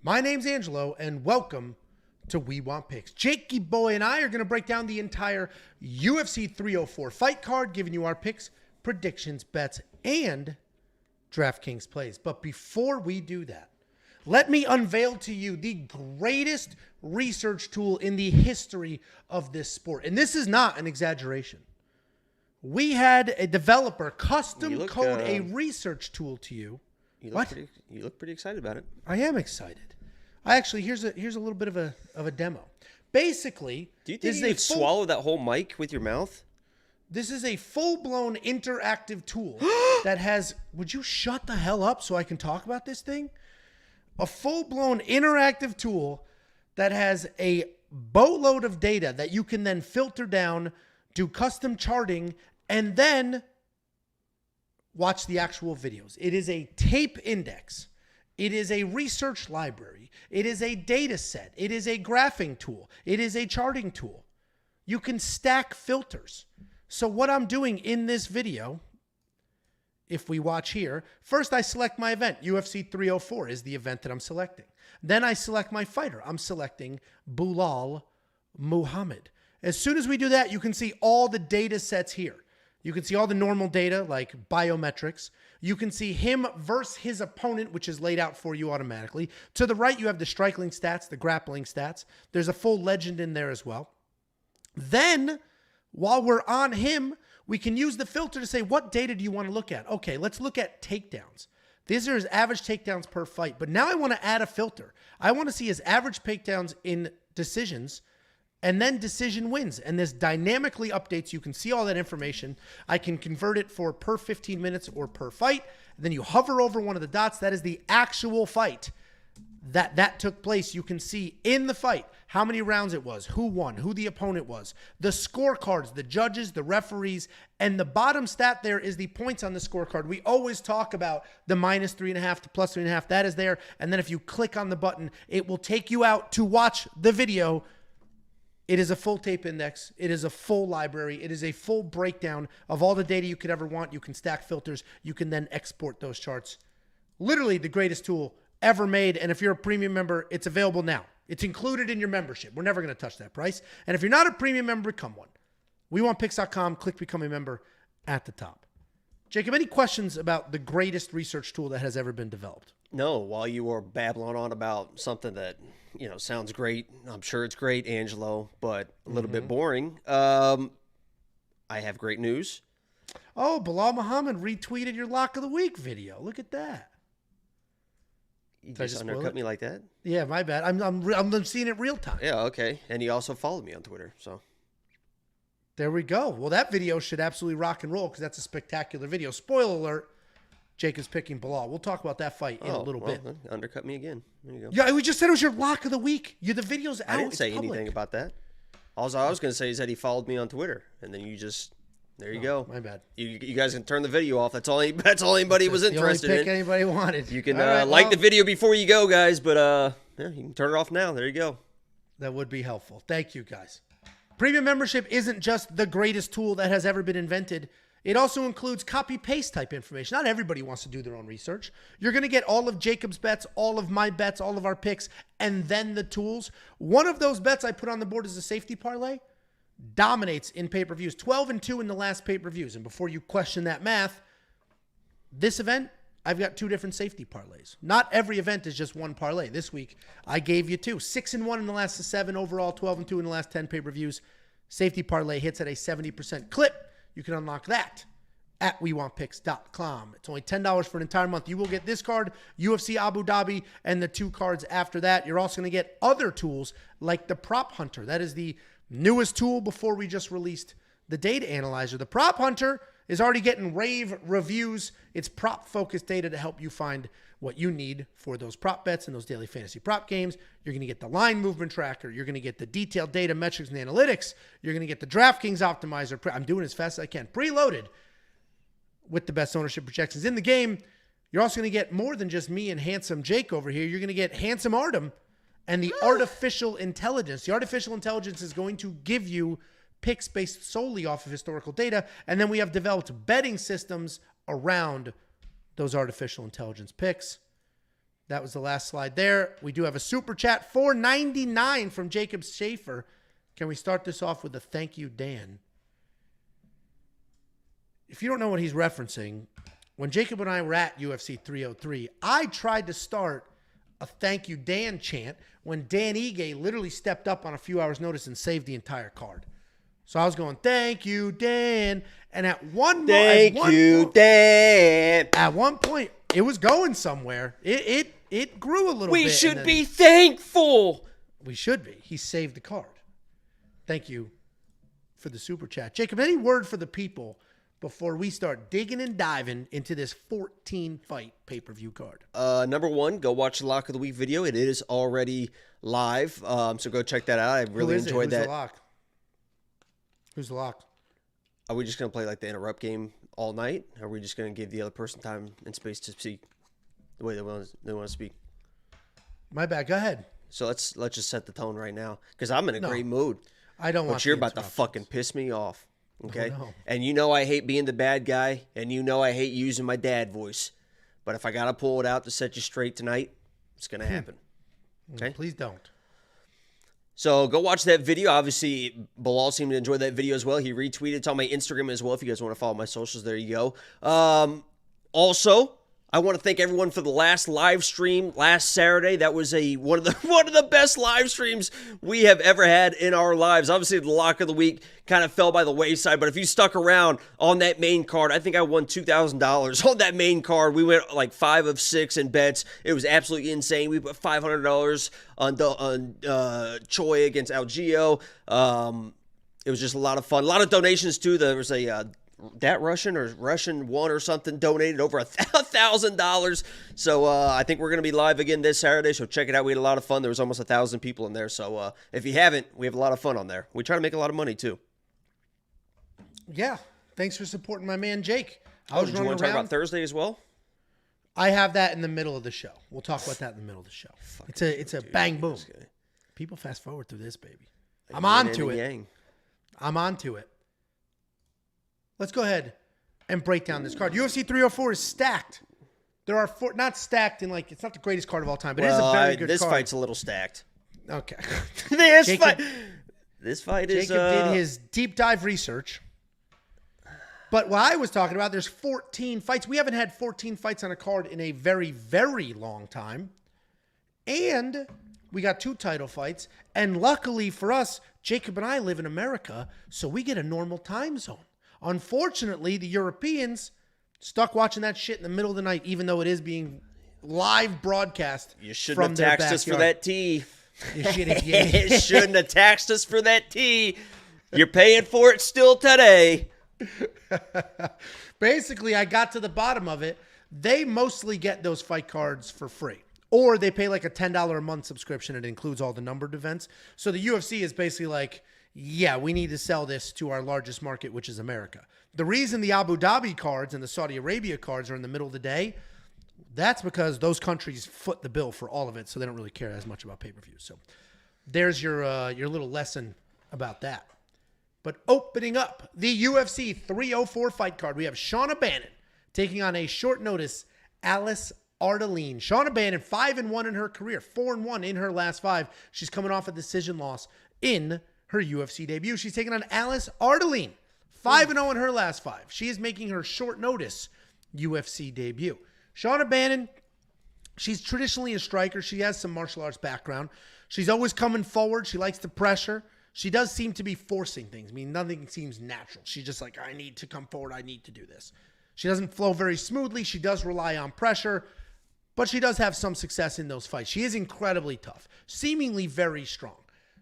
My name's Angelo, and welcome to We Want Picks. Jakey Boy and I are going to break down the entire UFC 304 fight card, giving you our picks, predictions, bets, and DraftKings plays. But before we do that, let me unveil to you the greatest research tool in the history of this sport. And this is not an exaggeration. We had a developer custom code a research tool to you. You look pretty excited about it. I am excited. I actually here's a little bit of a demo. Basically, do you think you could swallow that whole mic with your mouth? This is a full-blown interactive tool that has. Would you shut the hell up so I can talk about this thing? A full-blown interactive tool that has a boatload of data that you can then filter down, do custom charting, and then watch the actual videos. It is a tape index. It is a research library. It is a data set. It is a graphing tool. It is a charting tool. You can stack filters. So what I'm doing in this video, if we watch here, first I select my event. UFC 304 is the event that I'm selecting. Then I select my fighter. I'm selecting Belal Muhammad. As soon as we do that, you can see all the data sets here. You can see all the normal data like biometrics. You can see him versus his opponent, which is laid out for you automatically. To the right, you have the striking stats, the grappling stats. There's a full legend in there as well. Then, while we're on him, we can use the filter to say, what data do you want to look at? Okay, let's look at takedowns. These are his average takedowns per fight. But now I want to add a filter. I want to see his average takedowns in decisions and then decision wins. And this dynamically updates. You can see all that information. I can convert it for per 15 minutes or per fight. And then you hover over one of the dots. That is the actual fight that took place. You can see in the fight how many rounds it was, who won, who the opponent was, the scorecards, the judges, the referees, and the bottom stat there is the points on the scorecard. We always talk about the -3.5 to +3.5. That is there. And then if you click on the button, it will take you out to watch the video. It is a full tape index. It is a full library. It is a full breakdown of all the data you could ever want. You can stack filters. You can then export those charts. Literally the greatest tool ever made. And if you're a premium member, it's available now. It's included in your membership. We're never going to touch that price. And if you're not a premium member, become one. WeWantPicks.com. Click Become a Member at the top. Jacob, any questions about the greatest research tool that has ever been developed? No, while you were babbling on about something that, sounds great. I'm sure it's great, Angelo, but a little bit boring. I have great news. Oh, Belal Muhammad retweeted your Lock of the Week video. Look at that. You just undercut me like that? Yeah, my bad. I'm seeing it real time. Yeah, okay. And he also followed me on Twitter, so. There we go. Well, that video should absolutely rock and roll because that's a spectacular video. Spoiler alert. Jacob's picking Belal. We'll talk about that fight in a little bit. Undercut me again. There you go. Yeah, we just said it was your Lock of the Week. The video's out. I didn't say anything about that. All I was going to say is that he followed me on Twitter, and then you just, there you go. My bad. You guys can turn the video off. That's all anybody was interested in. The only pick anybody wanted. You can the video before you go, guys, but you can turn it off now. There you go. That would be helpful. Thank you, guys. Premium membership isn't just the greatest tool that has ever been invented. It also includes copy-paste type information. Not everybody wants to do their own research. You're going to get all of Jacob's bets, all of my bets, all of our picks, and then the tools. One of those bets I put on the board is a safety parlay. Dominates in pay-per-views. 12-2 in the last pay-per-views. And before you question that math, this event, I've got 2 different safety parlays. Not every event is just one parlay. This week, I gave you 2. 6-1 in the last 7 overall, 12-2 in the last 10 pay-per-views. Safety parlay hits at a 70% clip. You can unlock that at WeWantPicks.com. It's only $10 for an entire month. You will get this card, UFC Abu Dhabi, and the 2 cards after that. You're also going to get other tools like the Prop Hunter. That is the newest tool before we just released the data analyzer. The Prop Hunter is already getting rave reviews. It's prop-focused data to help you find what you need for those prop bets and those daily fantasy prop games. You're going to get the line movement tracker. You're going to get the detailed data, metrics, and analytics. You're going to get the DraftKings optimizer. I'm doing as fast as I can. Preloaded with the best ownership projections in the game. You're also going to get more than just me and handsome Jake over here. You're going to get handsome Artem and the artificial intelligence. The artificial intelligence is going to give you picks based solely off of historical data. And then we have developed betting systems around those artificial intelligence picks. That was the last slide there. We do have a super chat, $4.99 from Jacob Schaefer. Can we start this off with a thank you, Dan? If you don't know what he's referencing, when Jacob and I were at UFC 303, I tried to start a thank you, Dan chant when Dan Ige literally stepped up on a few hours' notice and saved the entire card. So I was going, thank you, Dan. And at one point, it was going somewhere. It grew a little bit. We should be thankful. We should be. He saved the card. Thank you for the super chat. Jacob, any word for the people before we start digging and diving into this 14-fight pay-per-view card? Number one, go watch the Lock of the Week video. It is already live, so go check that out. I really enjoyed that. Who's the lock? Who's the lock? Are we just going to play like the interrupt game all night? Or are we just going to give the other person time and space to speak the way they want to speak? My bad. Go ahead. So let's just set the tone right now because I'm in a great mood. I don't want. But you're about to fucking piss me off. Okay. No. And you know I hate being the bad guy, and you know I hate using my dad voice. But if I gotta pull it out to set you straight tonight, it's gonna happen. Okay. Please don't. So go watch that video. Obviously, Bilal seemed to enjoy that video as well. He retweeted. It's on my Instagram as well. If you guys want to follow my socials, there you go. Also, I want to thank everyone for the last live stream last Saturday. That was one of the best live streams we have ever had in our lives. Obviously, the Lock of the Week kind of fell by the wayside, but if you stuck around on that main card, I think I won $2,000 on that main card. We went like 5 of 6 in bets. It was absolutely insane. We put $500 on Choi against Algeo. It was just a lot of fun. A lot of donations too. There was a that Russian one or something donated over $1,000. So I think we're going to be live again this Saturday. So check it out. We had a lot of fun. There was almost 1,000 people in there. So if you haven't, we have a lot of fun on there. We try to make a lot of money too. Yeah. Thanks for supporting my man, Jake. Did you want to talk about Thursday as well? I have that in the middle of the show. We'll talk about that in the middle of the show. It's a bang boom. People fast forward through this, baby. I'm on to it. I'm on to it. Let's go ahead and break down this card. UFC 304 is stacked. There are four, not stacked in like, it's not the greatest card of all time, but it is a very good card. This fight's a little stacked. Okay. This fight is... Jacob did his deep dive research. But what I was talking about, there's 14 fights. We haven't had 14 fights on a card in a very, very long time. And we got 2 title fights. And luckily for us, Jacob and I live in America, so we get a normal time zone. Unfortunately, the Europeans stuck watching that shit in the middle of the night, even though it is being live broadcast. You shouldn't have taxed us for that tea. You shouldn't have taxed us for that tea. You're paying for it still today. Basically, I got to the bottom of it. They mostly get those fight cards for free. Or they pay like a $10 a month subscription. It includes all the numbered events. So the UFC is basically like, yeah, we need to sell this to our largest market, which is America. The reason the Abu Dhabi cards and the Saudi Arabia cards are in the middle of the day, that's because those countries foot the bill for all of it, so they don't really care as much about pay-per-views. So there's your little lesson about that. But opening up the UFC 304 fight card, we have Shauna Bannon taking on a short notice Alice Ardelean. Shauna Bannon, 5-1 in her career, 4-1 in her last 5. She's coming off a decision loss in her UFC debut. She's taking on Alice Ardelean, 5-0 in her last 5. She is making her short notice UFC debut. Shauna Bannon, she's traditionally a striker. She has some martial arts background. She's always coming forward. She likes to pressure. She does seem to be forcing things. I mean, nothing seems natural. She's just like, I need to come forward. I need to do this. She doesn't flow very smoothly. She does rely on pressure, but she does have some success in those fights. She is incredibly tough, seemingly very strong.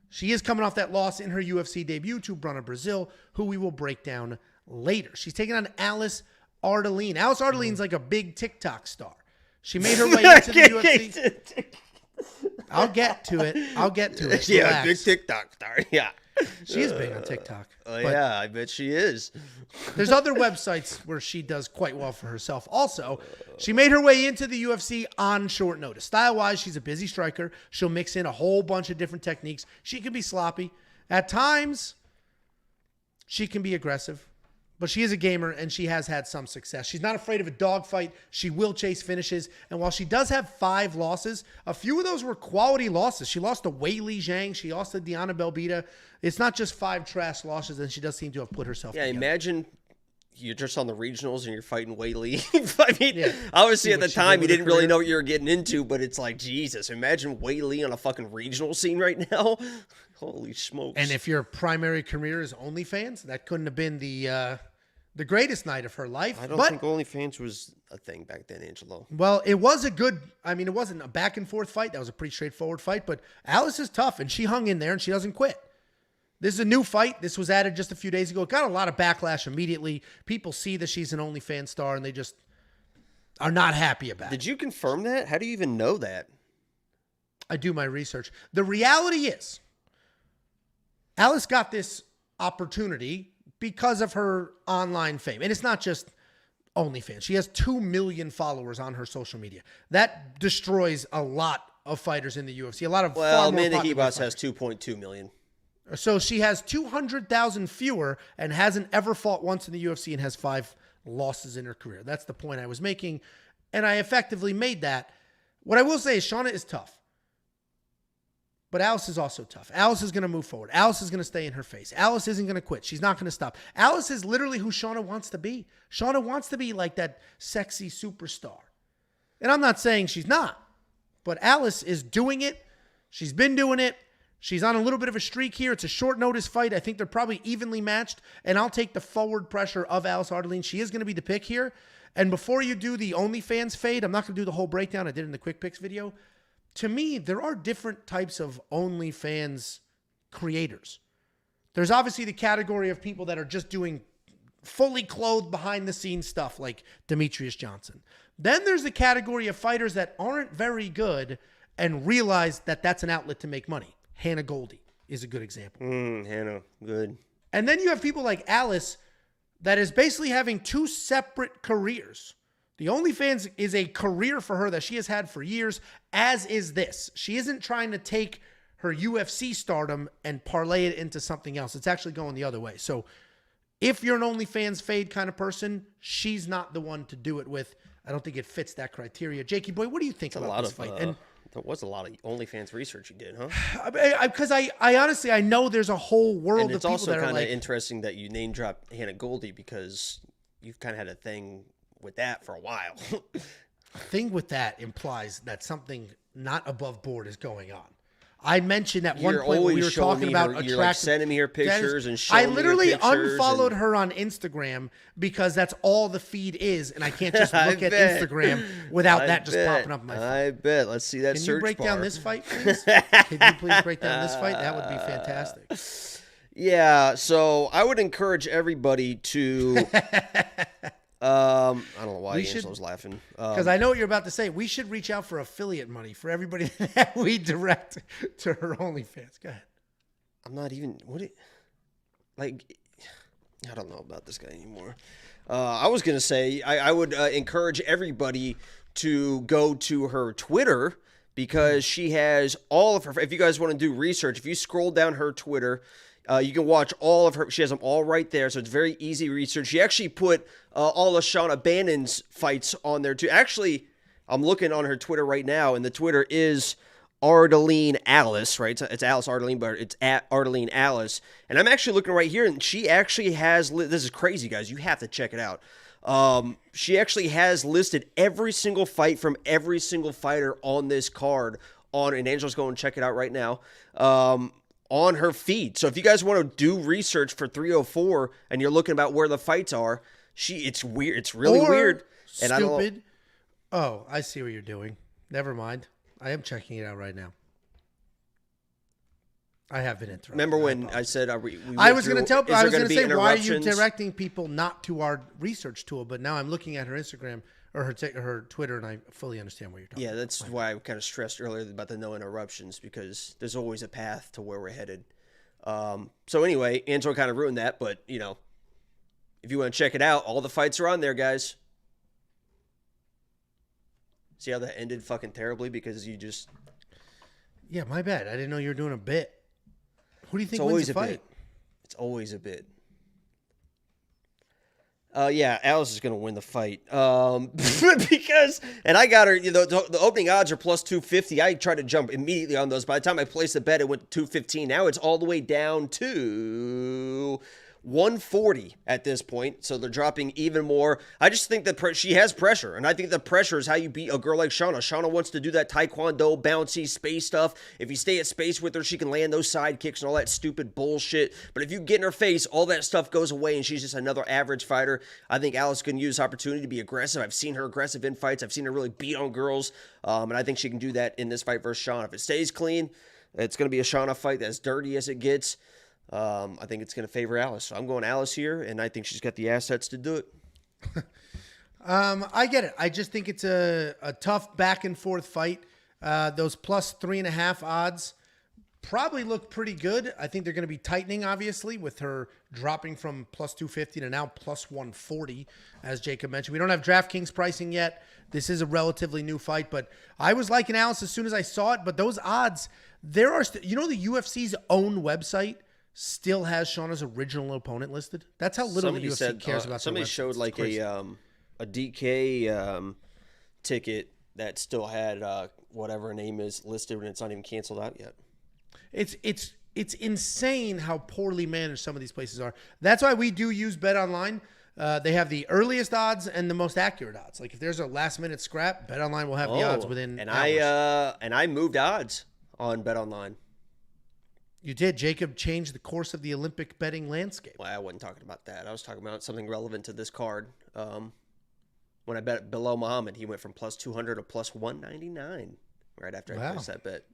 She is coming off that loss in her UFC debut to Bruna, Brasil, who we will break down later. She's taking on Alice Ardelean. Alice Ardelean's like a big TikTok star. She made her way into the UFC. I'll get to it. Relax. Yeah, big TikTok star. Yeah. She is big on TikTok. Yeah, I bet she is. There's other websites where she does quite well for herself. Also, she made her way into the UFC on short notice. Style-wise, she's a busy striker. She'll mix in a whole bunch of different techniques. She can be sloppy. At times, she can be aggressive. But she is a gamer, and she has had some success. She's not afraid of a dogfight. She will chase finishes. And while she does have 5 losses, a few of those were quality losses. She lost to Weili Zhang. She lost to Diana Belbita. It's not just 5 trash losses, and she does seem to have put herself together. Imagine you're just on the regionals and you're fighting Weili. I mean, obviously at the time you didn't really know what you were getting into, but it's like, Jesus, imagine Weili on a fucking regional scene right now. Holy smokes. And if your primary career is OnlyFans, that couldn't have been the greatest night of her life. I don't think OnlyFans was a thing back then, Angelo. Well, it was it wasn't a back and forth fight. That was a pretty straightforward fight, but Alice is tough, and she hung in there, and she doesn't quit. This is a new fight. This was added just a few days ago. It got a lot of backlash immediately. People see that she's an OnlyFans star, and they just are not happy about it. Did you confirm that? How do you even know that? I do my research. The reality is, Alice got this opportunity because of her online fame. And it's not just OnlyFans. She has 2 million followers on her social media. That destroys a lot of fighters in the UFC. Amanda Ribas has 2.2 million. So she has 200,000 fewer and hasn't ever fought once in the UFC and has 5 losses in her career. That's the point I was making. And I effectively made that. What I will say is Shauna is tough. But Alice is also tough. Alice is going to move forward. Alice is going to stay in her face. Alice isn't going to quit. She's not going to stop. Alice is literally who Shauna wants to be. Shauna wants to be like that sexy superstar. And I'm not saying she's not. But Alice is doing it. She's been doing it. She's on a little bit of a streak here. It's a short notice fight. I think they're probably evenly matched. And I'll take the forward pressure of Alice Ardelean. She is going to be the pick here. And before you do the OnlyFans fade, I'm not going to do the whole breakdown. I did it in the quick picks video. To me, there are different types of OnlyFans creators. There's obviously the category of people that are just doing fully clothed behind the scenes stuff like Demetrius Johnson. Then there's the category of fighters that aren't very good and realize that that's an outlet to make money. Hannah Goldie is a good example. Hannah, good. And then you have people like Alice that is basically having 2 separate careers. The OnlyFans is a career for her that she has had for years, as is this. She isn't trying to take her UFC stardom and parlay it into something else. It's actually going the other way. So if you're an OnlyFans fade kind of person, she's not the one to do it with. I don't think it fits that criteria. Jakey boy, what do you think about this fight? And there was a lot of OnlyFans research you did, huh? Because I honestly, I know there's a whole world of people that are like... And it's also kind of interesting that you name drop Hannah Goldie because you've kind of had a thing with that for a while. A thing with that implies that something not above board is going on. I mentioned at one point when we were talking about attractive... You're like sending me her pictures and showing me her pictures. I literally unfollowed her on Instagram because that's all the feed is, and I can't just look at Instagram without that just popping up in my phone. I bet. Let's see that search bar. Can you break down this fight, please? Can you please break down this fight? That would be fantastic. Yeah, so I would encourage everybody to... I don't know why Angelo's laughing. Because I know what you're about to say. We should reach out for affiliate money for everybody that we direct to her OnlyFans. Go ahead. I'm not even... I don't know about this guy anymore. I was going to say, I would encourage everybody to go to her Twitter because she has all of her... If you guys want to do research, if you scroll down her Twitter... you can watch all of her. She has them all right there, so it's very easy research. She actually put all of Shauna Bannon's fights on there, too. Actually, I'm looking on her Twitter right now, and the Twitter is Ardelean Alice, right? It's Alice Ardelean, but it's at Ardelean Alice. And I'm actually looking right here, and she actually has... This is crazy, guys. You have to check it out. She actually has listed every single fight from every single fighter on this card. And Angelo's going to check it out right now. On her feed. So if you guys want to do research for 304 and you're looking about where the fights are, it's weird. It's really weird. And stupid. Oh, I see what you're doing. Never mind. I am checking it out right now. I have been interrupted. Remember when I said I was going to say, why are you directing people not to our research tool? But now I'm looking at her Instagram or her Twitter, and I fully understand what you're talking about. Yeah, that's why I kind of stressed earlier about the no interruptions, because there's always a path to where we're headed. So anyway, Angelo kind of ruined that, but, you know, if you want to check it out, all the fights are on there, guys. See how that ended fucking terribly because you just... Yeah, my bad. I didn't know you were doing a bit. Who do you think wins the fight? It's always a bit. Yeah, Alice is going to win the fight. Because, and I got her, the opening odds are plus 250. I tried to jump immediately on those. By the time I placed the bet, it went to 215. Now it's all the way down to 140 at this point, so they're dropping even more. I just think that she has pressure, and I think the pressure is how you beat a girl like Shauna. Shauna wants to do that taekwondo, bouncy, space stuff. If you stay at space with her, she can land those side kicks and all that stupid bullshit. But if you get in her face, all that stuff goes away, and she's just another average fighter. I think Alice can use this opportunity to be aggressive. I've seen her aggressive in fights. I've seen her really beat on girls, and I think she can do that in this fight versus Shauna. If it stays clean, it's going to be a Shauna fight that's dirty as it gets. I think it's going to favor Alice. So I'm going Alice here, and I think she's got the assets to do it. I get it. I just think it's a tough back and forth fight. Those plus 3.5 odds probably look pretty good. I think they're going to be tightening, obviously, with her dropping from plus 250 to now plus 140, as Jacob mentioned. We don't have DraftKings pricing yet. This is a relatively new fight, but I was liking Alice as soon as I saw it. But those odds, there are, the UFC's own website still has Shauna's original opponent listed. That's how little the UFC cares about. Somebody showed like a DK ticket that still had whatever her name is listed, and it's not even canceled out yet. It's insane how poorly managed some of these places are. That's why we do use Bet Online. They have the earliest odds and the most accurate odds. Like if there's a last minute scrap, Bet Online will have the odds within hours. I moved odds on Bet Online. You did. Jacob changed the course of the Olympic betting landscape. Well, I wasn't talking about that. I was talking about something relevant to this card. When I bet below Muhammad, he went from plus 200 to plus 199 right after I placed that bet.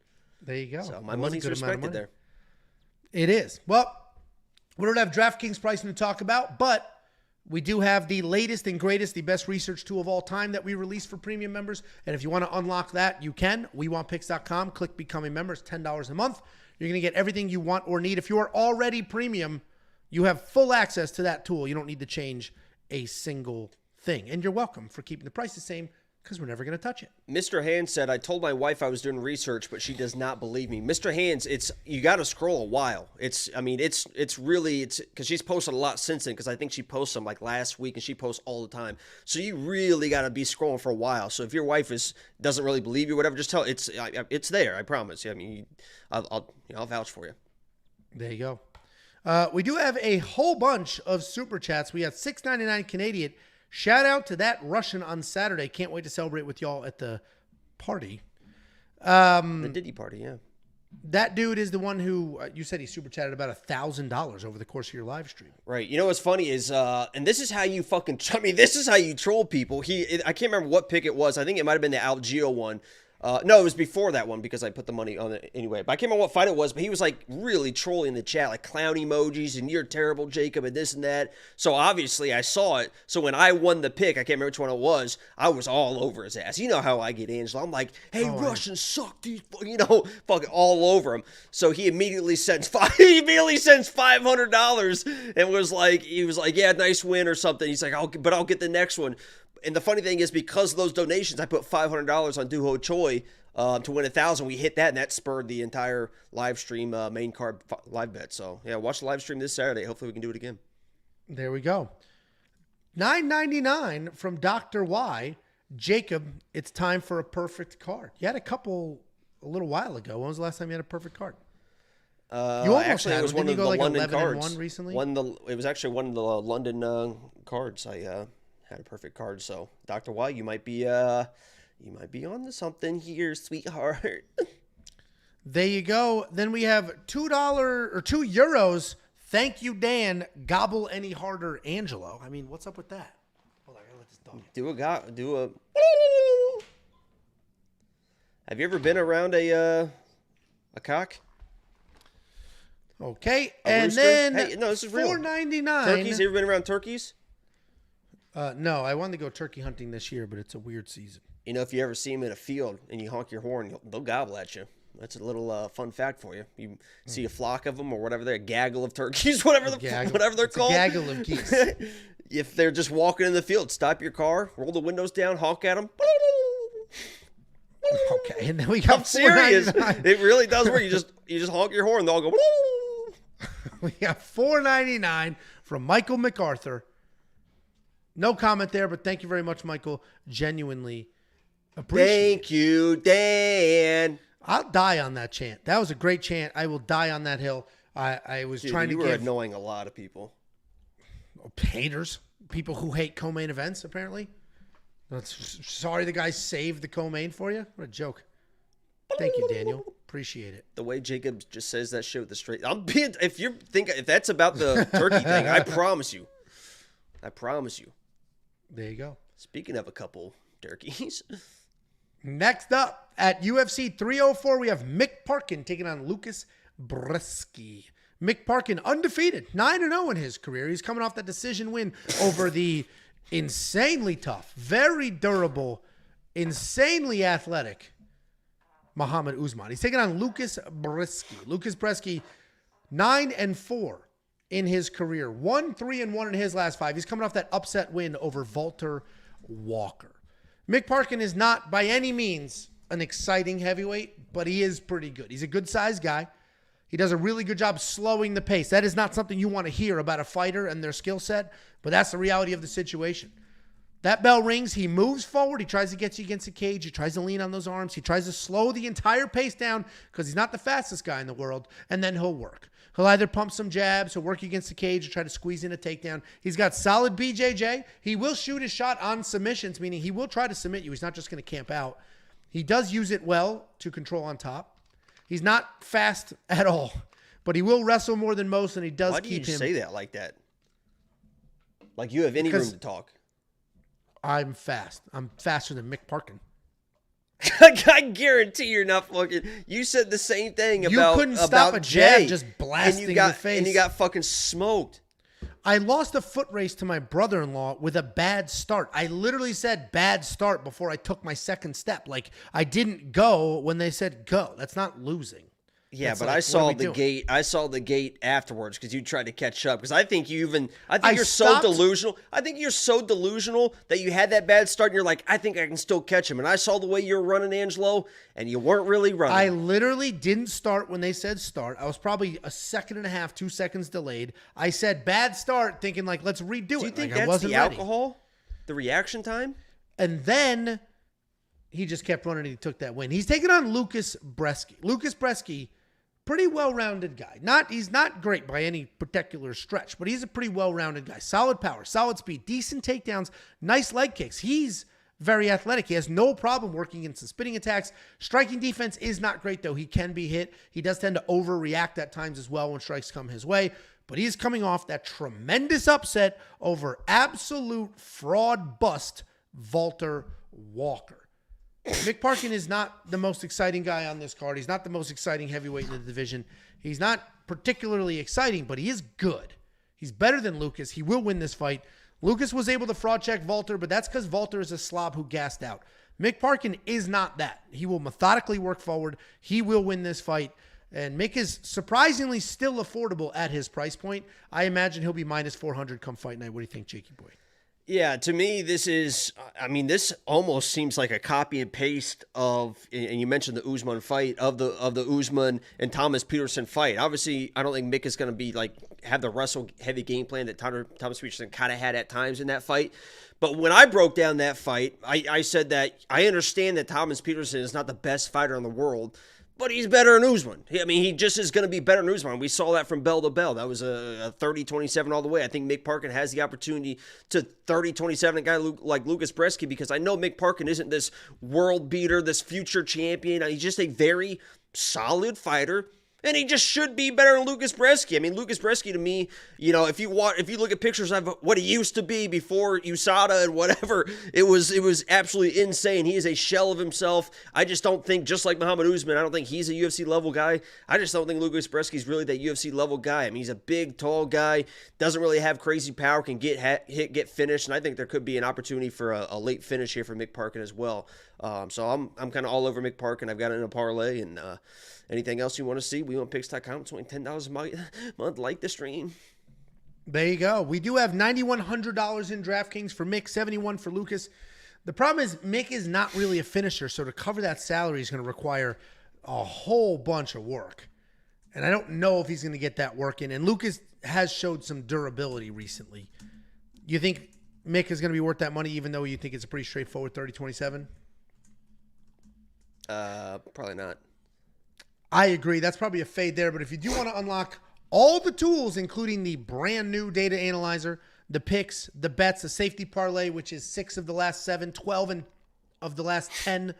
There you go. So my money's respected there. It is. Well, we don't have DraftKings pricing to talk about, but we do have the latest and greatest, the best research tool of all time that we release for premium members. And if you want to unlock that, you can. WeWantPicks.com. Click Become a Member. It's $10 a month. You're going to get everything you want or need. If you are already premium, you have full access to that tool. You don't need to change a single thing. And you're welcome for keeping the price the same because we're never going to touch it. Mr. Hands said, I told my wife I was doing research, but she does not believe me. Mr. Hands, you got to scroll a while. It's because she's posted a lot since then, because I think she posts them like last week and she posts all the time. So you really got to be scrolling for a while. So if your wife doesn't really believe you, whatever, just tell it's there. I promise. I mean, I'll vouch for you. There you go. We do have a whole bunch of super chats. We got $6.99 Canadian. Shout out to that Russian on Saturday. Can't wait to celebrate with y'all at the party. The Diddy party, yeah. That dude is the one who, you said he super chatted about $1,000 over the course of your live stream. Right. You know what's funny is, and this is how you this is how you troll people. I can't remember what pick it was. I think it might have been the Algeo one. No, it was before that one because I put the money on it anyway. But I can't remember what fight it was, but he was like really trolling the chat, like clown emojis and you're terrible, Jacob, and this and that. So obviously I saw it. So when I won the pick, I can't remember which one it was, I was all over his ass. You know how I get, Angela. I'm like, hey, Russians suck, these, fucking all over him. So he immediately sends $500 and he was like, yeah, nice win or something. He's like, but I'll get the next one. And the funny thing is, because of those donations, I put $500 on Duho Choi to win 1,000. We hit that, and that spurred the entire live stream main card live bet. So, yeah, watch the live stream this Saturday. Hopefully we can do it again. There we go. $9.99 from Dr. Y. Jacob, it's time for a perfect card. You had a couple a little while ago. When was the last time you had a perfect card? You almost had it. Was one of the London cards. Recently? It was actually one of the London cards. I had a perfect card. So, Dr. Y, you might be on to something here, sweetheart. There you go. Then we have $2 or €2. Thank you, Dan. Gobble any harder, Angelo. I mean, what's up with that? Hold on, I gotta let this dog. Do a. Have you ever been around a cock? Okay, and then no, this is real. $4.99. Turkeys. You ever been around turkeys? No, I wanted to go turkey hunting this year, but it's a weird season. If you ever see them in a field and you honk your horn, they'll gobble at you. That's a little fun fact for you. You see a flock of them or whatever, they're a gaggle of turkeys, whatever they're called. A gaggle of geese. If they're just walking in the field, stop your car, roll the windows down, honk at them. Okay, and then we got I'm serious. It really does work. You just honk your horn, they'll go. We got $4.99 from Michael MacArthur. No comment there, but thank you very much, Michael. Genuinely appreciate Thank you, Dan. I'll die on that chant. That was a great chant. I will die on that hill. I was trying to You were give annoying a lot of people. haters, people who hate co-main events, apparently. Sorry the guy saved the co-main for you. What a joke. Thank you, Daniel. Appreciate it. The way Jacob just says that shit with the straight. If that's about the turkey thing, I promise you. There you go. Speaking of a couple turkeys. Next up at UFC 304, we have Mick Parkin taking on Lukasz Brzeski. Mick Parkin undefeated, 9-0 in his career. He's coming off that decision win over the insanely tough, very durable, insanely athletic Muhammad Usman. He's taking on Lukasz Brzeski. Lukasz Brzeski, 9-4 in his career. 1-3-1 in his last 5. He's coming off that upset win over Walter Walker. Mick Parkin is not by any means an exciting heavyweight, but he is pretty good. He's a good-sized guy. He does a really good job slowing the pace. That is not something you want to hear about a fighter and their skill set, but that's the reality of the situation. That bell rings. He moves forward. He tries to get you against the cage. He tries to lean on those arms. He tries to slow the entire pace down because he's not the fastest guy in the world, and then he'll work. He'll either pump some jabs, he'll work you against the cage, or try to squeeze in a takedown. He's got solid BJJ. He will shoot his shot on submissions, meaning he will try to submit you. He's not just going to camp out. He does use it well to control on top. He's not fast at all, but he will wrestle more than most, and he does keep him. Why do you say that like that? Like you have any room to talk. I'm fast. I'm faster than Mick Parkin. I guarantee you're not fucking. You said the same thing about. You couldn't stop a jab Jay, just blasting your face. And you got fucking smoked. I lost a foot race to my brother-in-law with a bad start. I literally said bad start before I took my second step. Like, I didn't go when they said go. That's not losing. Yeah, That's but like, I saw the doing? gate. I saw the gate afterwards because you tried to catch up. Because I think you even. I think I you're stopped. so delusional. I think you're so delusional that you had that bad start and you're like, I think I can still catch him. And I saw the way you were running, Angelo, and you weren't really running. I literally didn't start when they said start. I was probably a second and a half, 2 seconds delayed. I said bad start, thinking like, let's redo it. Do you think like, that's the ready. alcohol? The reaction time? And then he just kept running and he took that win. He's taking on Lukasz Brzeski. Lukasz Brzeski, pretty well-rounded guy. He's not great by any particular stretch, but he's a pretty well-rounded guy. Solid power, solid speed, decent takedowns, nice leg kicks. He's very athletic. He has no problem working in some spinning attacks. Striking defense is not great, though. He can be hit. He does tend to overreact at times as well when strikes come his way, but he's coming off that tremendous upset over absolute fraud bust Walter Walker. Mick Parkin is not the most exciting guy on this card. He's not the most exciting heavyweight in the division. He's not particularly exciting, but he is good. He's better than Lukasz. He will win this fight. Lukasz was able to fraud check Walter, but that's because Walter is a slob who gassed out. Mick Parkin is not that. He will methodically work forward. He will win this fight. And Mick is surprisingly still affordable at his price point. I imagine he'll be minus 400 come fight night. What do you think, Jakey boy? Yeah, to me, this almost seems like a copy and paste of, and you mentioned the Usman fight, of the Usman and Thomas Peterson fight. Obviously, I don't think Mick is going to be have the wrestle heavy game plan that Thomas Peterson kind of had at times in that fight. But when I broke down that fight, I said that I understand that Thomas Peterson is not the best fighter in the world, but he's better than Usman. He just is going to be better than Usman. We saw that from bell to bell. That was a 30-27 all the way. I think Mick Parkin has the opportunity to 30-27 a guy like Lukasz Brzeski, because I know Mick Parkin isn't this world beater, this future champion. He's just a very solid fighter. And he just should be better than Lukasz Brzeski. Lukasz Brzeski to me, if you look at pictures of what he used to be before USADA and whatever, it was absolutely insane. He is a shell of himself. I just don't think, just like Muhammad Usman, I don't think he's a UFC level guy. I just don't think Lukasz Brzeski is really that UFC level guy. He's a big, tall guy, doesn't really have crazy power, can get hit, get finished, and I think there could be an opportunity for a late finish here for Mick Parkin as well. So I'm kind of all over Mick Parkin. I've got it in a parlay, and anything else you want to see, WeWantPicks.com. It's only $10 a month. Like the stream. There you go. We do have $9,100 in DraftKings for Mick, $71 for Lukasz. The problem is Mick is not really a finisher, so to cover that salary is going to require a whole bunch of work. And I don't know if he's going to get that work in. And Lukasz has showed some durability recently. You think Mick is going to be worth that money, even though you think it's a pretty straightforward 30-27? Probably not. I agree. That's probably a fade there. But if you do want to unlock all the tools, including the brand new data analyzer, the picks, the bets, the safety parlay, which is 6 of the last 7, 12 of the last 10,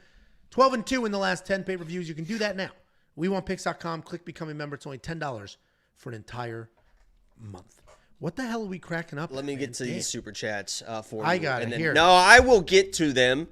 12 and 2 in the last 10 pay-per-views, you can do that now. WeWantPicks.com. Click Become a Member. It's only $10 for an entire month. What the hell are we cracking up? Let me get to these super chats for you. I got it here. No, I will get to them.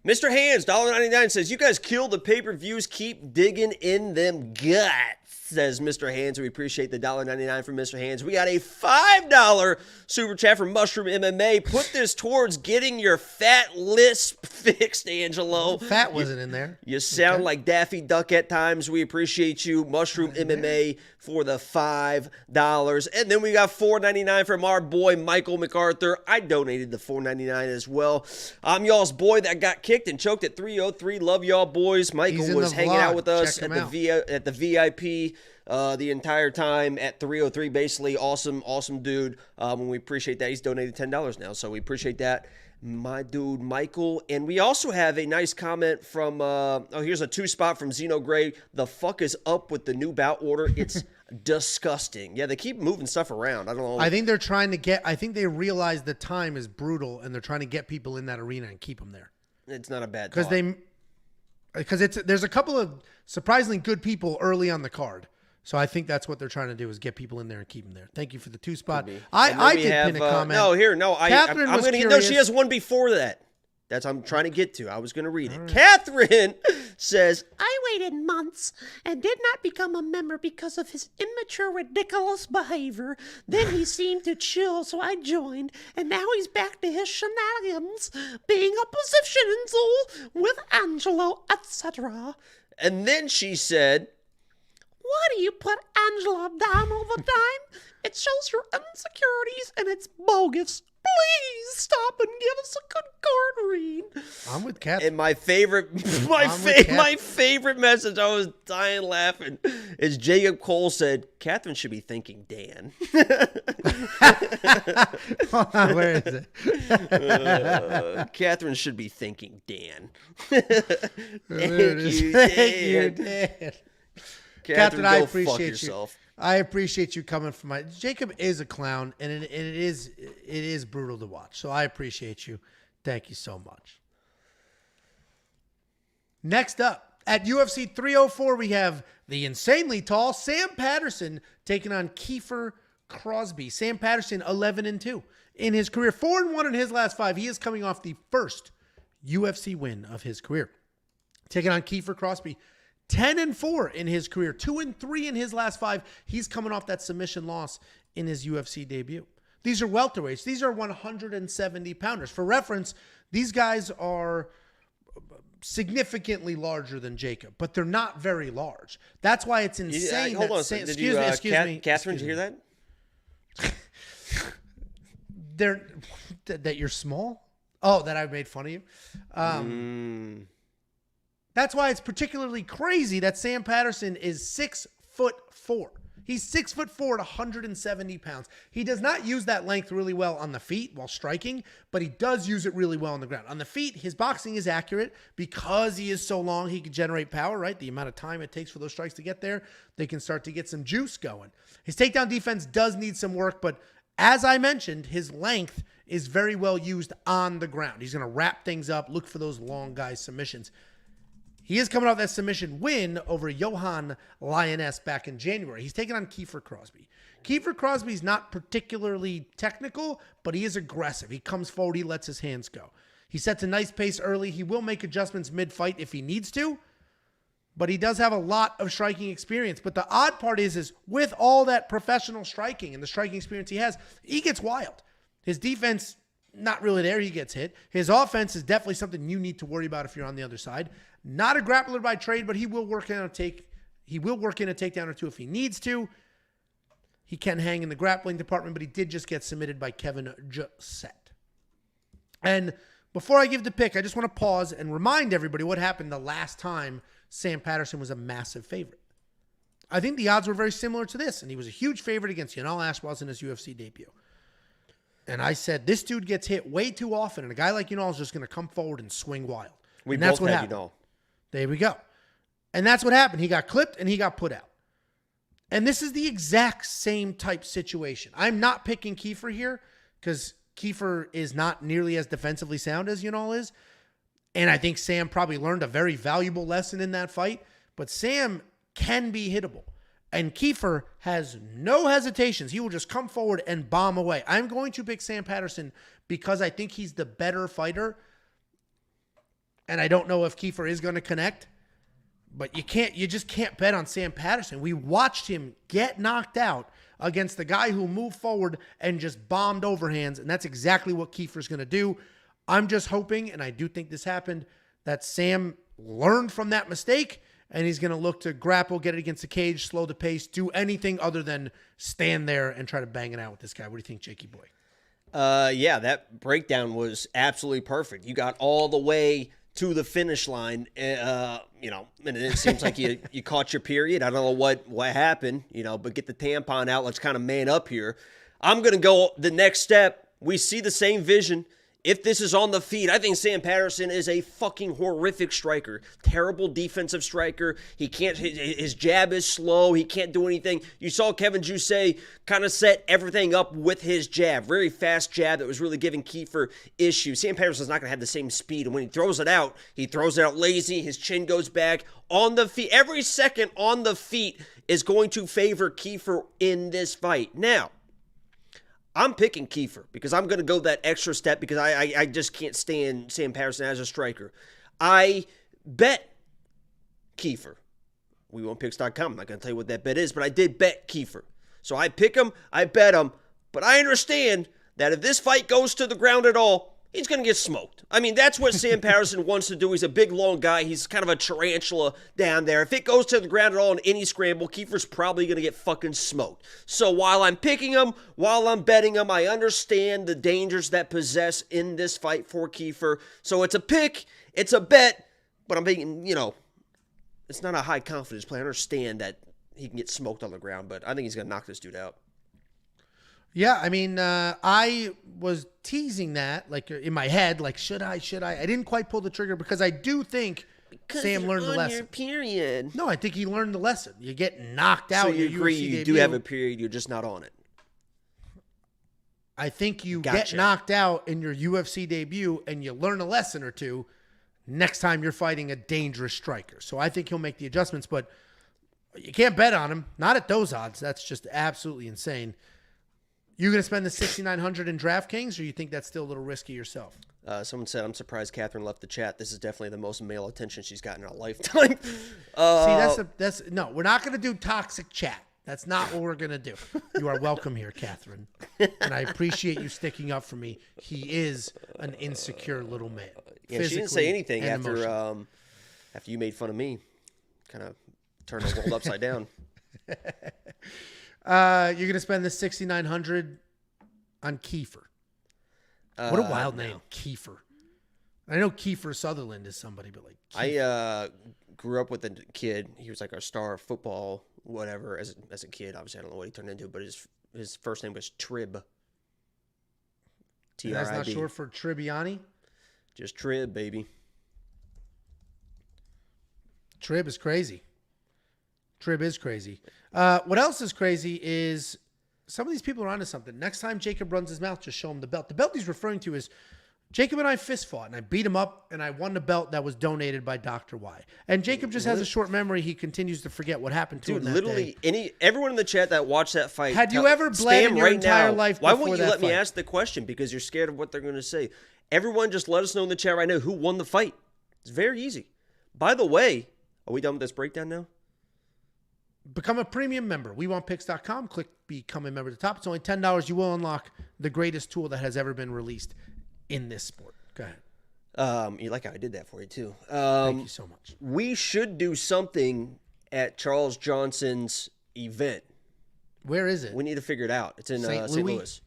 Mr. Hands, $1.99 says, you guys kill the pay-per-views. Keep digging in them guts, says Mr. Hands. We appreciate the $1.99 from Mr. Hands. We got a $5 super chat from Mushroom MMA. Put this towards getting your fat lisp fixed, Angelo. Fat wasn't in there. You sound like Daffy Duck at times. We appreciate you, Mushroom MMA, for the $5. And then we got $4.99 from our boy Michael MacArthur. I donated the $4.99 as well. I'm y'all's boy that got kicked and choked at 303. Love y'all boys. Michael was hanging out with us at the VIP the entire time at 303. Basically, awesome dude. And we appreciate that. He's donated $10 now, so we appreciate that, my dude Michael. And we also have a nice comment from here's a 2-spot from Zeno Gray. The fuck is up with the new bout order? It's disgusting. Yeah, they keep moving stuff around. I don't know. I think they're trying to get, I think they realize the time is brutal and they're trying to get people in that arena and keep them there. It's not a bad thought. Because there's a couple of surprisingly good people early on the card. So I think that's what they're trying to do, is get people in there and keep them there. Thank you for the 2-spot. I did pin a comment. I'm going to get, no, she has one before that. I'm trying to get to. I was going to read it. Right. Catherine says, I waited months and did not become a member because of his immature, ridiculous behavior. Then he seemed to chill, so I joined, and now he's back to his shenanigans, being a position with Angelo, etc. And then she said, why do you put Angela down all the time? It shows your insecurities and it's bogus. Please stop and give us a good card read. I'm with Catherine. And my favorite message, I was dying laughing, is Jacob Cole said, Catherine should be thanking Dan. Hold on, where is it? Catherine should be thanking Dan. Thank you, Dan. Catherine, I appreciate you. I appreciate you coming from my. Jacob is a clown, and it is brutal to watch. So I appreciate you. Thank you so much. Next up at UFC 304, we have the insanely tall Sam Patterson taking on Kiefer Crosbie. Sam Patterson 11-2 in his career, 4-1 in his last 5. He is coming off the first UFC win of his career, taking on Kiefer Crosbie. 10-4 in his career, 2-3 in his last 5. He's coming off that submission loss in his UFC debut. These are welterweights. These are 170 pounders. For reference, these guys are significantly larger than Jacob, but they're not very large. That's why it's insane. Hold on. Excuse me. Catherine, did you hear that? That you're small? Oh, that I made fun of you? That's why it's particularly crazy that Sam Patterson is 6'4". He's 6'4" at 170 pounds. He does not use that length really well on the feet while striking, but he does use it really well on the ground. On the feet, his boxing is accurate because he is so long. He can generate power, right? The amount of time it takes for those strikes to get there, they can start to get some juice going. His takedown defense does need some work, but as I mentioned, his length is very well used on the ground. He's going to wrap things up, look for those long guy submissions. He is coming off that submission win over Johan Lioness back in January. He's taking on Kiefer Crosbie. Kiefer Crosbie is not particularly technical, but he is aggressive. He comes forward. He lets his hands go. He sets a nice pace early. He will make adjustments mid-fight if he needs to, but he does have a lot of striking experience. But the odd part is with all that professional striking and the striking experience he has, he gets wild. His defense, not really there. He gets hit. His offense is definitely something you need to worry about if you're on the other side. Not a grappler by trade, but he will work in a takedown or two if he needs to. He can hang in the grappling department, but he did just get submitted by Kevin Josette. And before I give the pick, I just want to pause and remind everybody what happened the last time Sam Patterson was a massive favorite. I think the odds were very similar to this, and he was a huge favorite against Yanal Ashwaz in his UFC debut. And I said, this dude gets hit way too often, and a guy like Unal is just going to come forward and swing wild. We and that's both what had happened. Unal. There we go. And that's what happened. He got clipped and he got put out. And this is the exact same type situation. I'm not picking Kiefer here because Kiefer is not nearly as defensively sound as Unal is. And I think Sam probably learned a very valuable lesson in that fight. But Sam can be hittable. And Kiefer has no hesitations. He will just come forward and bomb away. I'm going to pick Sam Patterson because I think he's the better fighter. And I don't know if Kiefer is going to connect. But you just can't bet on Sam Patterson. We watched him get knocked out against the guy who moved forward and just bombed overhands. And that's exactly what Kiefer's going to do. I'm just hoping, and I do think this happened, that Sam learned from that mistake. And he's going to look to grapple, get it against the cage, slow the pace, do anything other than stand there and try to bang it out with this guy. What do you think, Jakey boy? Yeah, that breakdown was absolutely perfect. You got all the way to the finish line, and it seems like you caught your period. I don't know what happened, but get the tampon out. Let's kind of man up here. I'm going to go the next step. We see the same vision. If this is on the feet, I think Sam Patterson is a fucking horrific striker. Terrible defensive striker. He can't, his jab is slow. He can't do anything. You saw Kevin Jousset kind of set everything up with his jab. Very fast jab that was really giving Kiefer issues. Sam Patterson's not going to have the same speed. And when he throws it out lazy. His chin goes back on the feet. Every second on the feet is going to favor Kiefer in this fight. Now, I'm picking Kiefer because I'm going to go that extra step because I just can't stand Sam Patterson as a striker. I bet Kiefer. WeWantPicks.com. I'm not going to tell you what that bet is, but I did bet Kiefer. So I pick him, I bet him, but I understand that if this fight goes to the ground at all, he's going to get smoked. I mean, that's what Sam Patterson wants to do. He's a big, long guy. He's kind of a tarantula down there. If it goes to the ground at all in any scramble, Kiefer's probably going to get fucking smoked. So while I'm picking him, while I'm betting him, I understand the dangers that possess in this fight for Kiefer. So it's a pick, it's a bet, but I'm being, it's not a high confidence play. I understand that he can get smoked on the ground, but I think he's going to knock this dude out. Yeah, I mean, I was teasing that, like, in my head, like, should I? I didn't quite pull the trigger because I do think Sam learned the lesson. Your period. No, I think he learned the lesson. You get knocked out. So you agree UFC you debut. do have a period, you're just not on it. I think you get knocked out in your UFC debut and you learn a lesson or two next time you're fighting a dangerous striker. So I think he'll make the adjustments, but you can't bet on him. Not at those odds. That's just absolutely insane. You going to spend the $6,900 in DraftKings, or you think that's still a little risky yourself? Someone said, I'm surprised Catherine left the chat. This is definitely the most male attention she's gotten in her lifetime. See, no, we're not going to do toxic chat. That's not what we're going to do. You are welcome here, Catherine. And I appreciate you sticking up for me. He is an insecure little man. Yeah, she didn't say anything after you made fun of me. Kind of turned the world upside down. You're going to spend the $6,900 on Kiefer. What a wild name, Kiefer. I know Kiefer Sutherland is somebody, but like Kiefer. I grew up with a kid. He was like our star football, whatever, as a kid. Obviously, I don't know what he turned into, but his first name was Trib. Trib. That's not short for Tribbiani? Just Trib, baby. Trib is crazy. Trib is crazy. What else is crazy is some of these people are onto something. Next time Jacob runs his mouth, just show him the belt. The belt he's referring to is Jacob and I fist fought, and I beat him up, and I won the belt that was donated by Dr. Y. And Jacob just has a short memory. He continues to forget what happened to him that literally, day. Everyone in the chat that watched that fight. Had you ever bled in your entire life Why before won't you that let me fight? ask the question? Because you're scared of what they're going to say. Everyone just let us know in the chat right now who won the fight. It's very easy. By the way, are we done with this breakdown now? Become a premium member. WeWantPicks.com. Click Become a Member at the top. It's only $10. You will unlock the greatest tool that has ever been released in this sport. Go ahead. You like how I did that for you, too. Thank you so much. We should do something at Charles Johnson's event. Where is it? We need to figure it out. It's in St. Louis,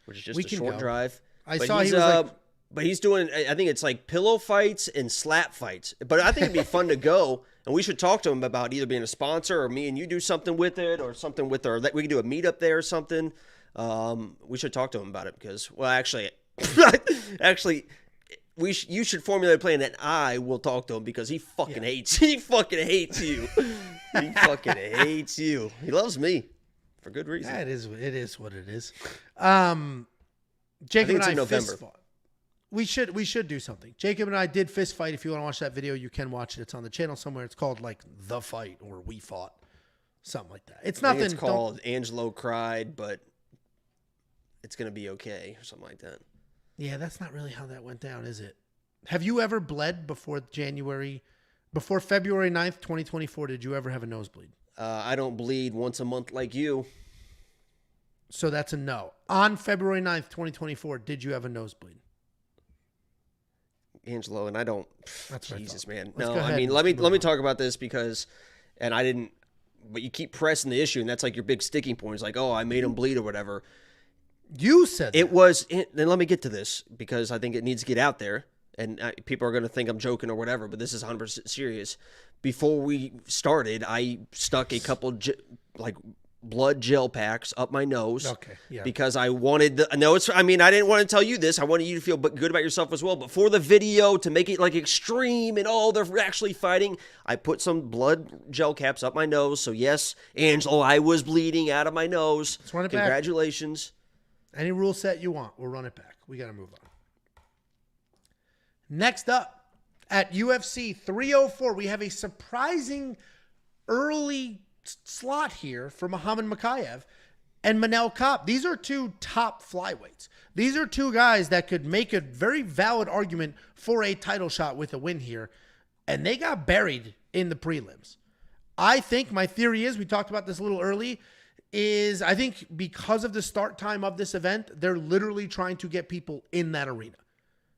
which is just a short drive. I saw he was but he's doing, I think it's like pillow fights and slap fights. But I think it'd be fun to go, and we should talk to him about either being a sponsor or me and you do something with it or something with our, we can do a meetup there or something. We should talk to him about it because, well, actually, you should formulate a plan and I will talk to him because he fucking hates you. He fucking hates you. He loves me for good reason. It is what it is. I Jacob think and it's I in November. fist fought. We should do something. Jacob and I did fist fight. If you want to watch that video, you can watch it. It's on the channel somewhere. It's called like The Fight or We Fought. Something like that. It's I think nothing. it's called Angelo Cried, but it's going to be okay or something like that. Yeah, that's not really how that went down, is it? Have you ever bled before February 9th, 2024? Did you ever have a nosebleed? I don't bleed once a month like you. So that's a no. On February 9th, 2024, did you have a nosebleed? Angelo, and I don't. That's what I Jesus, thought. man. Let's No, go ahead I mean, and let me move on. talk about this because, and I didn't. But you keep pressing the issue, and that's like your big sticking point. It's like, oh, I made him bleed or whatever. You said It that. was. Then let me get to this because I think it needs to get out there, and people are going to think I'm joking or whatever. But this is 100% serious. Before we started, I stuck a couple blood gel packs up my nose. Okay, yeah. Because I wanted I didn't want to tell you this. I wanted you to feel good about yourself as well. But for the video, to make it like extreme and they're actually fighting, I put some blood gel caps up my nose. So yes, Angelo, I was bleeding out of my nose. Let's run it back. Congratulations. Any rule set you want, we'll run it back. We got to move on. Next up, at UFC 304, we have a surprising early slot here for Muhammad Mokaev and Manel Kape. These are two top flyweights. These are two guys that could make a very valid argument for a title shot with a win here, and they got buried in the prelims. I think my theory is, we talked about this a little early, is I think because of the start time of this event, they're literally trying to get people in that arena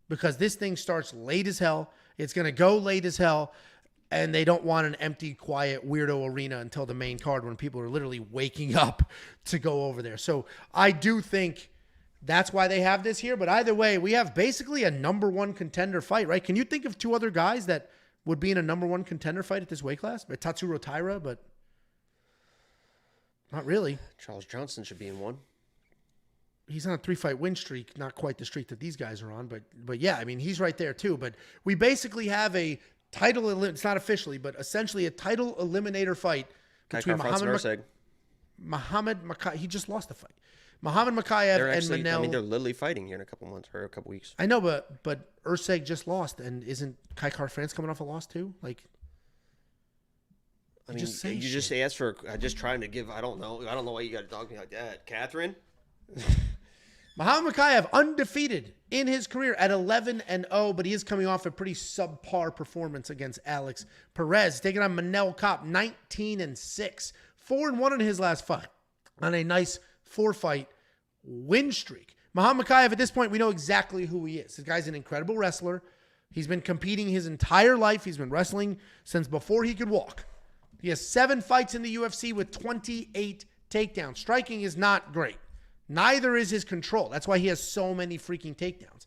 because this thing starts late as hell. It's going to go late as hell. And they don't want an empty, quiet, weirdo arena until the main card when people are literally waking up to go over there. So I do think that's why they have this here. But either way, we have basically a number one contender fight, right? Can you think of two other guys that would be in a number one contender fight at this weight class? Tatsuro Taira, but not really. Charles Johnson should be in one. He's on a 3-fight win streak, not quite the streak that these guys are on, but yeah, I mean, he's right there too. But we basically have a title, it's not officially, but essentially a title eliminator fight between Muhammad Mokaev. He just lost the fight. Muhammad Mokaev and Manel. I mean, they're literally fighting here in a couple months or a couple weeks. I know, but Urseg just lost, and isn't Kai France coming off a loss too? Like, I mean, you just asked for. I'm just trying to give. I don't know why you got to talk to me like that, Catherine. Muhammad Mokaev undefeated in his career at 11-0, but he is coming off a pretty subpar performance against Alex Perez, taking on Manel Kape, 19-6, 4-1 in his last fight on a nice 4-fight win streak. Muhammad Mokaev, at this point, we know exactly who he is. This guy's an incredible wrestler. He's been competing his entire life. He's been wrestling since before he could walk. He has 7 fights in the UFC with 28 takedowns. Striking is not great. Neither is his control. That's why he has so many freaking takedowns.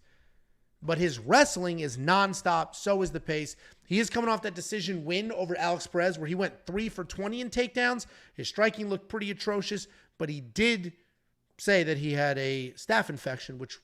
But his wrestling is nonstop. So is the pace. He is coming off that decision win over Alex Perez where he went 3 for 20 in takedowns. His striking looked pretty atrocious, but he did say that he had a staph infection, which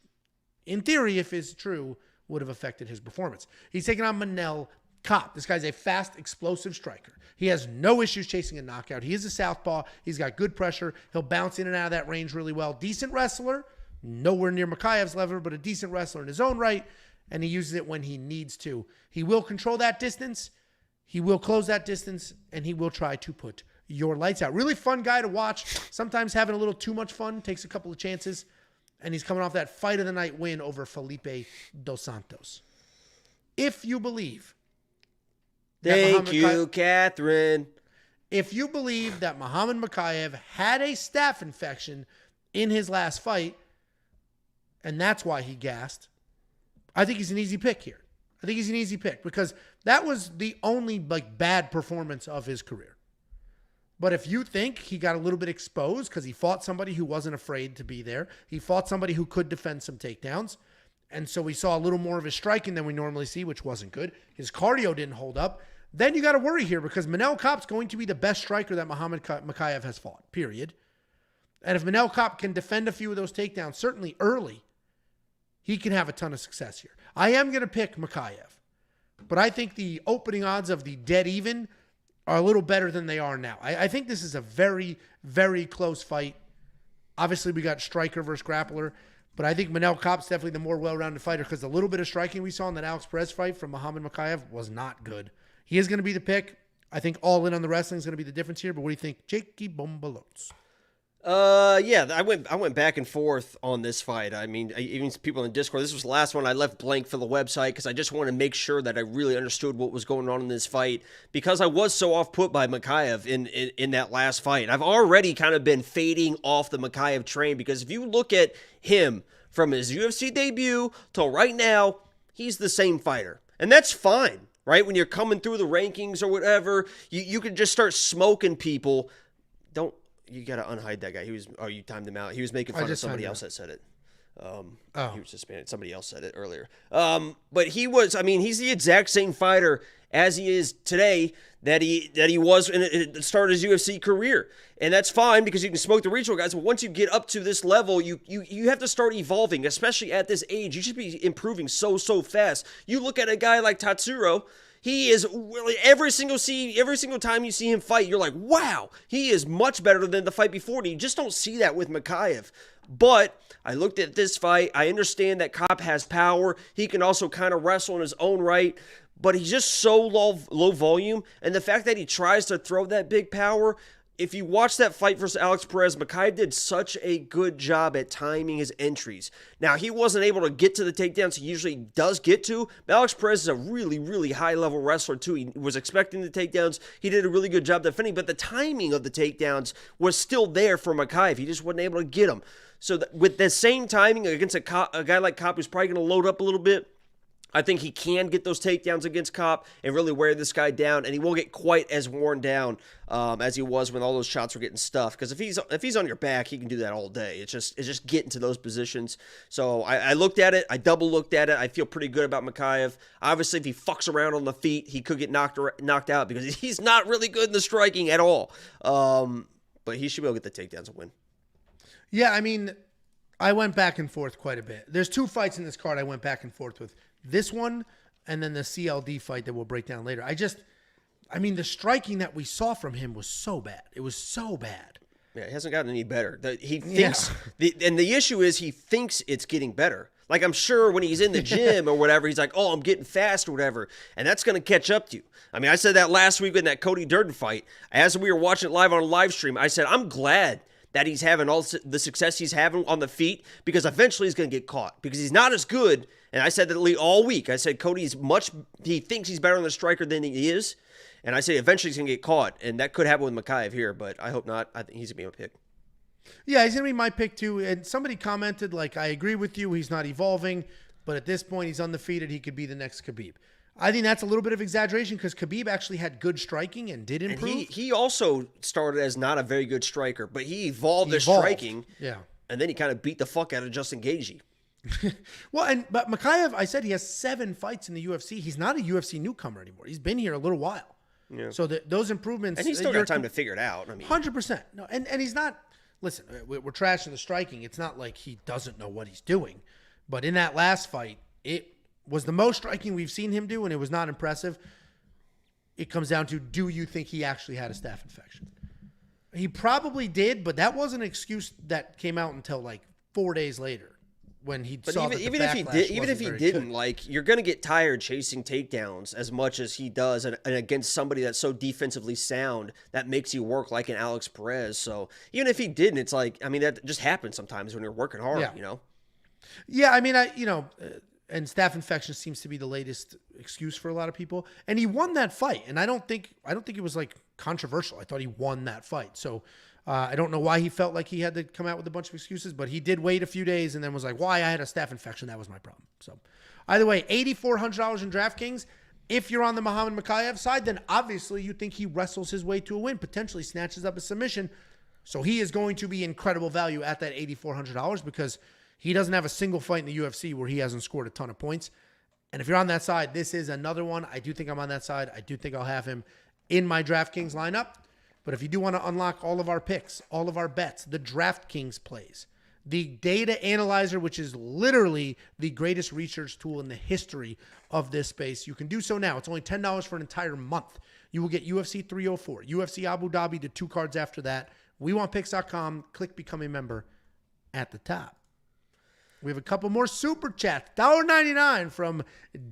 in theory, if it's true, would have affected his performance. He's taking on Manel Kape. This guy's a fast, explosive striker. He has no issues chasing a knockout. He is a southpaw. He's got good pressure. He'll bounce in and out of that range really well. Decent wrestler. Nowhere near Mokaev's level, but a decent wrestler in his own right, and he uses it when he needs to. He will control that distance. He will close that distance, and he will try to put your lights out. Really fun guy to watch. Sometimes having a little too much fun. Takes a couple of chances, and he's coming off that fight of the night win over Felipe Dos Santos. If you believe... Thank you, Catherine. If you believe that Muhammad Mokaev had a staph infection in his last fight, and that's why he gassed, I think he's an easy pick here. I think he's an easy pick because that was the only bad performance of his career. But if you think he got a little bit exposed because he fought somebody who wasn't afraid to be there, he fought somebody who could defend some takedowns, and so we saw a little more of his striking than we normally see, which wasn't good. His cardio didn't hold up. Then you got to worry here because Manel Kape's going to be the best striker that Muhammad Mokaev has fought, period. And if Manel Kape can defend a few of those takedowns, certainly early, he can have a ton of success here. I am going to pick Mokaev, but I think the opening odds of the dead even are a little better than they are now. I think this is a very, very close fight. Obviously, we got striker versus grappler, but I think Manel Kape's definitely the more well-rounded fighter because the little bit of striking we saw in that Alex Perez fight from Muhammad Mokaev was not good. He is going to be the pick. I think all in on the wrestling is going to be the difference here, but what do you think, Jakey Bombalotes? Yeah, I went back and forth on this fight. I mean, even people in Discord, this was the last one I left blank for the website because I just wanted to make sure that I really understood what was going on in this fight because I was so off put by Mokaev in that last fight. I've already kind of been fading off the Mokaev train because if you look at him from his UFC debut till right now, he's the same fighter. And that's fine, right? When you're coming through the rankings or whatever, you can just start smoking people. You got to unhide that guy. You timed him out. He was making fun of somebody else that said it. He was Hispanic. Somebody else said it earlier. But he's the exact same fighter as he is today that he was at the start of his UFC career. And that's fine because you can smoke the regional guys. But once you get up to this level, you have to start evolving, especially at this age. You should be improving so fast. You look at a guy like Tatsuro. He is really every single time you see him fight, you're like, wow, he is much better than the fight before. And you just don't see that with Mokaev. But I looked at this fight. I understand that Kape has power. He can also kind of wrestle in his own right. But he's just so low volume. And the fact that he tries to throw that big power, if you watch that fight versus Alex Perez, Mokaev did such a good job at timing his entries. Now, he wasn't able to get to the takedowns he usually does get to, but Alex Perez is a really, really high-level wrestler, too. He was expecting the takedowns. He did a really good job defending, but the timing of the takedowns was still there for Mokaev. He just wasn't able to get them. So with the same timing against a guy like Kape who's probably going to load up a little bit, I think he can get those takedowns against Kape and really wear this guy down, and he won't get quite as worn down as he was when all those shots were getting stuffed. Because if he's on your back, he can do that all day. It's just getting to those positions. So I looked at it. I double looked at it. I feel pretty good about Mokaev. Obviously, if he fucks around on the feet, he could get knocked out because he's not really good in the striking at all. But he should be able to get the takedowns and win. Yeah, I mean, I went back and forth quite a bit. There's two fights in this card I went back and forth with. This one and then the CLD fight that we'll break down later. The striking that we saw from him was so bad. It was so bad. Yeah, he hasn't gotten any better. He thinks, and the issue is he thinks it's getting better. Like, I'm sure when he's in the gym or whatever, he's like, oh, I'm getting fast or whatever. And that's going to catch up to you. I mean, I said that last week in that Cody Durden fight. As we were watching it live on a live stream, I said, I'm glad that he's having all the success he's having on the feet because eventually he's going to get caught because he's not as good. And I said that all week. I said he thinks he's better on the striker than he is. And I say eventually he's going to get caught. And that could happen with Mokaev here, but I hope not. I think he's going to be my pick. Yeah, he's going to be my pick too. And somebody commented, like, I agree with you. He's not evolving. But at this point, he's undefeated. He could be the next Khabib. I think that's a little bit of exaggeration because Khabib actually had good striking and did improve. And he also started as not a very good striker, but he evolved his striking. Yeah. And then he kind of beat the fuck out of Justin Gaethje. But Mokaev, I said he has 7 fights in the UFC. He's not a UFC newcomer anymore. He's been here a little while. Yeah. So those improvements. And he's still got time to figure it out. 100%. No, and he's not. Listen, we're trashing the striking. It's not like he doesn't know what he's doing. But in that last fight, it was the most striking we've seen him do, and it was not impressive. It comes down to, do you think he actually had a staph infection? He probably did, but that wasn't an excuse that came out until like 4 days later when he saw that even if he didn't, like, you're going to get tired chasing takedowns as much as he does, and against somebody that's so defensively sound that makes you work like an Alex Perez. So even if he didn't, it's like, that just happens sometimes when you're working hard, you know? Yeah, and staph infection seems to be the latest excuse for a lot of people. And he won that fight, and I don't think it was like controversial. I thought he won that fight. So I don't know why he felt like he had to come out with a bunch of excuses, but he did wait a few days and then was like, "Why? I had a staph infection. That was my problem." So either way, $8,400 in DraftKings. If you're on the Muhammad Mokaev side, then obviously you think he wrestles his way to a win, potentially snatches up a submission. So he is going to be incredible value at that $8,400 because he doesn't have a single fight in the UFC where he hasn't scored a ton of points. And if you're on that side, this is another one. I do think I'm on that side. I do think I'll have him in my DraftKings lineup. But if you do want to unlock all of our picks, all of our bets, the DraftKings plays, the data analyzer, which is literally the greatest research tool in the history of this space, you can do so now. It's only $10 for an entire month. You will get UFC 304, UFC Abu Dhabi, the 2 cards after that. WeWantPicks.com. Click Become a Member at the top. We have a couple more super chats. $1.99 from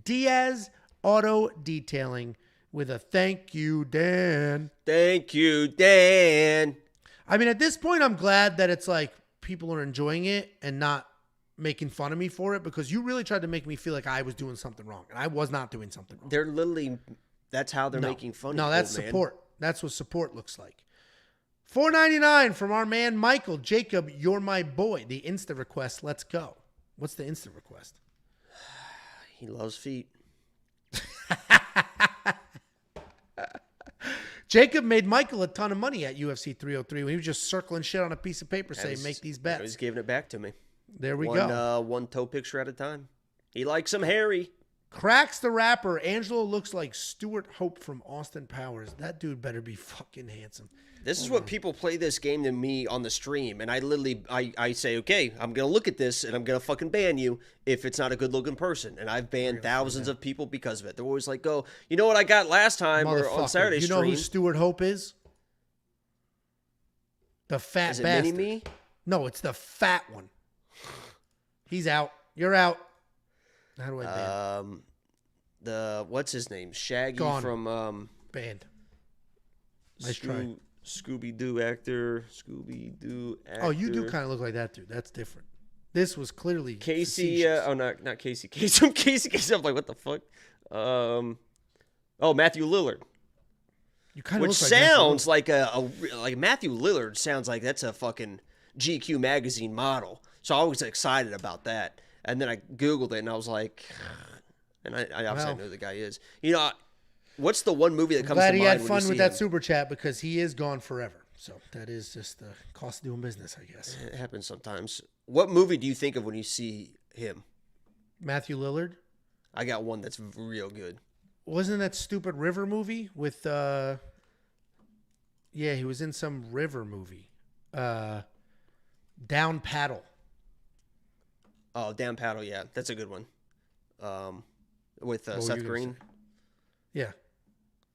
Diaz Auto Detailing with a thank you, Dan. Thank you, Dan. I mean, at this point, I'm glad that it's like people are enjoying it and not making fun of me for it, because you really tried to make me feel like I was doing something wrong, and I was not doing something wrong. They're literally, that's how they're making fun of you. No, that's support. That's what support looks like. $4.99 from our man Michael. Jacob, you're my boy. The Insta request. Let's go. What's the Insta request? He loves feet. Jacob made Michael a ton of money at UFC 303 when he was just circling shit on a piece of paper saying, make these bets. He's giving it back to me. There we go. One toe picture at a time. He likes him hairy. Cracks the rapper. Angelo looks like Stuart Hope from Austin Powers. That dude better be fucking handsome. This is what people play this game to me on the stream. And I literally, I say, okay, I'm going to look at this and I'm going to fucking ban you if it's not a good looking person. And I've banned thousands of people because of it. They're always like, oh, you know what I got last time or on Saturday stream? You know who Stuart Hope is? The fat bastard. Is it Mini-Me? No, it's the fat one. He's out. You're out. How do I ban? What's his name? Shaggy from banned. Nice try. Scooby-Doo actor. Oh, you do kind of look like that dude. That's different. This was clearly Casey. Not Casey. Casey. I'm like, what the fuck? Matthew Lillard. You kind of which sounds like like Matthew Lillard sounds like that's a fucking GQ magazine model. So I was excited about that. And then I Googled it and I was like, and I obviously know who the guy is. You know, what's the one movie that comes to mind? Glad he had fun with that him? super chat, because he is gone forever. So that is just the cost of doing business, I guess. It happens sometimes. What movie do you think of when you see him? Matthew Lillard? I got one that's real good. Wasn't that stupid river movie with, he was in some river movie. Down Paddle. Oh, Down Paddle, yeah. That's a good one. With Seth Green. Yeah.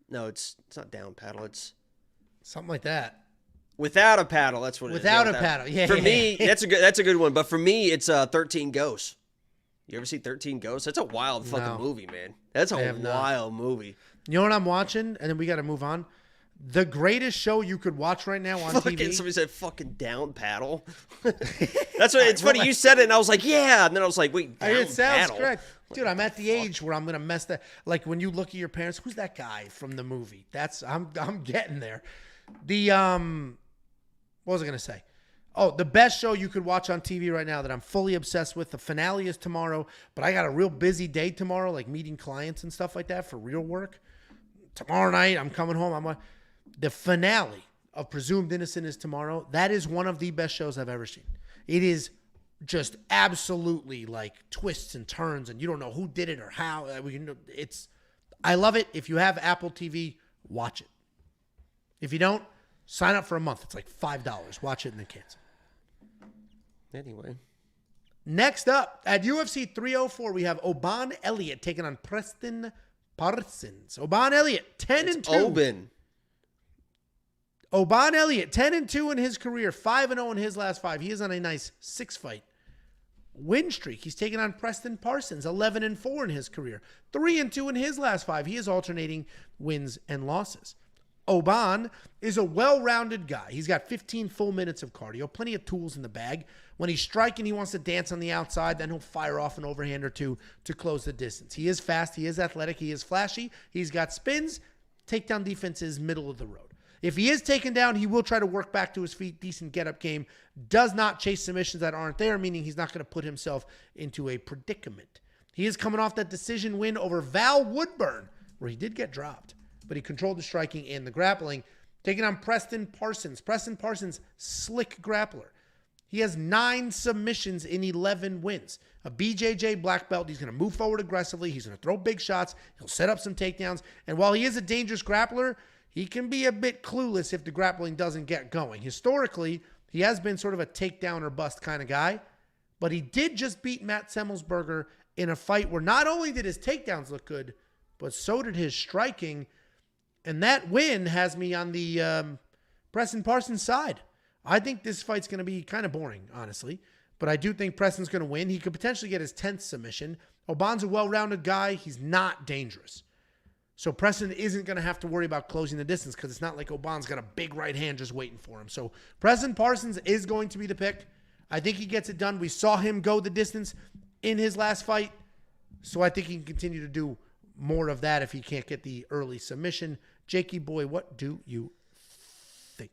No, it's not Down Paddle. It's something like that. Without a Paddle, that's what it is. Without a Paddle, yeah. For me, that's a good one. But for me, it's 13 Ghosts. You ever see 13 Ghosts? That's a wild fucking movie, man. That's a wild movie. You know what I'm watching? And then we got to move on. The greatest show you could watch right now on TV. Somebody said fucking Down Paddle. That's what it's funny. You said it, and I was like, yeah. And then I was like, wait, Down it sounds Paddle? correct. Dude, I'm at the age where I'm going to mess that. Like when you look at your parents, who's that guy from the movie? I'm getting there. What was I going to say? Oh, the best show you could watch on TV right now that I'm fully obsessed with. The finale is tomorrow, but I got a real busy day tomorrow, like meeting clients and stuff like that for real work. Tomorrow night, I'm coming home. The finale of Presumed Innocent is tomorrow. That is one of the best shows I've ever seen. It is just absolutely like twists and turns, and you don't know who did it or how. I love it. If you have Apple TV, watch it. If you don't, sign up for a month. It's like $5. Watch it and then cancel. Anyway. Next up, at UFC 304, we have Oban Elliott taking on Preston Parsons. Oban Elliott, 10-2. Oban Elliott, 10-2 in his career, 5-0 in his last 5. He is on a nice 6-fight win streak. He's taking on Preston Parsons, 11-4 in his career, 3-2 in his last 5. He is alternating wins and losses. Oban is a well-rounded guy. He's got 15 full minutes of cardio, plenty of tools in the bag. When he's striking, he wants to dance on the outside, then he'll fire off an overhand or two to close the distance. He is fast, he is athletic, he is flashy, he's got spins. Takedown defense is middle of the road. If he is taken down, he will try to work back to his feet, decent get-up game. Does not chase submissions that aren't there, meaning he's not going to put himself into a predicament. He is coming off that decision win over Val Woodburn, where he did get dropped, but he controlled the striking and the grappling, taking on Preston Parsons. Preston Parsons, slick grappler. He has 9 submissions in 11 wins. A BJJ black belt. He's going to move forward aggressively. He's going to throw big shots. He'll set up some takedowns. And while he is a dangerous grappler, he can be a bit clueless if the grappling doesn't get going. Historically, he has been sort of a takedown or bust kind of guy, but he did just beat Matt Semmelsberger in a fight where not only did his takedowns look good, but so did his striking. And that win has me on the Preston Parsons side. I think this fight's going to be kind of boring, honestly. But I do think Preston's going to win. He could potentially get his 10th submission. Oban's a well-rounded guy. He's not dangerous. So Preston isn't going to have to worry about closing the distance because it's not like Oban's got a big right hand just waiting for him. So Preston Parsons is going to be the pick. I think he gets it done. We saw him go the distance in his last fight. So I think he can continue to do more of that if he can't get the early submission. Jakey boy, what do you think?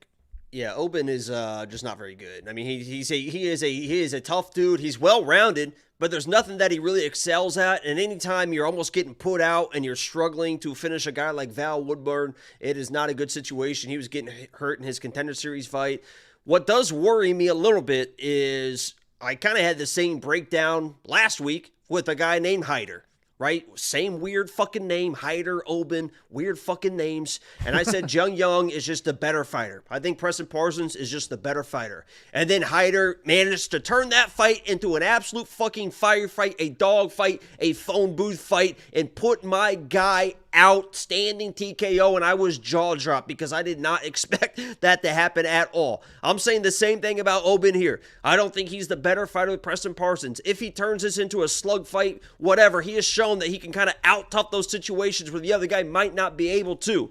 Yeah, Oban is just not very good. I mean, he is a tough dude. He's well-rounded, but there's nothing that he really excels at. And anytime you're almost getting put out and you're struggling to finish a guy like Val Woodburn, it is not a good situation. He was getting hurt in his Contender Series fight. What does worry me a little bit is I kind of had the same breakdown last week with a guy named Hyder. Right? Same weird fucking name, Hyder, Oban, weird fucking names. And I said Jung Young is just the better fighter. I think Preston Parsons is just the better fighter. And then Hyder managed to turn that fight into an absolute fucking firefight, a dog fight, a phone booth fight, and put my guy out, standing TKO, and I was jaw-dropped because I did not expect that to happen at all. I'm saying the same thing about Oban here. I don't think he's the better fighter with Preston Parsons. If he turns this into a slug fight, whatever, he has shown that he can kind of out-tough those situations where the other guy might not be able to.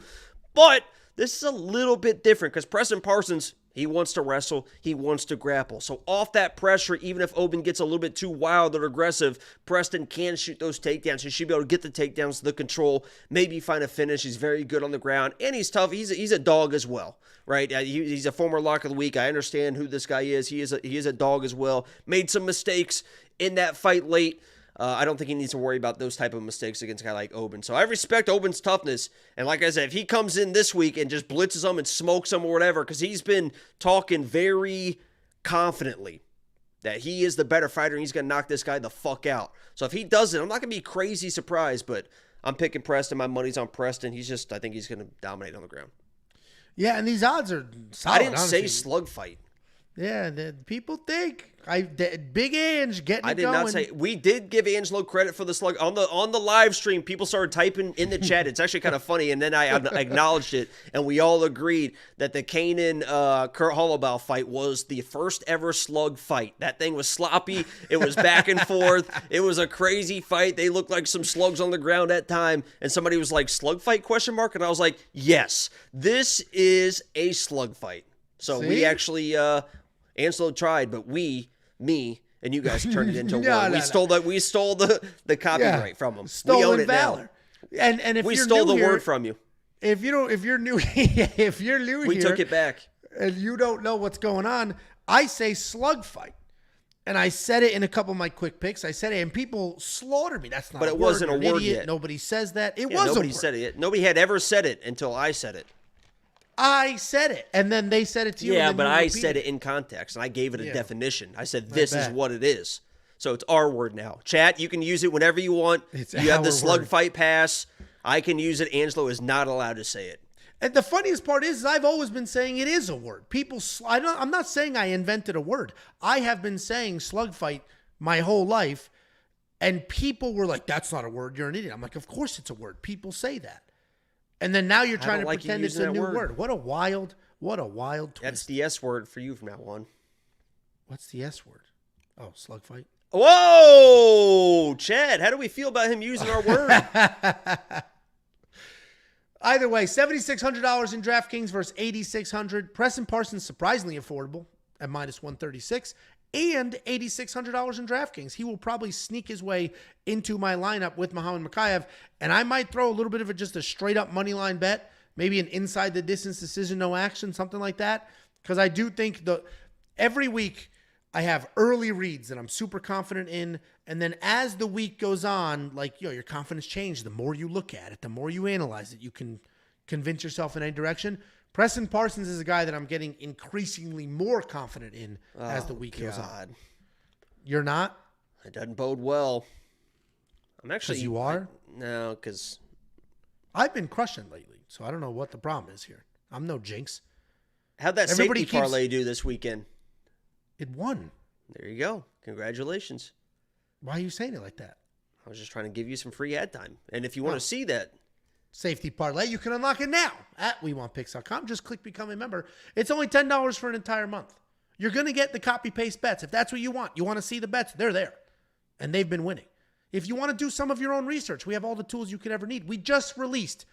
But this is a little bit different because Preston Parsons, he wants to wrestle. He wants to grapple. So off that pressure, even if Oban gets a little bit too wild or aggressive, Preston can shoot those takedowns. He should be able to get the takedowns, the control, maybe find a finish. He's very good on the ground, and he's tough. He's a dog as well, right? He's a former Lock of the Week. I understand who this guy is. He is a dog as well. Made some mistakes in that fight late. I don't think he needs to worry about those type of mistakes against a guy like Oban. So I respect Oban's toughness. And like I said, if he comes in this week and just blitzes him and smokes him or whatever, because he's been talking very confidently that he is the better fighter and he's going to knock this guy the fuck out. So if he does it, I'm not going to be crazy surprised, but I'm picking Preston. My money's on Preston. I think he's going to dominate on the ground. Yeah, and these odds are solid. I didn't honestly. say slug fight. Yeah, people think Big Ange getting I it did going. not say. We did give Angelo credit for the slug on the live stream. People started typing in the chat. It's actually kind of funny, and then I acknowledged it, and we all agreed that the Kanan Kurt Holloway fight was the first ever slug fight. That thing was sloppy. It was back and forth. It was a crazy fight. They looked like some slugs on the ground at time, and somebody was like, "Slug fight?" ? And I was like, "Yes, this is a slug fight." So See? we actually. Angelo tried, but me, and you guys turned it into No, war. no, We stole the copyright from him. We own Stolen it valor. now. And if We you're stole new the here, word from you. If you're new, if you're new We here, took it back. and you don't know what's going on, I say slug fight. And I said it in a couple of my quick picks. I said it, and people slaughtered me. That's not. But a it word. wasn't You're a an word idiot. yet. Nobody says that. It Yeah, was. nobody a word. said it yet. Nobody had ever said it until I said it. I said it, and then they said it to you. Yeah, and but then I you said repeated it in context, and I gave it a Yeah. definition. I said, this is bad. what it is. So it's our word now. Chat, you can use it whenever you want. It's You have the our slug word. fight pass. I can use it. Angelo is not allowed to say it. And the funniest part is I've always been saying it is a word. I'm not saying I invented a word. I have been saying slug fight my whole life, and people were like, "That's not a word. You're an idiot." I'm like, "Of course it's a word. People say that." And then now you're trying to don't like you pretend it's using a that new word. word. What a wild twist. That's the S word for you from now on. What's the S word? Oh, slug fight. Whoa, Chad, how do we feel about him using our word? Either way, $7,600 in DraftKings versus $8,600. Preston Parsons surprisingly affordable at -136, and $8,600 in DraftKings. He will probably sneak his way into my lineup with Muhammad Mokaev, and I might throw a little bit of just a straight up money line bet, maybe an inside the distance decision, no action, something like that, because I do think every week I have early reads that I'm super confident in, and then as the week goes on, like, your confidence changes. The more you look at it, the more you analyze it, you can convince yourself in any direction. Preston Parsons is a guy that I'm getting increasingly more confident in as the week goes on. You're not? It doesn't bode well. I'm actually. Because you are? No, because I've been crushing lately. So I don't know what the problem is here. I'm no jinx. How'd that safety parlay do this weekend? It won. There you go. Congratulations. Why are you saying it like that? I was just trying to give you some free ad time. And if you want to see that safety parlay, you can unlock it now at WeWantPicks.com. Just click become a member. It's only $10 for an entire month. You're going to get the copy-paste bets. If that's what you want to see the bets, they're there. And they've been winning. If you want to do some of your own research, we have all the tools you could ever need. We just released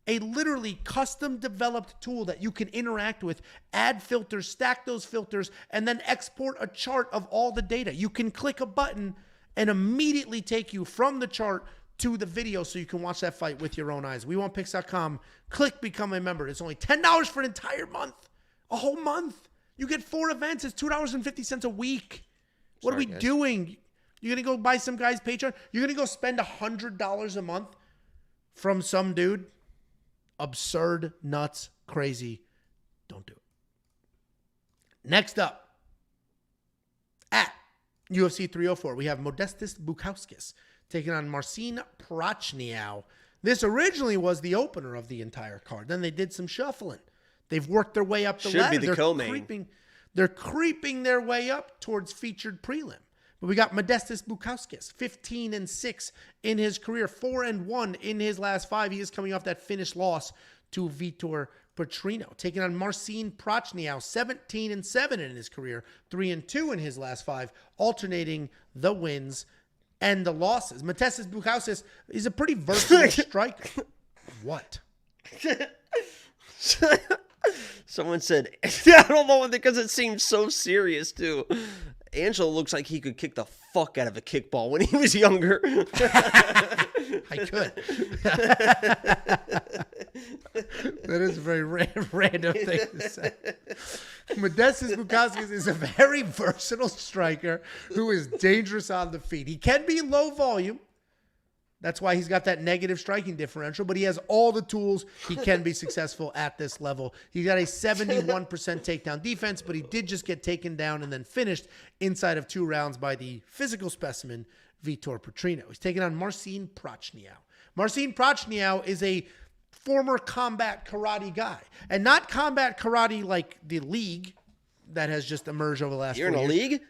a literally custom-developed tool that you can interact with, add filters, stack those filters, and then export a chart of all the data. You can click a button and immediately take you from the chart to the video so you can watch that fight with your own eyes. WeWantPicks.com. Click become a member. It's only $10 for an entire month. A whole month. You get 4 events. It's $2.50 a week. What are we doing? You're going to go buy some guy's Patreon? You're going to go spend $100 a month from some dude? Absurd, nuts, crazy. Don't do it. Next up, at UFC 304, we have Modestas Bukauskas taking on Marcin Prachnio. This originally was the opener of the entire card. Then they did some shuffling. They've worked their way up the ladder. Should be the co-main. They're creeping their way up towards featured prelim. But we got Modestas Bukauskas, 15-6 in his career, 4-1 in his last 5. He is coming off that finished loss to Vitor Prachnio, taking on Marcin Prachnio, 17-7 in his career, 3-2 in his last 5, alternating the wins and the losses. Modestas Bukauskas is a pretty versatile striker. What? Someone said, I don't know, because it seems so serious too. Angelo looks like he could kick the fuck out of a kickball when he was younger. I could. That is a very random thing to say. Modestas Bukauskas is a very versatile striker who is dangerous on the feet. He can be low volume. That's why he's got that negative striking differential, but he has all the tools. He can be successful at this level. He got a 71% takedown defense, but he did just get taken down and then finished inside of 2 rounds by the physical specimen, Vitor Prachnio. He's taking on Marcin Prachnio. Marcin Prachnio is a former combat karate guy, and not combat karate like the league that has just emerged over the last 4 years. You're in a league?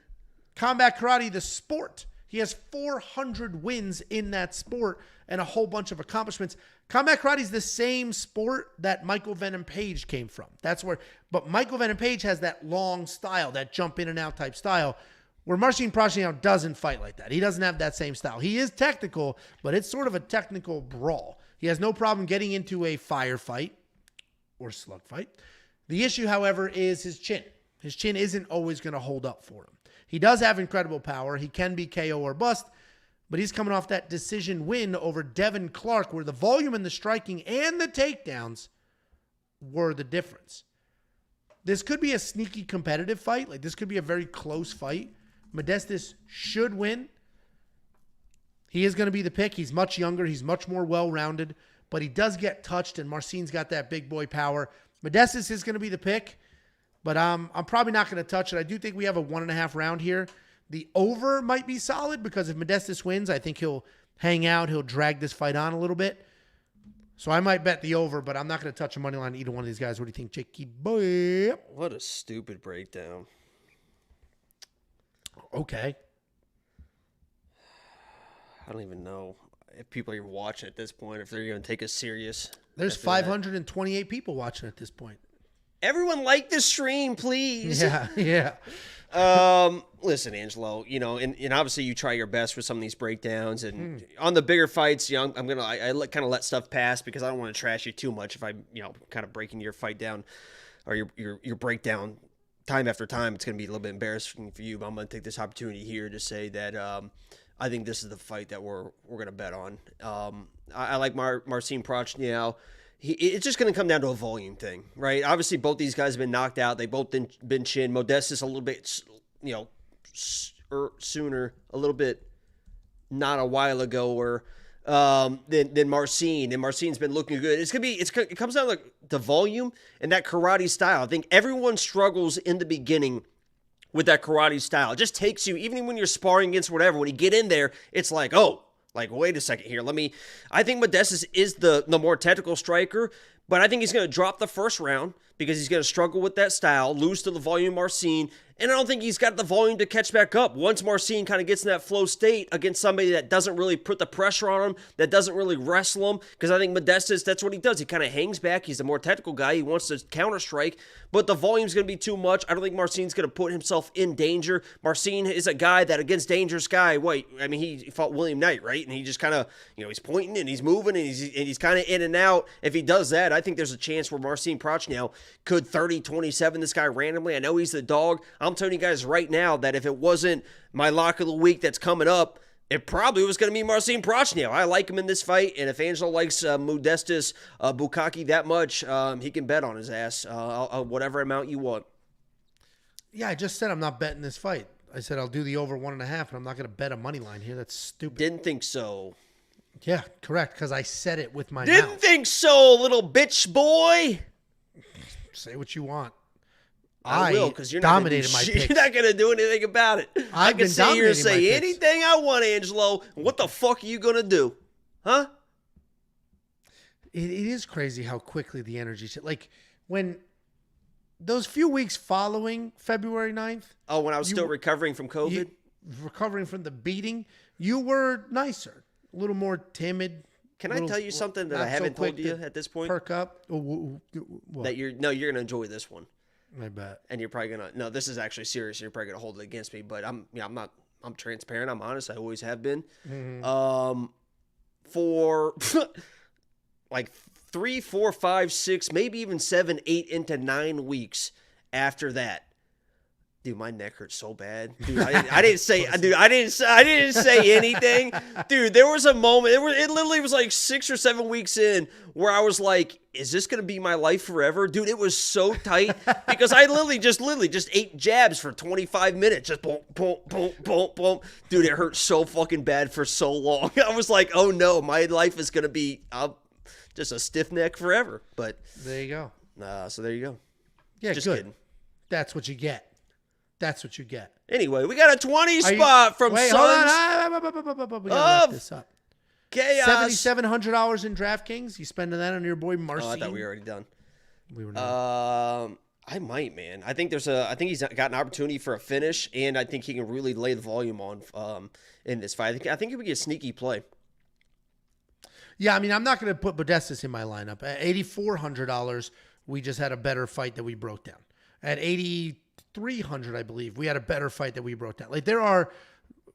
Combat karate, the sport. He has 400 wins in that sport and a whole bunch of accomplishments. Combat karate is the same sport that Michael Venom Page came from. But Michael Venom Page has that long style, that jump in and out type style, where Marcin Prachnio doesn't fight like that. He doesn't have that same style. He is technical, but it's sort of a technical brawl. He has no problem getting into a firefight or slug fight. The issue, however, is his chin. His chin isn't always going to hold up for him. He does have incredible power. He can be KO or bust, but he's coming off that decision win over Devin Clark, where the volume and the striking and the takedowns were the difference. This could be a sneaky competitive fight. Like, this could be a very close fight. Modestas should win. He is going to be the pick. He's much younger. He's much more well-rounded, but he does get touched, and Marcin's got that big boy power. Modestas is going to be the pick. But I'm probably not going to touch it. I do think we have a 1.5 round here. The over might be solid because if Modestas wins, I think he'll hang out. He'll drag this fight on a little bit. So I might bet the over, but I'm not going to touch a money line on either one of these guys. What do you think, Jakey boy? What a stupid breakdown. Okay. I don't even know if people are even watching at this point, if they're going to take us serious. There's 528 people watching at this point. Everyone like the stream, please. Yeah. Listen, Angelo, and obviously you try your best with some of these breakdowns, and on the bigger fights, I kind of let stuff pass because I don't want to trash you too much if I'm, kind of breaking your fight down or your breakdown time after time. It's going to be a little bit embarrassing for you, but I'm going to take this opportunity here to say that I think this is the fight that we're going to bet on. I like Marcin Prachnio. It's just going to come down to a volume thing, right? Obviously, both these guys have been knocked out. They both been chin. Modestas a little bit, sooner, a little bit not a while ago, than Marcin. And Marcin's been looking good. It comes down to the volume and that karate style. I think everyone struggles in the beginning with that karate style. It just takes you, even when you're sparring against whatever, when you get in there, it's like, wait a second here. I think Modestas is the more technical striker, But I think he's going to drop the first round because he's going to struggle with that style, lose to the volume Marcin, and I don't think he's got the volume to catch back up. Once Marcin kind of gets in that flow state against somebody that doesn't really put the pressure on him, that doesn't really wrestle him, because I think Modestas, that's what he does. He kind of hangs back. He's a more technical guy. He wants to counter-strike, but the volume's going to be too much. I don't think Marcin's going to put himself in danger. Marcin is a guy that against dangerous guy, he fought William Knight, right? And he just kind of, he's pointing and he's moving and he's kind of in and out. If he does that, I think there's a chance where Marcin Prachnio could 30-27 this guy randomly. I know he's the dog. I'm telling you guys right now that if it wasn't my lock of the week that's coming up, it probably was going to be Marcin Prachnio. I like him in this fight, and if Angelo likes Modestas Bukauskas that much, he can bet on his ass, whatever amount you want. Yeah, I just said I'm not betting this fight. I said I'll do the over 1.5, and I'm not going to bet a money line here. That's stupid. Didn't think so. Yeah, correct, because I said it with my Didn't mouth. think so, little bitch boy. Say what you want. I will, because you're dominated my picks. You're not going to do anything about it. I can sit here and say anything I want, Angelo. What the fuck are you going to do? Huh? It is crazy how quickly the energy... Like, when those few weeks following February 9th... Oh, when I was still recovering from COVID? Recovering from the beating, you were nicer. A little more timid. Can I tell you something that I haven't told you at this point? Perk up. That you're going to enjoy this one. I bet. And you're probably going to... No, this is actually serious. You're probably going to hold it against me. But I'm transparent. I'm honest. I always have been. Mm-hmm. For like 3, 4, 5, 6, maybe even 7, 8 into 9 weeks after that. Dude, my neck hurts so bad. Dude, I didn't say anything. Dude, there was a moment. It literally was like 6 or 7 weeks in where I was like, "Is this gonna be my life forever?" Dude, it was so tight because I literally just ate jabs for 25 minutes. Just boom, boom, boom, boom, boom. Dude, it hurt so fucking bad for so long. I was like, "Oh no, my life is gonna be just a stiff neck forever." But there you go. So there you go. Yeah, just good. Kidding. That's what you get. That's what you get. Anyway, we got a 20 spot from Sons. Hold on. We gotta wrap this up. Chaos. $7,700 in DraftKings. You spending that on your boy Marcin? Oh, I thought we were already done. We were not. I might, man. I think he's got an opportunity for a finish, and I think he can really lay the volume on in this fight. I think he would get a sneaky play. Yeah, I mean, I'm not going to put Modestas in my lineup. At $8,400, we just had a better fight that we broke down. At $8,300, I believe, we had a better fight that we broke down. Like, there are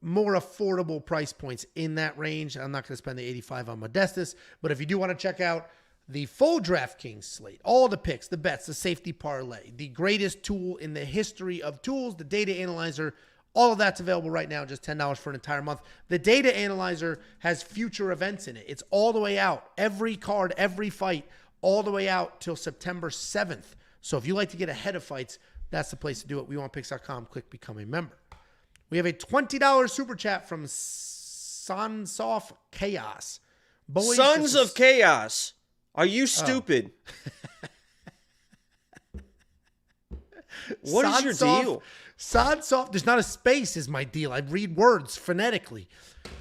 more affordable price points in that range. I'm not going to spend the $85 on Modestas, but if you do want to check out the full DraftKings slate, all the picks, the bets, the safety parlay, the greatest tool in the history of tools, the data analyzer, all of that's available right now, just $10 for an entire month. The data analyzer has future events in it. It's all the way out. Every card, every fight, all the way out till September 7th. So if you like to get ahead of fights, that's the place to do it. WeWantPicks.com. Click Become a Member. We have a $20 super chat from Sons of Chaos. Boys, Sons of Chaos. Are you stupid? What is your deal? Sansoft, there's not a space is my deal. I read words phonetically.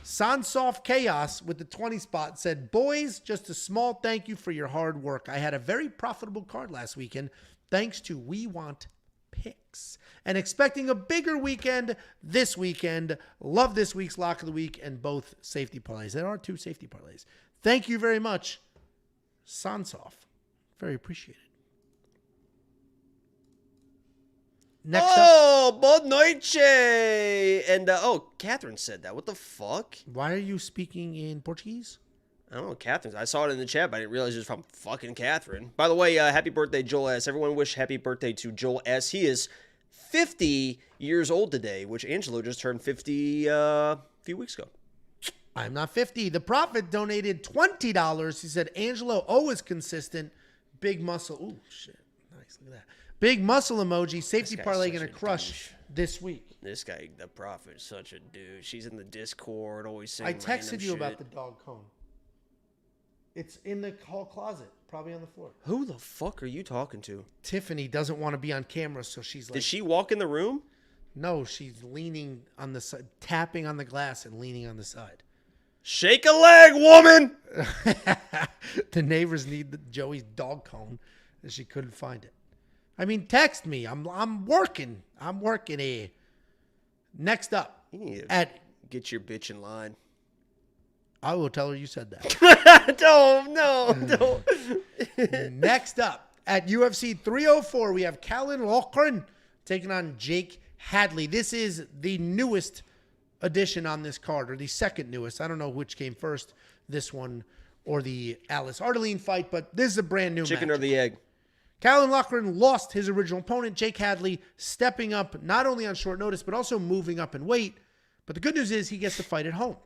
Sansoft Chaos with the 20 spot said, "Boys, just a small thank you for your hard work. I had a very profitable card last weekend thanks to We Want Picks. And expecting a bigger weekend this weekend. Love this week's lock of the week and both safety parlays." There are 2 safety parlays. Thank you very much, Sansoft. Very appreciated. Next up. Boa noite. And, Catherine said that. What the fuck? Why are you speaking in Portuguese? I don't know, Catherine. I saw it in the chat, but I didn't realize it was from fucking Catherine. By the way, happy birthday, Joel S. Everyone wish happy birthday to Joel S. He is 50 years old today, which Angelo just turned 50 a few weeks ago. I'm not 50. The Prophet donated $20. He said, "Angelo, always consistent. Big muscle." Ooh, shit. Nice. Look at that. Big muscle emoji. Safety parlay going to crush this week. This guy, the Prophet, is such a dude. She's in the Discord, always saying I texted you shit. about the dog cone. It's in the hall closet, probably on the floor. Who the fuck are you talking to? Tiffany doesn't want to be on camera, so she's like... Did she walk in the room? No, she's leaning on the side, tapping on the glass and leaning on the side. Shake a leg, woman. The neighbors need Joey's dog cone, and she couldn't find it. I mean, text me. I'm working. I'm working here. Next up, You need to get your bitch in line. I will tell her you said that. Don't. Next up, at UFC 304, we have Caolan Loughran taking on Jake Hadley. This is the newest addition on this card, or the second newest. I don't know which came first, this one or the Alice Ardelean fight, but this is a brand new Chicken match. or the egg? Caolan Loughran lost his original opponent, Jake Hadley, stepping up not only on short notice, but also moving up in weight. But the good news is he gets to fight at home.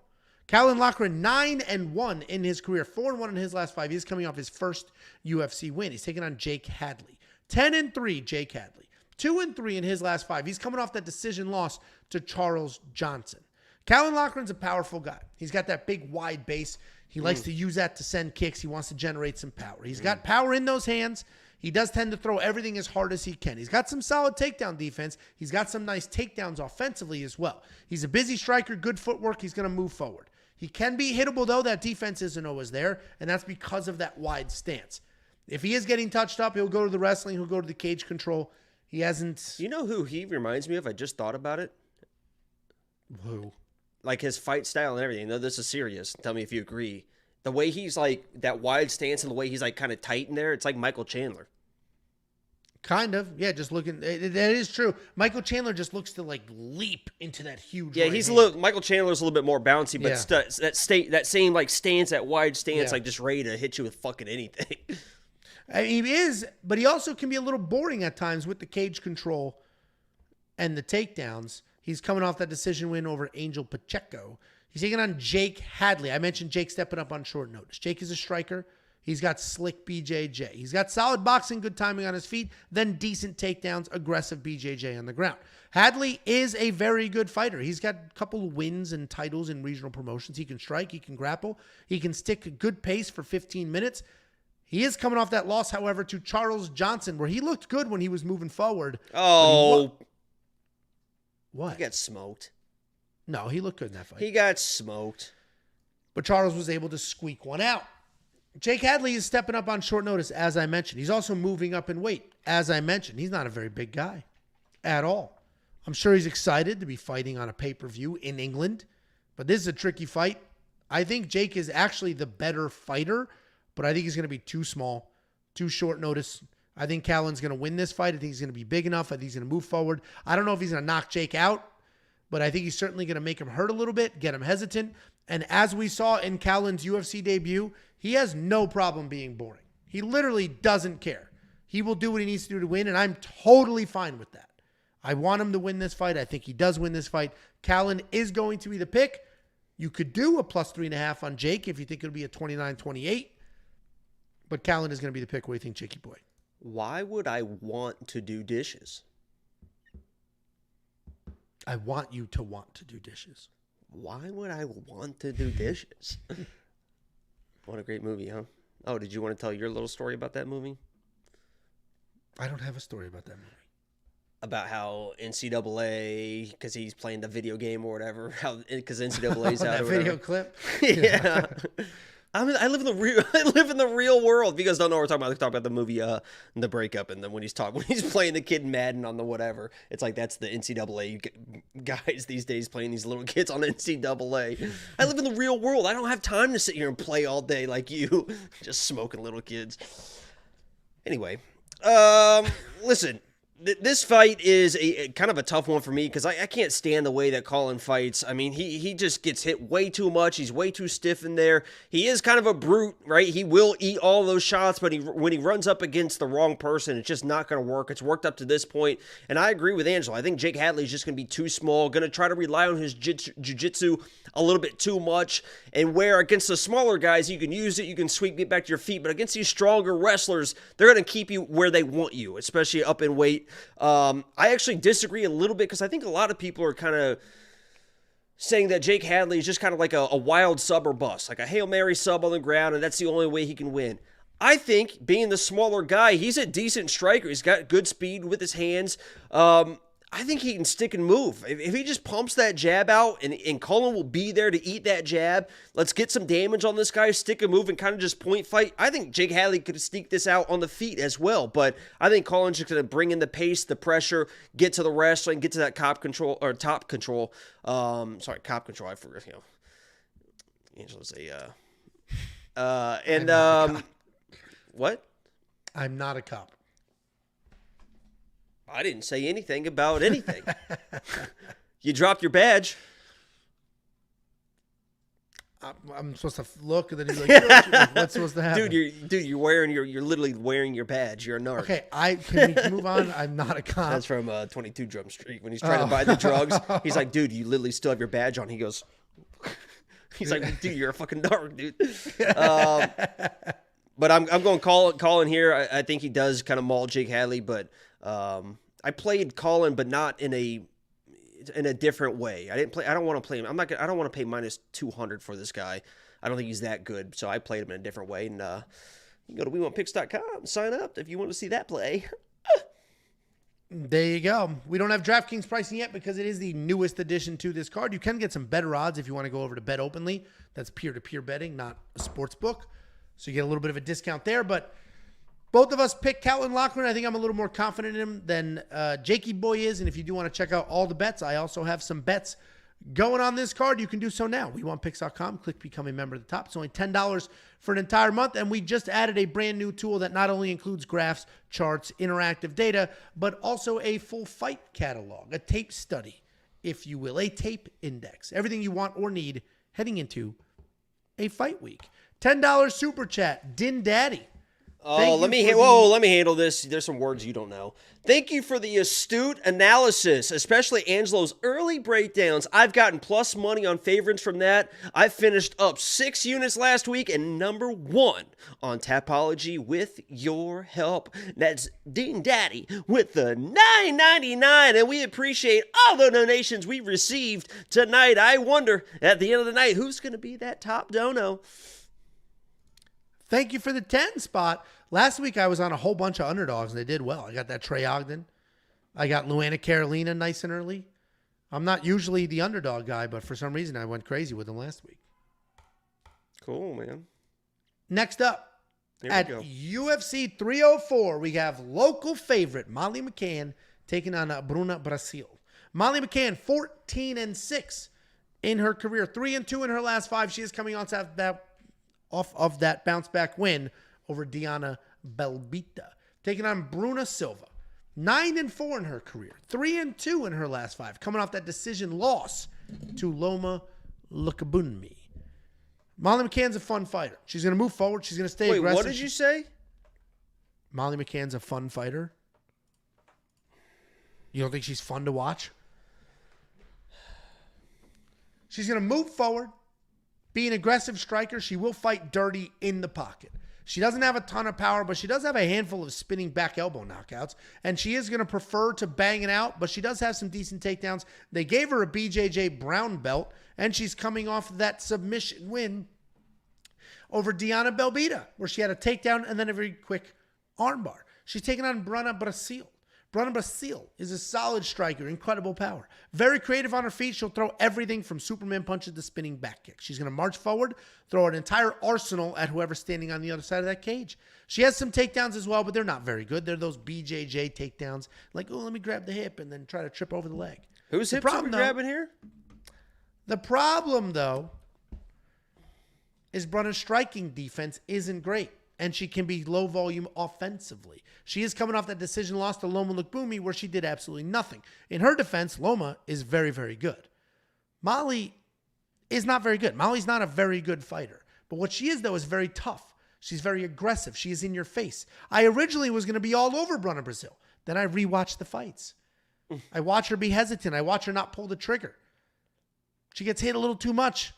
Caolan Loughran, 9-1 in his career, 4-1 in his last 5. He's coming off his first UFC win. He's taking on Jake Hadley. 10-3, Jake Hadley. 2-3 in his last 5. He's coming off that decision loss to Charles Johnson. Caolan Loughran's a powerful guy. He's got that big, wide base. He likes to use that to send kicks. He wants to generate some power. He's got power in those hands. He does tend to throw everything as hard as he can. He's got some solid takedown defense. He's got some nice takedowns offensively as well. He's a busy striker, good footwork. He's going to move forward. He can be hittable, though. That defense isn't always there, and that's because of that wide stance. If he is getting touched up, he'll go to the wrestling. He'll go to the cage control. He hasn't... You know who he reminds me of? I just thought about it. Who? Like his fight style and everything. No, this is serious. Tell me if you agree. The way he's like, that wide stance and the way he's like kind of tight in there, it's like Michael Chandler. Kind of. Yeah, just looking. That is true. Michael Chandler just looks to like leap into that huge. Yeah, right he's hand. a little. Michael Chandler's a little bit more bouncy, but Yeah. that same like stance, that wide stance, Yeah. like just ready to hit you with fucking anything. I mean, he is, but he also can be a little boring at times with the cage control and the takedowns. He's coming off that decision win over Angel Pacheco. He's taking on Jake Hadley. I mentioned Jake stepping up on short notice. Jake is a striker. He's got slick BJJ. He's got solid boxing, good timing on his feet, then decent takedowns, aggressive BJJ on the ground. Hadley is a very good fighter. He's got a couple of wins and titles in regional promotions. He can strike, he can grapple, he can stick a good pace for 15 minutes. He is coming off that loss, however, to Charles Johnson, where he looked good when he was moving forward. Oh, What? he got smoked. No, he looked good in that fight. He got smoked. But Charles was able to squeak one out. Jake Hadley is stepping up on short notice, as I mentioned. He's also moving up in weight, as I mentioned. He's not a very big guy at all. I'm sure he's excited to be fighting on a pay-per-view in England, but this is a tricky fight. I think Jake is actually the better fighter, but I think he's going to be too small, too short notice. I think Caolan's going to win this fight. I think he's going to be big enough. I think he's going to move forward. I don't know if he's going to knock Jake out, but I think he's certainly going to make him hurt a little bit, get him hesitant. And as we saw in Caolan's UFC debut, he has no problem being boring. He literally doesn't care. He will do what he needs to do to win, and I'm totally fine with that. I want him to win this fight. I think he does win this fight. Caolan is going to be the pick. You could do a plus 3.5 on Jake if you think it'll be a 29-28. But Caolan is going to be the pick. What do you think, Jakey boy? Why would I want to do dishes? I want you to want to do dishes. Why would I want to do dishes? What a great movie, huh? Oh, did you want to tell your little story about that movie? I don't have a story about that movie. About how NCAA, because he's playing the video game or whatever, because NCAA's out that or video whatever. clip? Yeah. I live in the real world. If you guys don't know what we're talking about, talk about the movie The Breakup, and then when he's playing the kid Madden on the whatever, it's like that's the NCAA guys these days playing these little kids on NCAA. I live in the real world. I don't have time to sit here and play all day like you, just smoking little kids. Anyway, listen. This fight is a kind of a tough one for me because I can't stand the way that Caolan fights. I mean, he just gets hit way too much. He's way too stiff in there. He is kind of a brute, right? He will eat all those shots, but when he runs up against the wrong person, it's just not going to work. It's worked up to this point, and I agree with Angelo. I think Jake Hadley is just going to be too small, going to try to rely on his jiu-jitsu a little bit too much, and where against the smaller guys, you can use it, you can sweep, get back to your feet, but against these stronger wrestlers, they're going to keep you where they want you, especially up in weight. I actually disagree a little bit because I think a lot of people are kind of saying that Jake Hadley is just kind of like a wild sub or bust, like a Hail Mary sub on the ground, and that's the only way he can win. I think, being the smaller guy, he's a decent striker. He's got good speed with his hands. I think he can stick and move. If he just pumps that jab out and Caolan will be there to eat that jab, let's get some damage on this guy, stick and move, and kind of just point fight. I think Jake Hadley could sneak this out on the feet as well, but I think Caolan's just going to bring in the pace, the pressure, get to the wrestling, get to that top control. Cop control. I forgot, Angela's what? I'm not a cop. I didn't say anything about anything. You dropped your badge. I'm supposed to look, and then he's like, "What's supposed to happen?" You're literally wearing your badge. You're a narc. Okay, can we move on? I'm not a cop. That's from 22 Drum Street when he's trying to buy the drugs. He's like, "Dude, you literally still have your badge on." He goes, "He's like, dude, you're a fucking narc, dude." But I'm going Caolan here. I think he does kind of maul Jake Hadley, but I played Caolan, but not in a different way. I don't want to play him. I don't want to pay minus 200 for this guy. I don't think he's that good. So I played him in a different way. And you can go to WeWantPicks.com and sign up if you want to see that play. There you go. We don't have DraftKings pricing yet because it is the newest addition to this card. You can get some better odds if you want to go over to Bet Openly. That's peer-to-peer betting, not a sports book. So you get a little bit of a discount there. But both of us pick Caolan Loughran. I think I'm a little more confident in him than Jakey Boy is. And if you do want to check out all the bets, I also have some bets going on this card. You can do so now. WeWantPicks.com. Click Become a Member at the top. It's only $10 for an entire month. And we just added a brand new tool that not only includes graphs, charts, interactive data, but also a full fight catalog, a tape study, if you will, a tape index. Everything you want or need heading into a fight week. $10 super chat. Din Daddy. Oh, let me handle this. There's some words you don't know. Thank you for the astute analysis, especially Angelo's early breakdowns. I've gotten plus money on favorites from that. I finished up 6 units last week and number 1 on Tapology with your help. That's Dean Daddy with the $9.99, and we appreciate all the donations we received tonight. I wonder at the end of the night who's going to be that top dono. Thank you for the 10 spot. Last week I was on a whole bunch of underdogs and they did well. I got that Trey Ogden. I got Luana Carolina nice and early. I'm not usually the underdog guy, but for some reason I went crazy with them last week. Cool, man. Next up, at UFC 304, we have local favorite Molly McCann taking on Bruna, Brasil. Molly McCann, 14-6 in her career, 3-2 in her last 5. She is coming on off of that bounce-back win over Diana Belbita. Taking on Bruna Silva. 9-4 in her career. 3-2 in her last 5. Coming off that decision loss to Loma Lukabunmi. Molly McCann's a fun fighter. She's going to move forward. She's going to stay aggressive. What did you say? Molly McCann's a fun fighter. You don't think she's fun to watch? She's going to move forward. Be an aggressive striker. She will fight dirty in the pocket. She doesn't have a ton of power, but she does have a handful of spinning back elbow knockouts. And she is going to prefer to bang it out, but she does have some decent takedowns. They gave her a BJJ brown belt, and she's coming off that submission win over Diana Belbita, where she had a takedown and then a very quick armbar. She's taking on Bruna Brasil. Bruna Brasil is a solid striker, incredible power. Very creative on her feet. She'll throw everything from Superman punches to spinning back kicks. She's going to march forward, throw an entire arsenal at whoever's standing on the other side of that cage. She has some takedowns as well, but they're not very good. They're those BJJ takedowns. Like, oh, let me grab the hip and then try to trip over the leg. Who's hips are we grabbing here? The problem, though, is Bruna's striking defense isn't great. And she can be low volume offensively. She is coming off that decision loss to Loma Lukbumi where she did absolutely nothing. In her defense, Loma is very, very good. Molly is not very good. Molly's not a very good fighter. But what she is, though, is very tough. She's very aggressive. She is in your face. I originally was going to be all over Bruna Brasil. Then I rewatched the fights. I watch her be hesitant. I watch her not pull the trigger. She gets hit a little too much.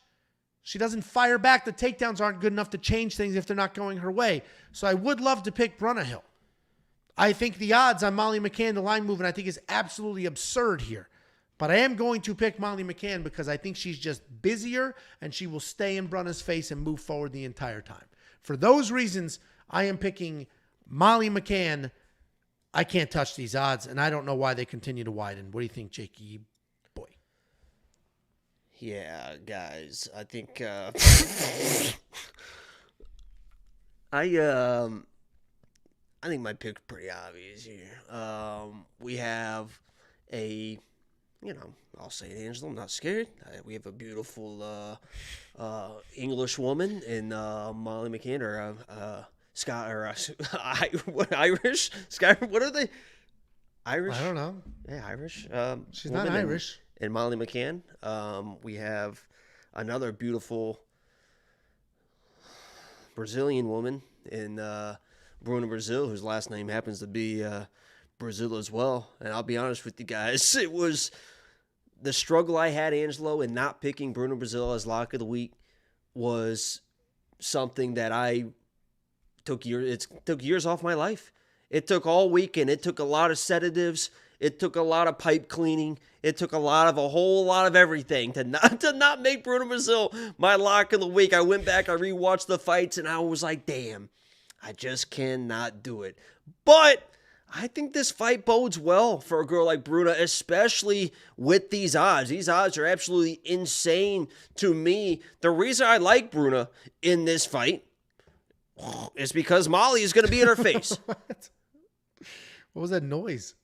She doesn't fire back. The takedowns aren't good enough to change things if they're not going her way. So I would love to pick Bruna Hill. I think the odds on Molly McCann, the line movement, I think is absolutely absurd here. But I am going to pick Molly McCann because I think she's just busier and she will stay in Bruna's face and move forward the entire time. For those reasons, I am picking Molly McCann I can't touch these odds, and I don't know why they continue to widen. What do you think, Jakey boy? Yeah, guys, I think I think my pick's pretty obvious here. We have I'll say it, Angela. I'm not scared. We have a beautiful English woman in Molly McCann or Scott or Irish. Scott, what are they? Irish? I don't know. Yeah, Irish. She's not Irish. And Molly McCann. We have another beautiful Brazilian woman in Bruna, Brazil, whose last name happens to be Brazil as well. And I'll be honest with you guys, it was the struggle I had, Angelo, in not picking Bruna, Brazil as lock of the week was something that it took years off my life. It took all weekend. It took a lot of sedatives. It took a lot of pipe cleaning. It took a whole lot of everything to not make Bruna, Brazil my lock of the week. I went back, I rewatched the fights, and I was like, damn, I just cannot do it. But I think this fight bodes well for a girl like Bruna, especially with these odds. These odds are absolutely insane to me. The reason I like Bruna in this fight is because Molly is going to be in her face. What was that noise?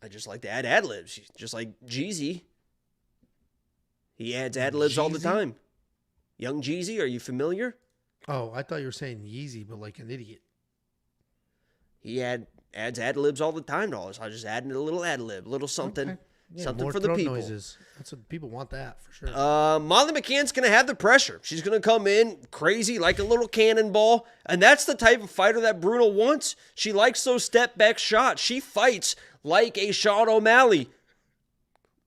I just like to add ad-libs. Just like Jeezy. He adds ad-libs all the time. Young Jeezy, are you familiar? Oh, I thought you were saying Yeezy, but like an idiot. He adds ad-libs all the time to all this. I just add a little ad-lib, a little something. Okay. Yeah, something more for the throat people. Noises. That's what people want that for sure. Molly McCann's going to have the pressure. She's going to come in crazy like a little cannonball. And that's the type of fighter that Bruna wants. She likes those step-back shots. She fights like a Shauna O'Malley.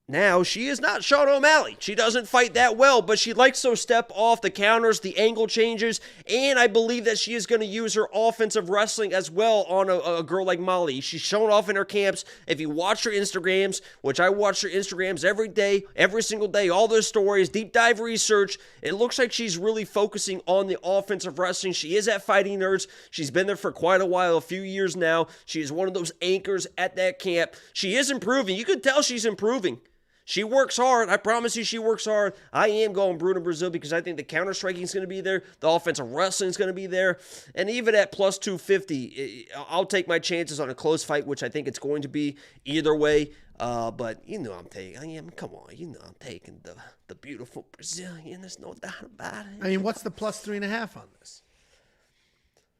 Now, she is not Shauna O'Malley. She doesn't fight that well, but she likes those step off, the counters, the angle changes, and I believe that she is going to use her offensive wrestling as well on a girl like Molly. She's shown off in her camps. If you watch her Instagrams, which I watch her Instagrams every day, every single day, all those stories, deep dive research, it looks like she's really focusing on the offensive wrestling. She is at Fighting Nerds. She's been there for quite a while, a few years now. She is one of those anchors at that camp. She is improving. You can tell she's improving. She works hard. I promise you she works hard. I am going Bruna, Brazil because I think the counter-striking is going to be there. The offensive wrestling is going to be there. And even at plus 250, I'll take my chances on a close fight, which I think it's going to be either way. But you know I'm taking, come on, you know I'm taking the beautiful Brazilian. There's no doubt about it. I mean, what's the plus 3.5 on this?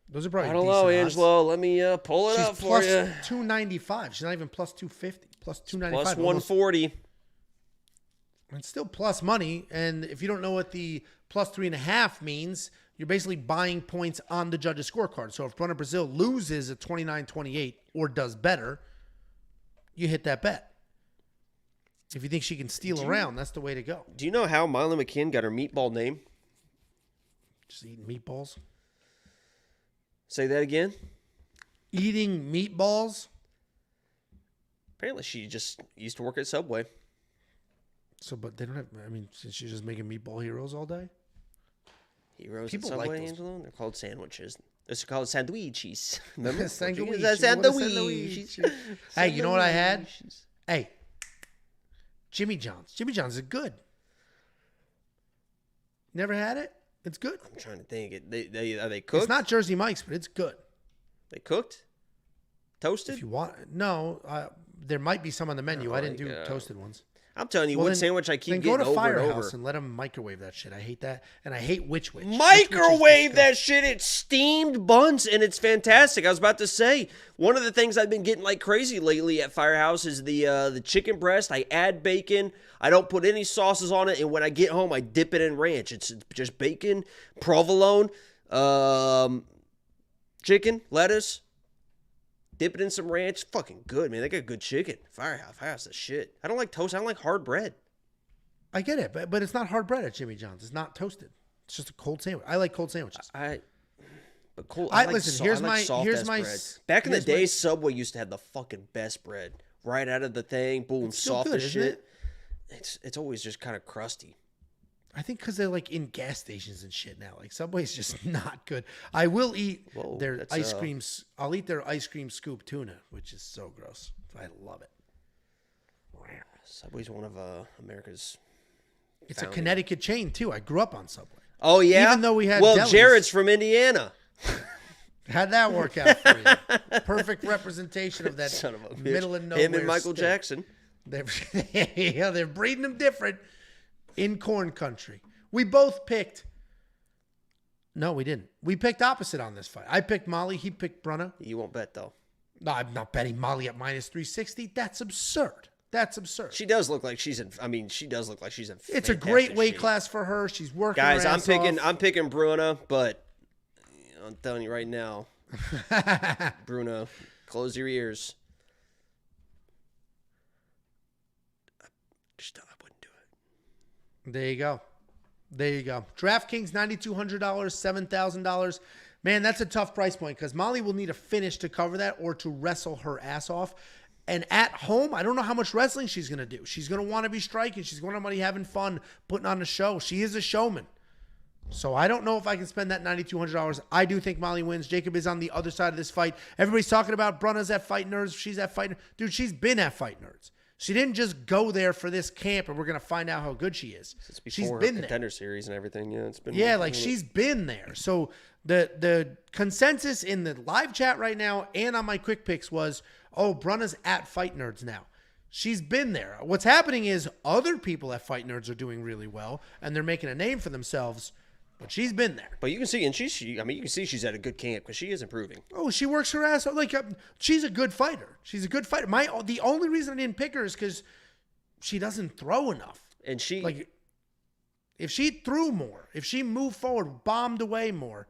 Those are probably I don't know, decent odds. Angelo. Let me pull it up for She's you. plus 295. She's not even plus 250. Plus 295. Plus 140. It's still plus money, and if you don't know what the plus 3.5 means, you're basically buying points on the judge's scorecard. So if Bruna Brazil loses at 29-28 or does better, you hit that bet. If you think she can steal around, that's the way to go. Do you know how Molly McCann got her meatball name? Just eating meatballs. Say that again. Eating meatballs? Apparently she just used to work at Subway. So, but they don't have, I mean, she's just making meatball heroes all day? Heroes People at like Subway, those. Angelo? They're called sandwiches. They're called sandwiches. Remember? Sandwich. Sandwiches. Hey, you know what I had? Hey, Jimmy John's. Jimmy John's is good. Never had it? It's good. I'm trying to think. Are they cooked? It's not Jersey Mike's, but it's good. They cooked? Toasted? If you want, no, there might be some on the menu. I didn't do Like, toasted ones. I'm telling you, Well, one then- sandwich I keep Then getting go to over and Firehouse over. and let them microwave that shit. I hate that, and I hate Witch. Microwave that shit. It's steamed buns, and it's fantastic. I was about to say, one of the things I've been getting like crazy lately at Firehouse is the chicken breast. I add bacon. I don't put any sauces on it, and when I get home, I dip it in ranch. It's just bacon, provolone, chicken, lettuce. Dip it in some ranch. Fucking good, man. They got good chicken. Firehouse is shit. I don't like toast. I don't like hard bread. I get it, but it's not hard bread at Jimmy John's. It's not toasted. It's just a cold sandwich. I like cold sandwiches. But cool. Listen, here's my bread. Back in the day, Subway used to have the fucking best bread right out of the thing. Boom, It's still soft good, as isn't shit. It's always just kind of crusty. I think because they're like in gas stations and shit now. Like Subway's just not good. I will eat their ice creams. I'll eat their ice cream scoop tuna, which is so gross. I love it. Subway's one of America's. It's a Connecticut chain too. I grew up on Subway. Oh yeah. Even though we had delis. Jared's from Indiana. How'd that work out for you? Perfect representation of that Son of a bitch. middle and nowhere. Him and Michael state. Jackson. They're breeding them different in corn country. We both picked. No, we didn't. We picked opposite on this fight. I picked Molly. He picked Bruna. You won't bet though. No, I'm not betting Molly at minus 360. That's absurd. That's absurd. She does look like she's in. I mean, she does look like she's in. It's a great weight class for her. She's working. Guys, her ass off. I'm picking Bruna, but I'm telling you right now, Bruna, close your ears. I wouldn't do it. There you go. There you go. DraftKings, $9,200, $7,000. Man, that's a tough price point because Molly will need a finish to cover that or to wrestle her ass off. And at home, I don't know how much wrestling she's going to do. She's going to want to be striking. She's going to want to be having fun, putting on a show. She is a showman. So I don't know if I can spend that $9,200. I do think Molly wins. Jacob is on the other side of this fight. Everybody's talking about Bruna's at Fight Nerds. She's at Fight Nerds. Dude, she's been at Fight Nerds. She didn't just go there for this camp and we're going to find out how good she is. She's been there. Contender series and everything. Yeah, it's been. Yeah, like she's been there. So the consensus in the live chat right now and on my quick picks was, oh, Bruna's at Fight Nerds now. She's been there. What's happening is other people at Fight Nerds are doing really well and they're making a name for themselves. But she's been there. But you can see, and you can see she's at a good camp because she is improving. Oh, she works her ass off. Like, she's a good fighter. She's a good fighter. The only reason I didn't pick her is because she doesn't throw enough. And she, like, if she threw more, if she moved forward, bombed away more,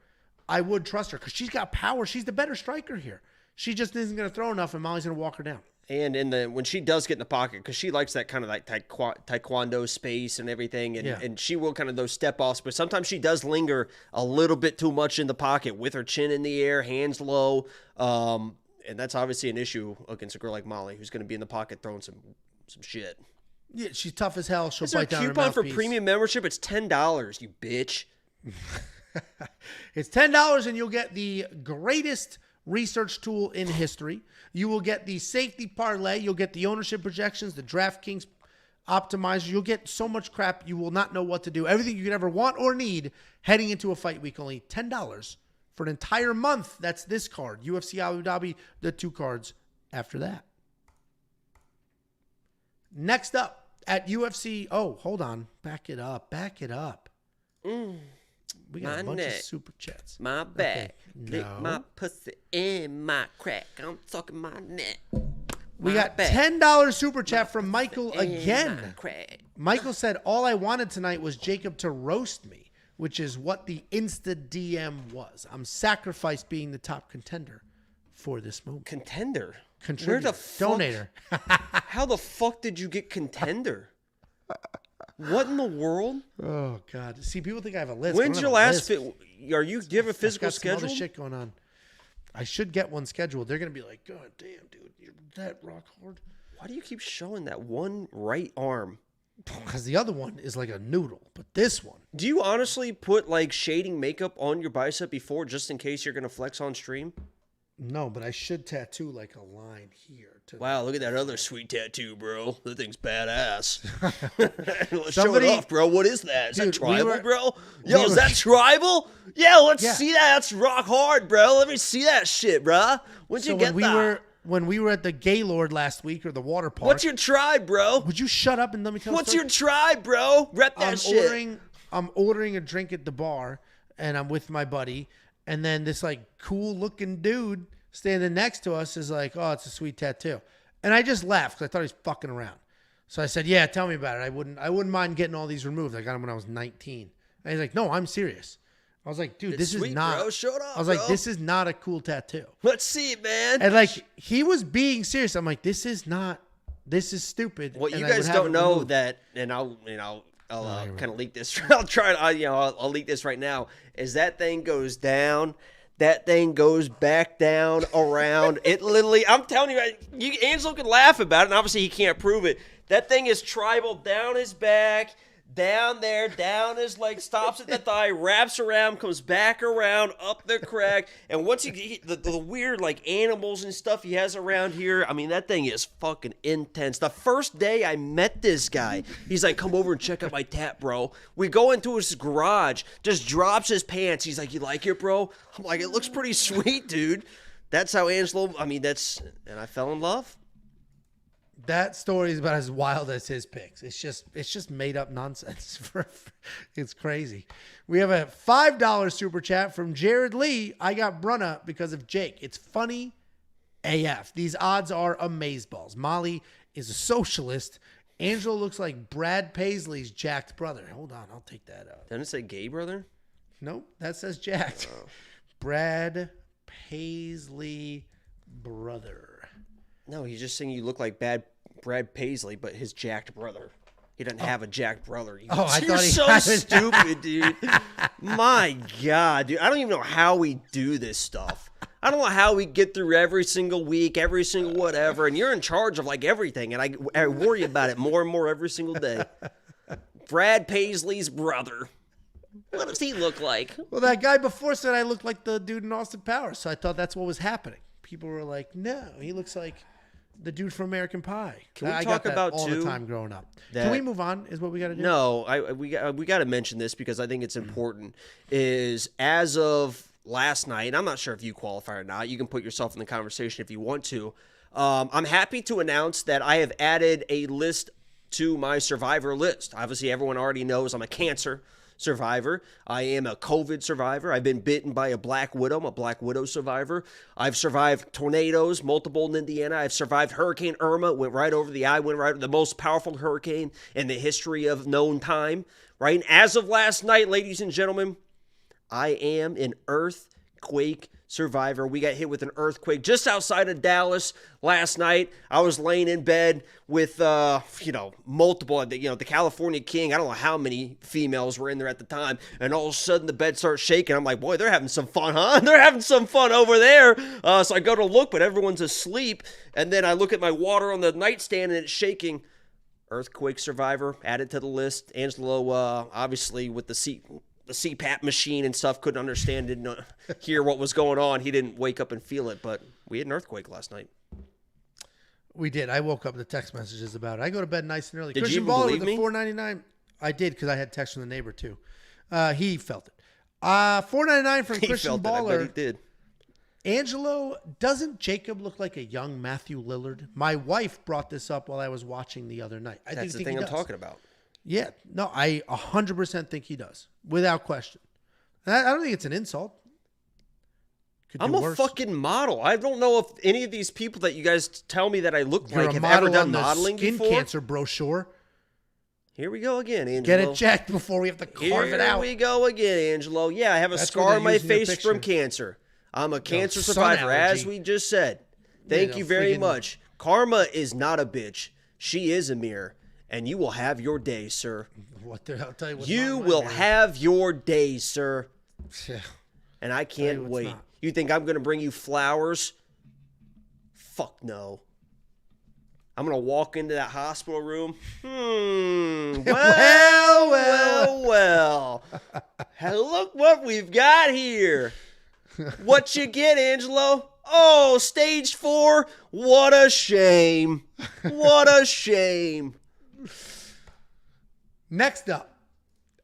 I would trust her because she's got power. She's the better striker here. She just isn't going to throw enough, and Molly's going to walk her down. And when she does get in the pocket, because she likes that kind of like taekwondo space and everything, and she will kind of those step offs, but sometimes she does linger a little bit too much in the pocket with her chin in the air, hands low, and that's obviously an issue against a girl like Molly, who's going to be in the pocket throwing some shit. Yeah, she's tough as hell. She'll Is there bite down her coupon for mouthpiece. premium membership? It's $10, you bitch. It's $10, and you'll get the greatest research tool in history. You will get the safety parlay. You'll get the ownership projections, the DraftKings optimizer. You'll get so much crap you will not know what to do. Everything you could ever want or need heading into a fight week. Only $10 for an entire month. That's this card. UFC Abu Dhabi, the 2 cards after that. Next up at UFC. Oh, hold on. Back it up. We got a bunch of super chats. My back. Okay, Lick my pussy in my crack. I'm talking my neck. We got $10 super chat from Michael again. Michael said, all I wanted tonight was Jacob to roast me, which is what the Insta DM was. I'm sacrificed being the top contender for this moment. Contender? Contributor. Where the fuck? Donator. How the fuck did you get contender? What in the world? Oh, God. See, people think I have a list. When's your last fit? Do you have a physical schedule? Some other shit going on. I should get one scheduled. They're going to be like, God damn, dude, you're that rock hard. Why do you keep showing that one right arm? Because the other one is like a noodle, but this one. Do you honestly put like shading makeup on your bicep before just in case you're going to flex on stream? No, but I should tattoo like a line here. Wow, look at that other sweet tattoo, bro. That thing's badass. Let's show it off, bro. What is that? Is that tribal, bro? Yo, is that tribal? Yeah, let's see that. That's rock hard, bro. Let me see that shit, bro. When'd you get that? When we were at the Gaylord last week or the water park. What's your tribe, bro? Would you shut up and let me tell you? What's your tribe, bro? Rep that shit. I'm ordering a drink at the bar, and I'm with my buddy, and then this like cool looking dude standing next to us is like, oh, it's a sweet tattoo. And I just laughed because I thought he was fucking around. So I said, yeah, tell me about it. I wouldn't mind getting all these removed. I got them when I was 19. And he's like, no, I'm serious. I was like, dude, it's this sweet, is not. Bro. Show it off, I was like, this is not a cool tattoo. Let's see it, man. And like, he was being serious. I'm like, this is stupid. What you guys don't know removed. That, and I'll kind of leak this. I'll leak this right now. Is that thing goes down. That thing goes back down around. It literally, I'm telling you, Angelo can laugh about it, and obviously he can't prove it. That thing is tribal down his back, down there, down his leg, stops at the thigh, wraps around, comes back around, up the crack. And once the weird like animals and stuff he has around here, I mean, that thing is fucking intense. The first day I met this guy, he's like, come over and check out my tap, bro. We go into his garage, just drops his pants. He's like, you like it, bro? I'm like, it looks pretty sweet, dude. That's how Angelo, I mean, and I fell in love. That story is about as wild as his picks. It's just made up nonsense. It's crazy. We have a $5 super chat from Jared Lee. I got Bruna because of Jake. It's funny AF. These odds are amazeballs. Molly is a socialist. Angelo looks like Brad Paisley's jacked brother. Hold on, I'll take that out. Didn't it say gay brother? Nope, that says jacked. Oh. Brad Paisley brother. No, he's just saying you look like Brad Paisley, but his jacked brother. He doesn't have a jacked brother. I thought You're he so had stupid, dude. My God, dude. I don't even know how we do this stuff. I don't know how we get through every single week, every single whatever, and you're in charge of like everything, and I worry about it more and more every single day. Brad Paisley's brother. What does he look like? Well, that guy before said I looked like the dude in Austin Powers, so I thought that's what was happening. People were like, no, he looks like the dude from American Pie. Can we I talk got that about, all too, the time growing up. that- Can we move on is what we got to do? No, we got to mention this because I think it's important, is as of last night, and I'm not sure if you qualify or not. You can put yourself in the conversation if you want to. I'm happy to announce that I have added a list to my survivor list. Obviously, everyone already knows I'm a cancer survivor. I am a COVID survivor. I've been bitten by a black widow. I'm a black widow survivor. I've survived tornadoes, multiple in Indiana. I've survived Hurricane Irma, went right over the eye, went right, the most powerful hurricane in the history of known time, right? And as of last night, ladies and gentlemen, I am an earthquake survivor. We got hit with an earthquake just outside of Dallas last night. I was laying in bed with, multiple, the California King. I don't know how many females were in there at the time. And all of a sudden the bed starts shaking. I'm like, boy, they're having some fun, huh? They're having some fun over there. So I go to look, but everyone's asleep. And then I look at my water on the nightstand and it's shaking. Earthquake survivor added to the list. Angelo, obviously with the CPAP machine and stuff, couldn't understand, didn't hear what was going on. He didn't wake up and feel it, but we had an earthquake last night. We did. I woke up to text messages about it. I go to bed nice and early. Did Christian you Baller believe with me? the $4.99. I did because I had text from the neighbor too. He felt it. $4.99 from He Christian felt it. I Baller. bet he did. Angelo, doesn't Jacob look like a young Matthew Lillard? My wife brought this up while I was watching the other night. That's the think thing he I'm does. talking about. Yeah, no, I 100% think he does, without question. And I don't think it's an insult. Could I'm do a worse. fucking model. I don't know if any of these people that you guys tell me that I look You're like a have model ever done on the modeling skin before. cancer brochure. Here we go again, Angelo. Get it checked before we have to carve it out. Here we go again, Angelo. Yeah, I have a That's scar what on they're my using your face picture. from cancer. I'm a cancer sun survivor, as allergy. we just said. Thank Yeah, you very freaking- much. Karma is not a bitch. She is a mirror, and you will have your day, sir. I'll tell you what's You not will mine, have your day, sir. man. And I can't what's wait. not. You think I'm going to bring you flowers? Fuck no. I'm going to walk into that hospital room. Well. Hey, look what we've got here. What you get, Angelo? Oh, stage 4. What a shame. What a shame. Next up,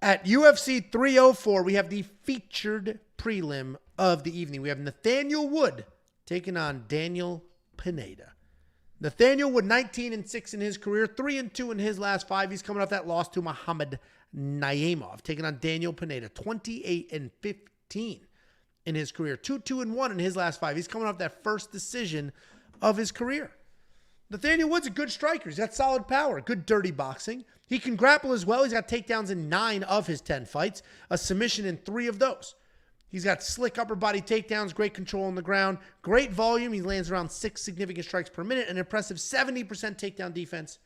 at UFC 304, we have the featured prelim of the evening. We have Nathaniel Wood taking on Daniel Pineda. Nathaniel Wood, 19-6 in his career, 3-2 in his last 5. He's coming off that loss to Muhammad Naimov, taking on Daniel Pineda, 28-15 in his career, 2-1 in his last 5. He's coming off that first decision of his career. Nathaniel Wood's a good striker. He's got solid power, good dirty boxing. He can grapple as well. He's got takedowns in 9 of his 10 fights, a submission in 3 of those. He's got slick upper body takedowns, great control on the ground, great volume. He lands around 6 significant strikes per minute, an impressive 70% takedown defense.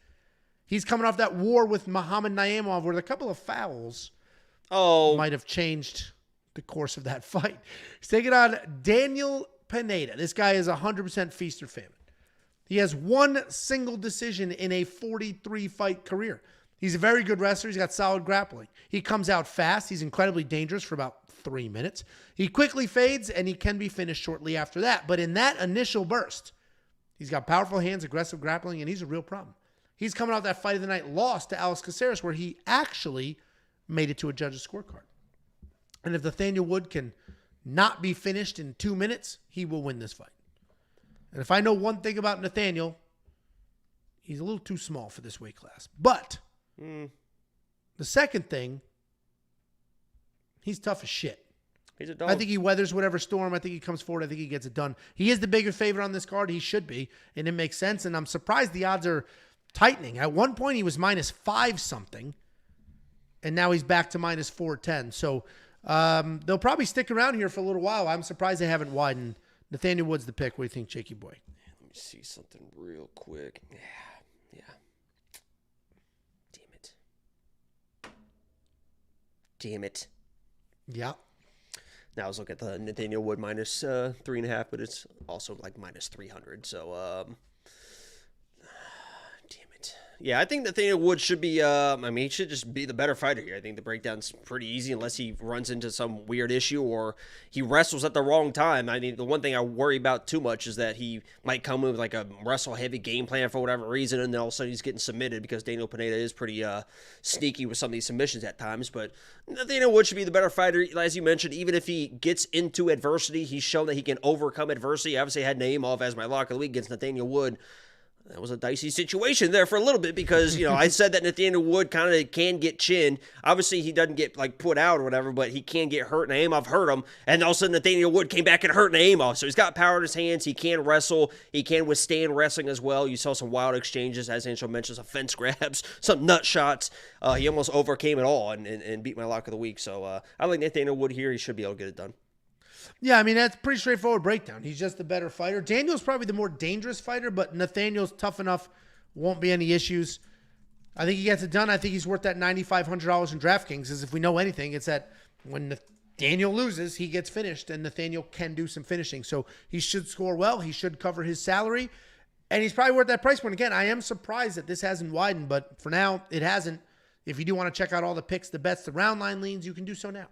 He's coming off that war with Muhammad Naimov where a couple of fouls might have changed the course of that fight. He's taking on Daniel Pineda. This guy is 100% feast or famine. He has 1 single decision in a 43-fight career. He's a very good wrestler. He's got solid grappling. He comes out fast. He's incredibly dangerous for about 3 minutes. He quickly fades, and he can be finished shortly after that. But in that initial burst, he's got powerful hands, aggressive grappling, and he's a real problem. He's coming off that fight of the night loss to Alex Caceres, where he actually made it to a judge's scorecard. And if Nathaniel Wood can not be finished in 2 minutes, he will win this fight. And if I know one thing about Nathaniel, he's a little too small for this weight class. But the second thing, he's tough as shit. He's a dog. I think he weathers whatever storm. I think he comes forward. I think he gets it done. He is the bigger favorite on this card. He should be, and it makes sense. And I'm surprised the odds are tightening. At one point, he was -5 something, and now he's back to -410. So they'll probably stick around here for a little while. I'm surprised they haven't widened. Nathaniel Wood's the pick. What do you think, Jakey boy? Let me see something real quick. Yeah. Damn it. Yeah. Now I was looking at the Nathaniel Wood -3.5, but it's also like -300. So, damn it. Yeah, I think Nathaniel Wood should be, he should just be the better fighter here. I think the breakdown's pretty easy unless he runs into some weird issue or he wrestles at the wrong time. I mean, the one thing I worry about too much is that he might come in with like a wrestle-heavy game plan for whatever reason, and then all of a sudden he's getting submitted because Daniel Pineda is pretty sneaky with some of these submissions at times. But Nathaniel Wood should be the better fighter. As you mentioned, even if he gets into adversity, he's shown that he can overcome adversity. I obviously had Naimov as my lock of the week against Nathaniel Wood. That was a dicey situation there for a little bit because, I said that Nathaniel Wood kind of can get chinned. Obviously, he doesn't get, put out or whatever, but he can get hurt, and Naimov hurt him. And all of a sudden, Nathaniel Wood came back and hurt Naimov. So he's got power in his hands. He can wrestle. He can withstand wrestling as well. You saw some wild exchanges, as Angel mentioned, some fence grabs, some nut shots. He almost overcame it all and beat my lock of the week. So I like Nathaniel Wood here. He should be able to get it done. Yeah, that's a pretty straightforward breakdown. He's just the better fighter. Daniel's probably the more dangerous fighter, but Nathaniel's tough enough. Won't be any issues. I think he gets it done. I think he's worth that $9,500 in DraftKings, as if we know anything, it's that when Daniel loses, he gets finished, and Nathaniel can do some finishing. So he should score well. He should cover his salary, and he's probably worth that price point. Again, I am surprised that this hasn't widened, but for now, it hasn't. If you do want to check out all the picks, the bets, the round line leans, you can do so now.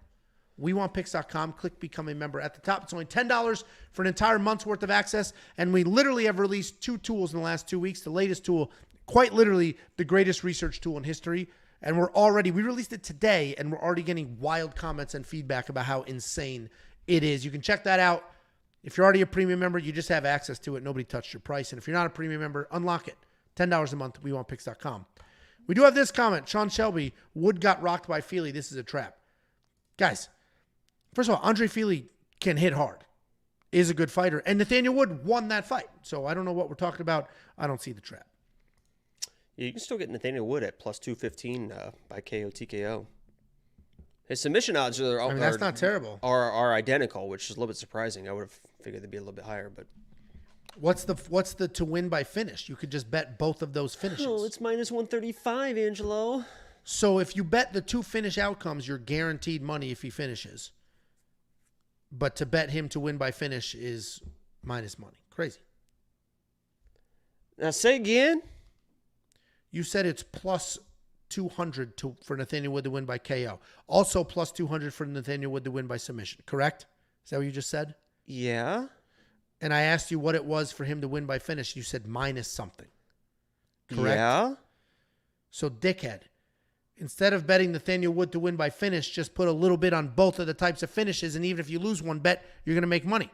WeWantPicks.com. Click Become a Member at the top. It's only $10 for an entire month's worth of access, and we literally have released 2 tools in the last 2 weeks. The latest tool, quite literally the greatest research tool in history, and we released it today, and we're already getting wild comments and feedback about how insane it is. You can check that out. If you're already a premium member, you just have access to it. Nobody touched your price, and if you're not a premium member, unlock it. $10 a month, WeWantPicks.com. We do have this comment. Sean Shelby, Wood got rocked by Feely. This is a trap. Guys, first of all, Andre Feely can hit hard, is a good fighter, and Nathaniel Wood won that fight. So I don't know what we're talking about. I don't see the trap. Yeah, you can still get Nathaniel Wood at +215 by KO TKO. His submission odds that's not terrible. Are identical, which is a little bit surprising. I would have figured they'd be a little bit higher, but what's the to win by finish? You could just bet both of those finishes. Oh, it's -135, Angelo. So if you bet the 2 finish outcomes, you're guaranteed money if he finishes. But to bet him to win by finish is minus money. Crazy. Now say again. You said it's +200 for Nathaniel Wood to win by KO. Also +200 for Nathaniel Wood to win by submission. Correct? Is that what you just said? Yeah. And I asked you what it was for him to win by finish. You said minus something. Correct? Yeah. So, dickhead, instead of betting Nathaniel Wood to win by finish, just put a little bit on both of the types of finishes, and even if you lose one bet, you're going to make money.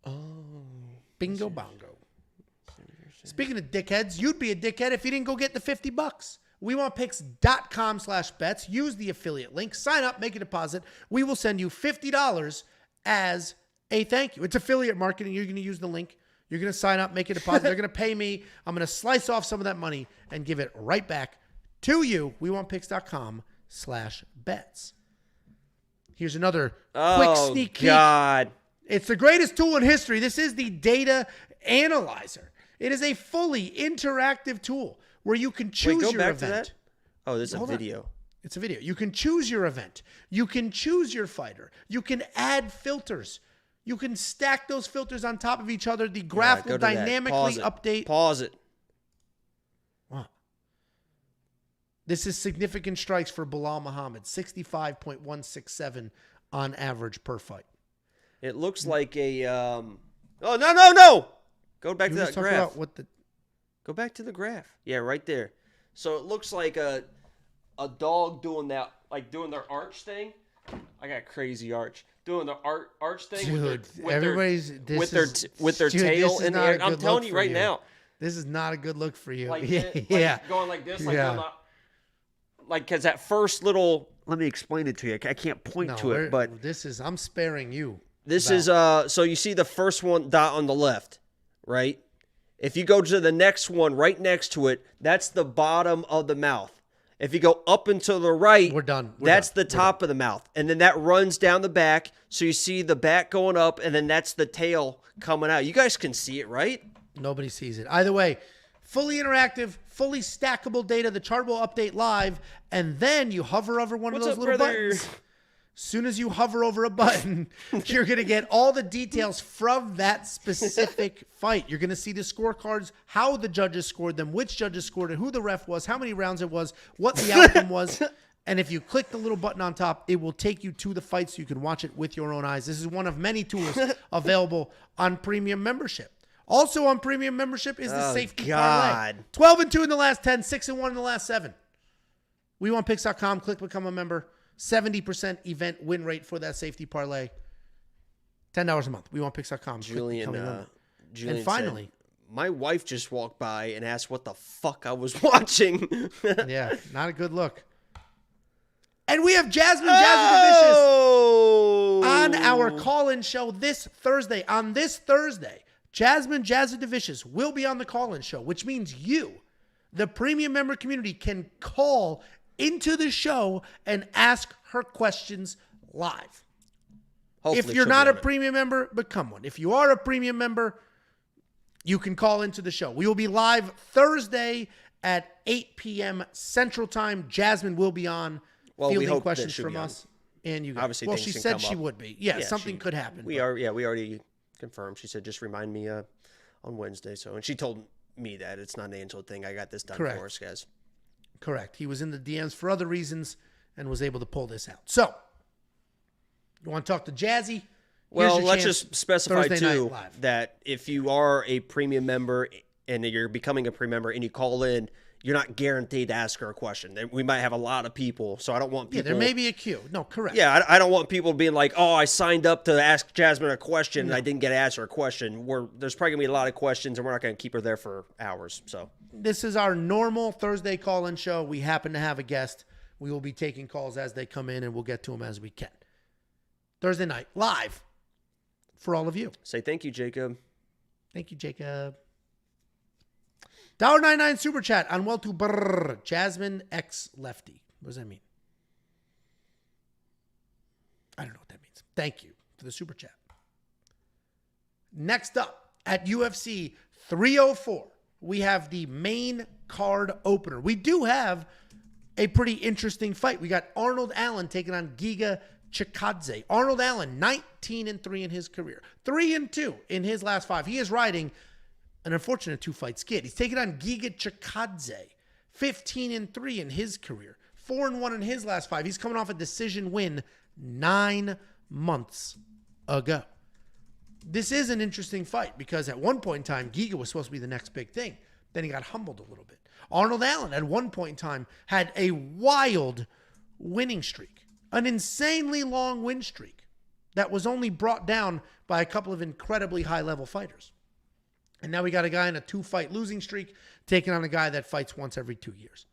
Oh. Bingo bongo. Speaking of dickheads, you'd be a dickhead if you didn't go get the $50. WeWantPicks.com/bets. Use the affiliate link. Sign up, make a deposit. We will send you $50 as a thank you. It's affiliate marketing. You're going to use the link. You're going to sign up, make a deposit. They're going to pay me. I'm going to slice off some of that money and give it right back to you. WeWantPicks.com/bets. Here's another quick sneak peek. God. It's the greatest tool in history. This is the Data Analyzer. It is a fully interactive tool where you can choose go your back event. to that? Oh, this is a Hold on. video. It's a video. You can choose your event. You can choose your fighter. You can add filters. You can stack those filters on top of each other. The graph will dynamically update. Pause it. This is significant strikes for Bilal Muhammad, 65.167 on average per fight. It looks like a oh no. Go back to that graph. Go back to the graph. Yeah, right there. So it looks like a dog doing that, like doing their arch thing. I got crazy arch. Doing the arch thing. Dude, with their tail in the air. I'm telling you right now. This is not a good look for you. Like, yeah. Going like this, like because that first little. Let me explain it to you. I can't point to it, but I'm sparing you. This is so you see the first one dot on the left, right? If you go to the next one right next to it, that's the bottom of the mouth. If you go up and to the right, we're done. That's the top of the mouth. And then that runs down the back. So you see the back going up, and then that's the tail coming out. You guys can see it, right? Nobody sees it. Either way, fully interactive, fully stackable data. The chart will update live, and then you hover over one of those little buttons. As soon as you hover over a button, you're going to get all the details from that specific fight. You're going to see the scorecards, how the judges scored them, which judges scored it, who the ref was, how many rounds it was, what the outcome was. And if you click the little button on top, it will take you to the fight so you can watch it with your own eyes. This is one of many tools available on premium membership. Also on premium membership is the safety parlay. 12-2 in the last 10, 6-1 in the last 7. WeWantPicks.com, click become a member. 70% event win rate for that safety parlay. $10 a month. WeWantPicks.com. Julian and finally, said, my wife just walked by and asked what the fuck I was watching. Yeah, not a good look. And we have Jasmine Jazzy Devicious on our call-in show this Thursday. On this Thursday, Jasmine Jazzy Devicious will be on the call-in show, which means you, the premium member community, can call into the show and ask her questions live. Hopefully if you're not a premium member, become one. If you are a premium member, you can call into the show. We will be live Thursday at 8 p.m. Central Time. Jasmine will be on fielding questions from us. And you guys. Obviously, well, she said she would be. Yeah, something could happen. We already confirmed. She said, just remind me on Wednesday. And she told me that it's not an Angel thing. I got this done for us, guys. Correct. He was in the DMs for other reasons and was able to pull this out. So, you want to talk to Jazzy? Well, let's just specify, too, that if you are a premium member and you're becoming a premium member and you call in, you're not guaranteed to ask her a question. We might have a lot of people, so I don't want people... Yeah, there may be a queue. No, correct. Yeah, I don't want people being like, oh, I signed up to ask Jasmine a question and I didn't get to ask her a question. There's probably going to be a lot of questions, and we're not going to keep her there for hours, so... This is our normal Thursday call-in show. We happen to have a guest. We will be taking calls as they come in, and we'll get to them as we can. Thursday night, live for all of you. Say thank you, Jacob. Thank you, Jacob. $1.99 super chat on well to brrr, Jasmine X Lefty. What does that mean? I don't know what that means. Thank you for the super chat. Next up at UFC 304. We have the main card opener. We do have a pretty interesting fight. We got Arnold Allen taking on Giga Chikadze. Arnold Allen, 19-3 in his career. 3-2 in his last 5. He is riding an unfortunate 2-fight skid. He's taking on Giga Chikadze. 15-3 in his career. 4-1 in his last 5. He's coming off a decision win 9 months ago. This is an interesting fight because at one point in time, Giga was supposed to be the next big thing. Then he got humbled a little bit. Arnold Allen at one point in time had a wild winning streak, an insanely long win streak that was only brought down by a couple of incredibly high-level fighters. And now we got a guy in a 2-fight losing streak taking on a guy that fights once every 2 years.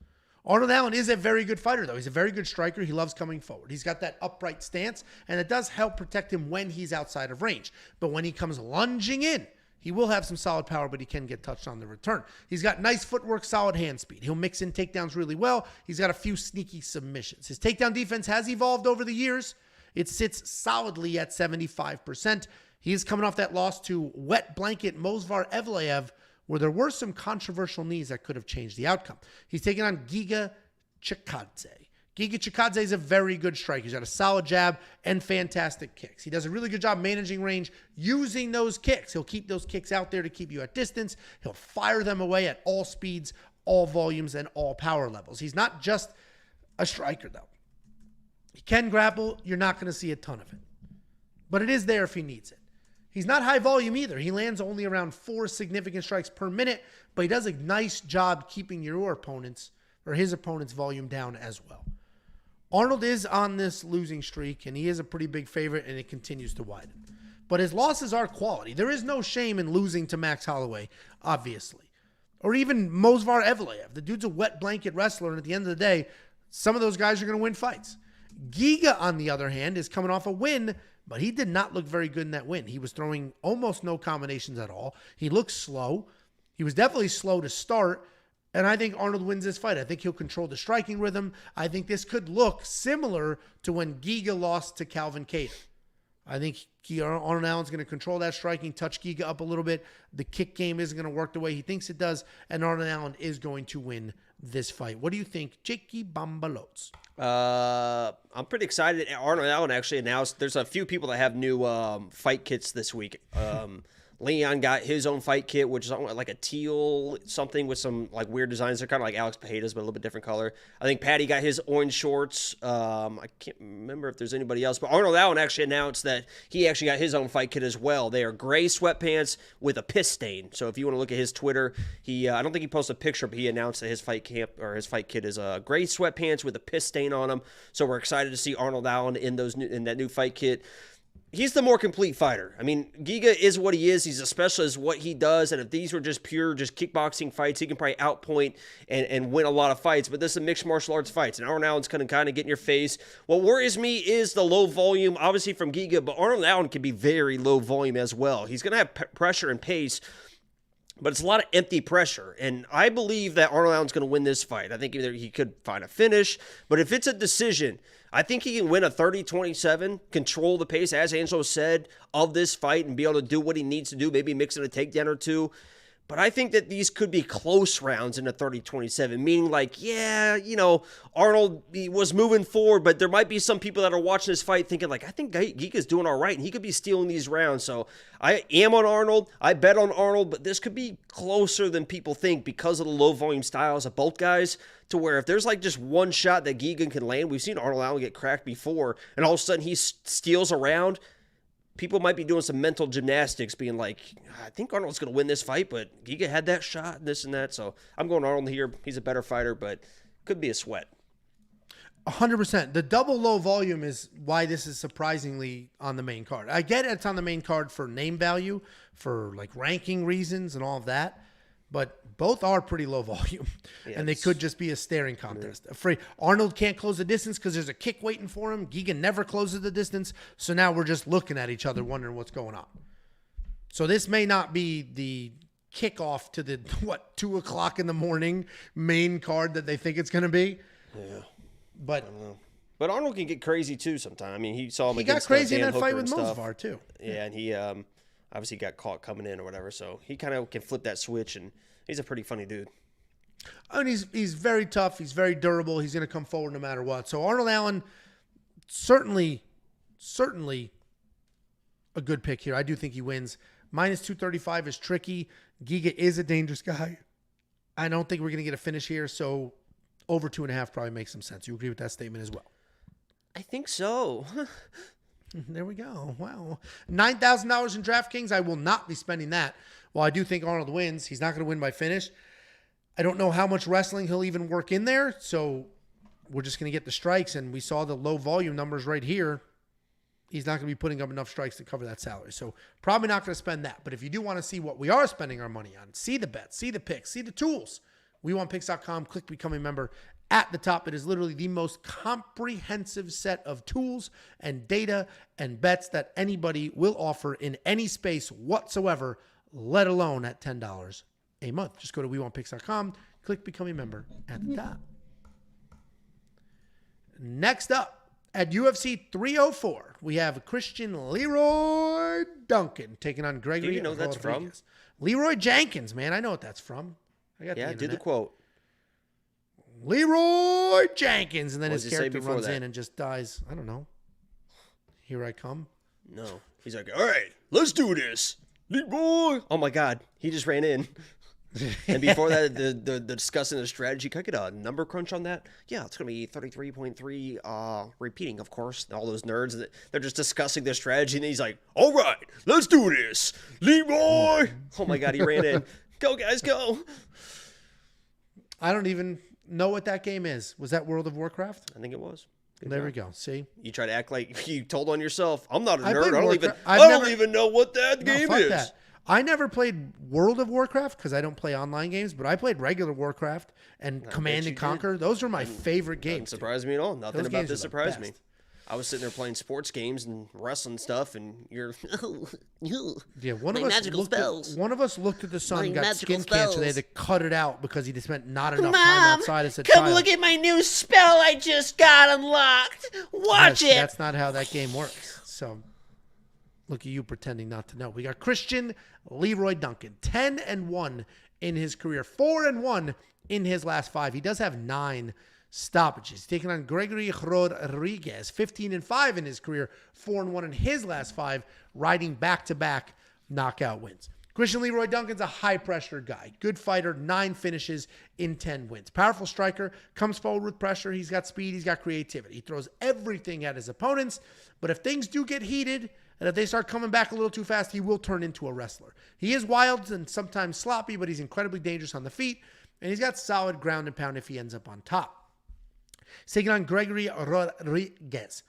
Arnold Allen is a very good fighter, though. He's a very good striker. He loves coming forward. He's got that upright stance, and it does help protect him when he's outside of range. But when he comes lunging in, he will have some solid power, but he can get touched on the return. He's got nice footwork, solid hand speed. He'll mix in takedowns really well. He's got a few sneaky submissions. His takedown defense has evolved over the years. It sits solidly at 75%. He is coming off that loss to wet blanket Movsar Evloev, where there were some controversial knees that could have changed the outcome. He's taking on Giga Chikadze. Giga Chikadze is a very good striker. He's got a solid jab and fantastic kicks. He does a really good job managing range, using those kicks. He'll keep those kicks out there to keep you at distance. He'll fire them away at all speeds, all volumes and all power levels. He's not just a striker, though. He can grapple. You're not going to see a ton of it. But it is there if he needs it. He's not high volume either. He lands only around 4 significant strikes per minute, but he does a nice job keeping your opponents or his opponent's volume down as well. Arnold is on this losing streak, and he is a pretty big favorite, and it continues to widen. But his losses are quality. There is no shame in losing to Max Holloway, obviously. Or even Movsar Evloev. The dude's a wet blanket wrestler, and at the end of the day, some of those guys are going to win fights. Giga, on the other hand, is coming off a win, but he did not look very good in that win. He was throwing almost no combinations at all. He looked slow. He was definitely slow to start, and I think Arnold wins this fight. I think he'll control the striking rhythm. I think this could look similar to when Giga lost to Calvin Kattar. I think Arnold Allen's going to control that striking, touch Giga up a little bit. The kick game isn't going to work the way he thinks it does, and Arnold Allen is going to win this fight. What do you think, Jakey Bambalots? I'm pretty excited. Arnold Allen actually announced there's a few people that have new fight kits this week. Leon got his own fight kit, which is like a teal something with some like weird designs. They're kind of like Alex Pereira's, but a little bit different color. I think Patty got his orange shorts. I can't remember if there's anybody else, but Arnold Allen actually announced that he actually got his own fight kit as well. They are gray sweatpants with a piss stain. So if you want to look at his Twitter, I don't think he posted a picture, but he announced that his fight kit is gray sweatpants with a piss stain on them. So we're excited to see Arnold Allen in that new fight kit. He's the more complete fighter. I mean, Giga is what he is. He's a specialist what he does. And if these were just pure kickboxing fights, he can probably outpoint and win a lot of fights. But this is mixed martial arts fights. And Arnold Allen's going to kind of get in your face. What worries me is the low volume, obviously from Giga. But Arnold Allen can be very low volume as well. He's going to have pressure and pace. But it's a lot of empty pressure. And I believe that Arnold Allen's going to win this fight. I think either he could find a finish. But if it's a decision, I think he can win a 30-27, control the pace, as Angelo said, of this fight and be able to do what he needs to do, maybe mix in a takedown or two. But I think that these could be close rounds in a 30-27, meaning like, Arnold was moving forward, but there might be some people that are watching this fight thinking like, I think Giga's doing all right, and he could be stealing these rounds. So I am on Arnold. I bet on Arnold, but this could be closer than people think because of the low volume styles of both guys, to where if there's like just one shot that Giga can land, we've seen Arnold Allen get cracked before, and all of a sudden he steals a round. People might be doing some mental gymnastics, being like, I think Arnold's going to win this fight, but Giga had that shot, and this and that. So I'm going Arnold here. He's a better fighter, but could be a sweat. 100%. The double low volume is why this is surprisingly on the main card. I get it's on the main card for name value, for like ranking reasons and all of that, but both are pretty low volume, and they could just be a staring contest. Afraid Arnold can't close the distance because there's a kick waiting for him. Giga never closes the distance, so now we're just looking at each other wondering what's going on. So this may not be the kickoff to the 2 o'clock in the morning main card that they think it's going to be. Yeah, but Arnold can get crazy too sometimes. I mean, he saw him. He got crazy in that fight with Movsar too. Yeah, and he obviously got caught coming in or whatever, so he kind of can flip that switch, and he's a pretty funny dude. And he's very tough. He's very durable. He's going to come forward no matter what. So Arnold Allen, certainly a good pick here. I do think he wins. Minus 235 is tricky. Giga is a dangerous guy. I don't think we're going to get a finish here, so over 2.5 probably makes some sense. You agree with that statement as well? I think so. There we go. Wow. $9,000 in DraftKings. I will not be spending that. While I do think Arnold wins, he's not going to win by finish. I don't know how much wrestling he'll even work in there, so we're just going to get the strikes, and we saw the low volume numbers right here. He's not going to be putting up enough strikes to cover that salary, so probably not going to spend that. But if you do want to see what we are spending our money on, see the bets, see the picks, see the tools, WeWantPicks.com, click Become a Member. At the top, it is literally the most comprehensive set of tools and data and bets that anybody will offer in any space whatsoever, let alone at $10 a month. Just go to WeWantPicks.com, click Become a Member at the top. Next up, at UFC 304, we have Christian Leroy Duncan taking on Gregory. Do you know what that's from? Leroy Jenkins, man. I know what that's from. I did the quote. Leroy Jenkins, and then his character runs that? in and just dies. I don't know. Here I come. No. He's like, all right, let's do this. Leroy. Oh, my God. He just ran in. And before that, the discussing the strategy. Can I get a number crunch on that? Yeah, it's going to be 33.3, repeating, of course. All those nerds, they're just discussing their strategy, and he's like, all right, let's do this. Leroy! Oh, my God, he ran in. Go, guys, go. I don't even know what that game is. Was that World of Warcraft? I think it was. There we go. See? You try to act like you told on yourself. I'm not a I nerd. played I don't even know what that game fuck is. that. I never played World of Warcraft because I don't play online games, but I played regular Warcraft and Command and Conquer. Those are my favorite games. Doesn't surprise me at all. Nothing Those about games this are the surprised me. best. I was sitting there playing sports games and wrestling stuff, and you're Yeah, one of My us magical looked spells. At, one of us looked at the son, My got magical skin cancer. They had spells. to cut it out because he just spent not enough time Mom, outside as a come child. look at my new spell I just got unlocked. Watch it. That's not how that game works. So look at you pretending not to know. We got Christian Leroy Duncan, 10-1 in his career, 4-1 in his last 5. He does have 9 stoppages. He's taking on Gregory Rodriguez, 15-5 in his career, 4-1 in his last 5, riding back-to-back knockout wins. Christian Leroy Duncan's a high-pressure guy. Good fighter, 9 finishes in 10 wins. Powerful striker, comes forward with pressure. He's got speed. He's got creativity. He throws everything at his opponents. But if things do get heated, and if they start coming back a little too fast, he will turn into a wrestler. He is wild and sometimes sloppy, but he's incredibly dangerous on the feet. And he's got solid ground and pound if he ends up on top. He's taking on Gregory Rodriguez.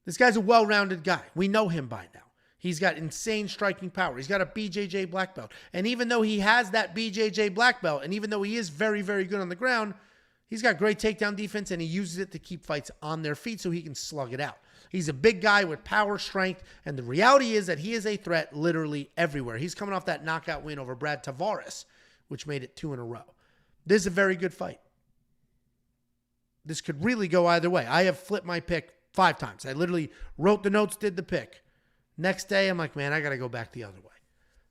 This guy's a well-rounded guy. We know him by now. He's got insane striking power. He's got a BJJ black belt. And even though he has that BJJ black belt, and even though he is very, very good on the ground, he's got great takedown defense, and he uses it to keep fights on their feet so he can slug it out. He's a big guy with power, strength, and the reality is that he is a threat literally everywhere. He's coming off that knockout win over Brad Tavares, which made it 2 in a row. This is a very good fight. This could really go either way. I have flipped my pick 5 times. I literally wrote the notes, did the pick. Next day, I'm like, man, I got to go back the other way.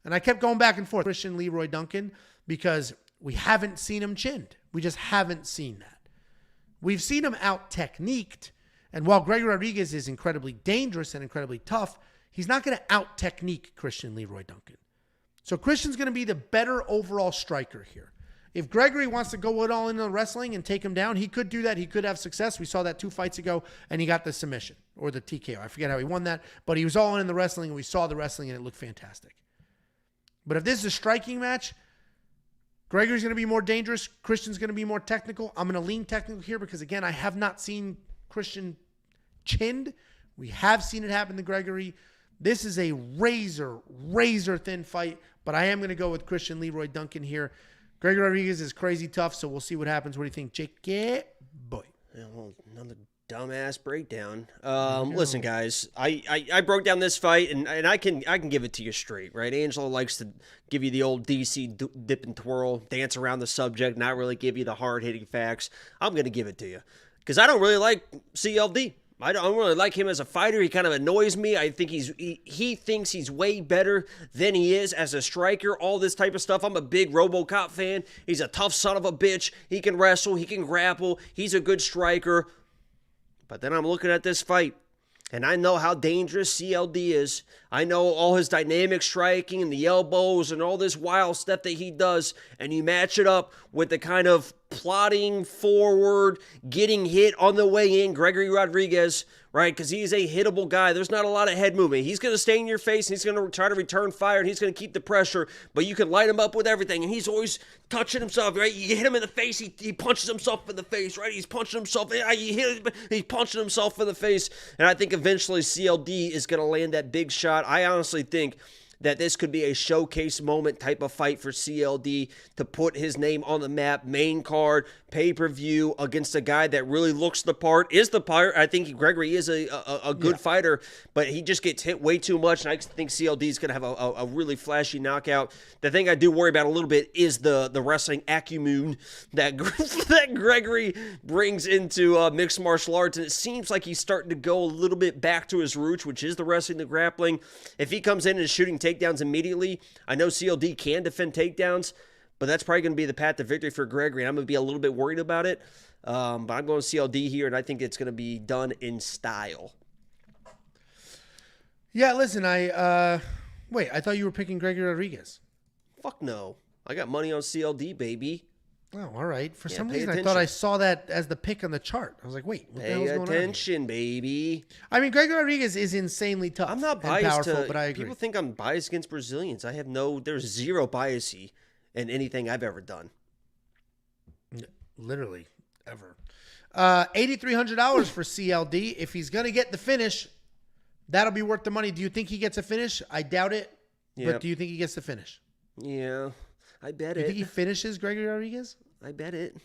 And I kept going back and forth. Christian Leroy Duncan, because we haven't seen him chinned. We just haven't seen that. We've seen him out-techniqued. And while Gregory Rodriguez is incredibly dangerous and incredibly tough, he's not going to out-technique Christian Leroy Duncan. So Christian's going to be the better overall striker here. If Gregory wants to go all in on wrestling and take him down, he could do that. He could have success. We saw that 2 fights ago, and he got the submission or the TKO. I forget how he won that, but he was all in the wrestling, and we saw the wrestling, and it looked fantastic. But if this is a striking match, Gregory's going to be more dangerous. Christian's going to be more technical. I'm going to lean technical here because, again, I have not seen Christian chinned. We have seen it happen to Gregory. This is a razor thin fight, but I am going to go with Christian Leroy Duncan here. Gregory Rodriguez is crazy tough, so we'll see what happens. What do you think, Jake? Yeah, boy. Well, another dumbass breakdown. Listen, guys, I broke down this fight, and I can give it to you straight, right? Angela likes to give you the old DC dip and twirl, dance around the subject, not really give you the hard-hitting facts. I'm going to give it to you because I don't really like CLD. I don't really like him as a fighter. He kind of annoys me. I think he thinks he's way better than he is as a striker, all this type of stuff. I'm a big RoboCop fan. He's a tough son of a bitch. He can wrestle. He can grapple. He's a good striker. But then I'm looking at this fight, and I know how dangerous CLD is. I know all his dynamic striking and the elbows and all this wild stuff that he does, and you match it up with the kind of plodding forward, getting hit on the way in, Gregory Rodriguez, right? Because he's a hittable guy. There's not a lot of head movement. He's going to stay in your face, and he's going to try to return fire, and he's going to keep the pressure, but you can light him up with everything, and he's always touching himself, right? You hit him in the face, he punches himself in the face, right? He's punching himself, you hit him, he's punching himself in the face, and I think eventually CLD is going to land that big shot. I honestly think that this could be a showcase moment type of fight for CLD to put his name on the map, main card, pay-per-view against a guy that really looks the part, is the part. I think Gregory is a good fighter, but he just gets hit way too much, and I think CLD is going to have a really flashy knockout. The thing I do worry about a little bit is the wrestling acumen that Gregory brings into mixed martial arts, and it seems like he's starting to go a little bit back to his roots, which is the wrestling, the grappling. If he comes in and is shooting takedowns immediately, I know CLD can defend takedowns, but that's probably going to be the path to victory for Gregory, and I'm going to be a little bit worried about it. But I'm going CLD here, and I think it's going to be done in style. Yeah, listen, I thought you were picking Gregory Rodriguez. Fuck no. I got money on CLD, baby. Oh, all right. For some pay reason, I attention. thought I saw that as the pick on the chart. I was like, wait, what the hell's Pay going on here? attention, baby. I mean, Greg Rodriguez is insanely tough. I'm not and biased powerful, but I agree. People think I'm biased against Brazilians. There's zero bias in anything I've ever done. Literally, ever. $8,300 for CLD. If he's going to get the finish, that'll be worth the money. Do you think he gets a finish? I doubt it. Yep. But do you think he gets the finish? Yeah, I bet Do you it. think he finishes Gregory Rodriguez? I bet it.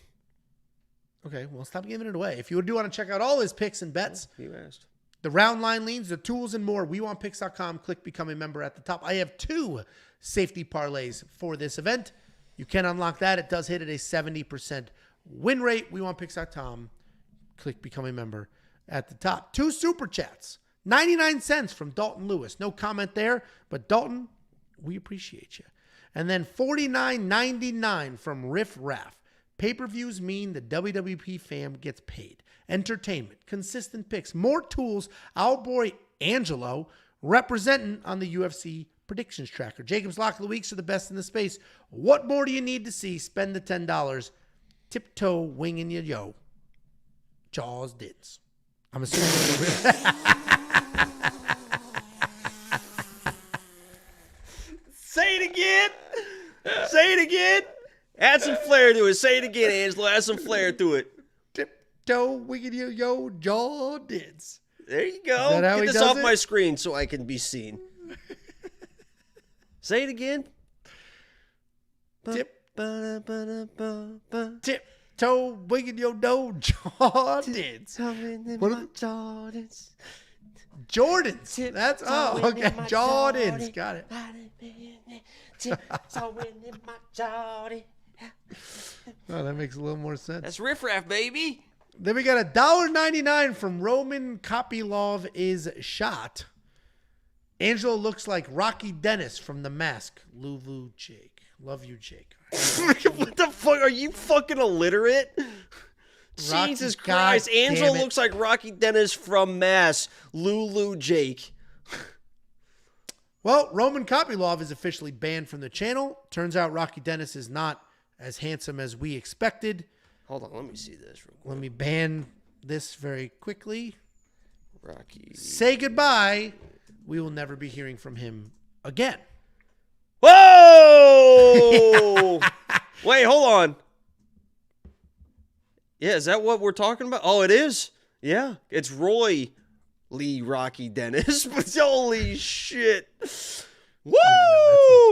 Okay, well, stop giving it away. If you do want to check out all his picks and bets, You asked. the round line leans, the tools, and more, WeWantPicks.com. Click Become a Member at the top. I have 2 safety parlays for this event. You can unlock that. It does hit at a 70% win rate. WeWantPicks.com. Click Become a Member at the top. 2 super chats. 99 cents from Dalton Lewis. No comment there, but Dalton, we appreciate you. And then $49.99 from Riff Raff. Pay-per-views mean the WWP fam gets paid. Entertainment, consistent picks, more tools. Our boy Angelo representing on the UFC predictions tracker. Jacob's Lock of the Weeks are the best in the space. What more do you need to see? Spend the $10. Tiptoe winging you, yo. Jaws Dins. I'm assuming. Say it again. Say it again. Add some flair to it. Say it again, Angelo. Add some flair to it. Tiptoe winging you, yo. Jaws Dins. There you go. Is that how Get he this does off it? my screen so I can be seen. Say it again. Tiptoe winging your no Jaws Dins. Jordans. That's okay. Jordans. Got it. Oh, that makes a little more sense. That's riffraff, baby. Then we got $1.99 from Roman Kopylov is shot. Angelo looks like Rocky Dennis from The Mask. Lulu Jake. Love you, Jake. What the fuck? Are you fucking illiterate? Rocky, Jesus Christ. God Angelo damn it. looks like Rocky Dennis from Mass. Lulu Jake. Well, Roman Kopylov is officially banned from the channel. Turns out Rocky Dennis is not as handsome as we expected. Hold on, let me see this real quick. Let me ban this very quickly. Rocky. Say goodbye. We will never be hearing from him again. Whoa! Wait, hold on. Yeah, is that what we're talking about? Oh, it is? Yeah, it's Roy Lee Rocky Dennis. But holy shit. Woo!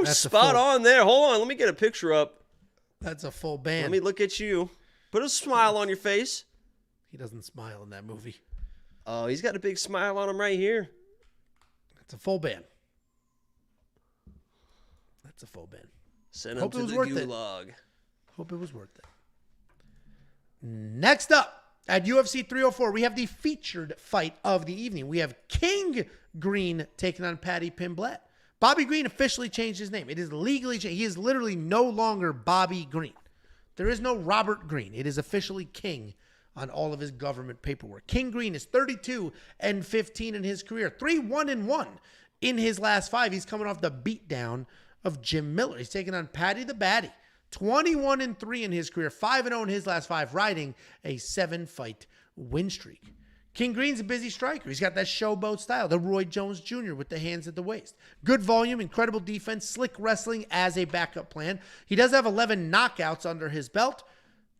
that's a Spot full- on there. Hold on, let me get a picture up. That's a full ban. Let me look at you. Put a smile on your face. He doesn't smile in that movie. Oh, he's got a big smile on him right here. That's a full ban. That's a full ban. Send him Hope it to was the worth it. gulag. Hope it was worth it. Next up, at UFC 304, we have the featured fight of the evening. We have King Green taking on Paddy Pimblett. Bobby Green officially changed his name. It is legally changed. He is literally no longer Bobby Green. There is no Robert Green. It is officially King on all of his government paperwork. King Green is 32-15 in his career, 3-1-1 in his last 5. He's coming off the beatdown of Jim Miller. He's taking on Paddy the Baddy, 21-3 in his career, 5-0 in his last 5, riding a 7-fight win streak. King Green's a busy striker. He's got that showboat style, the Roy Jones Jr. with the hands at the waist. Good volume, incredible defense, slick wrestling as a backup plan. He does have 11 knockouts under his belt.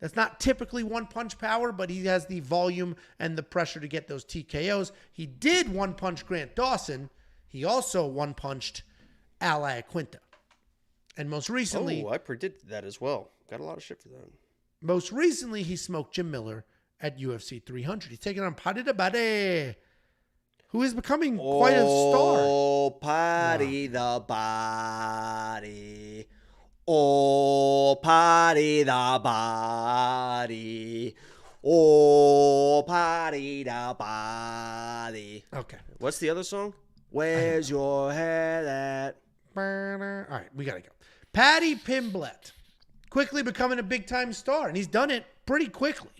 That's not typically one-punch power, but he has the volume and the pressure to get those TKOs. He did one-punch Grant Dawson. He also one-punched Al Iaquinta. And most recently, Oh, I predicted that as well. Got a lot of shit for that. he smoked Jim Miller at UFC 300. He's taking on Paddy the Baddy, who is becoming quite a star. Oh, Paddy the Body. Oh, Paddy the Body. Oh, Paddy the Body. Okay. What's the other song? Where's your head at? All right, we got to go. Paddy Pimblett, quickly becoming a big-time star, and he's done it pretty quickly.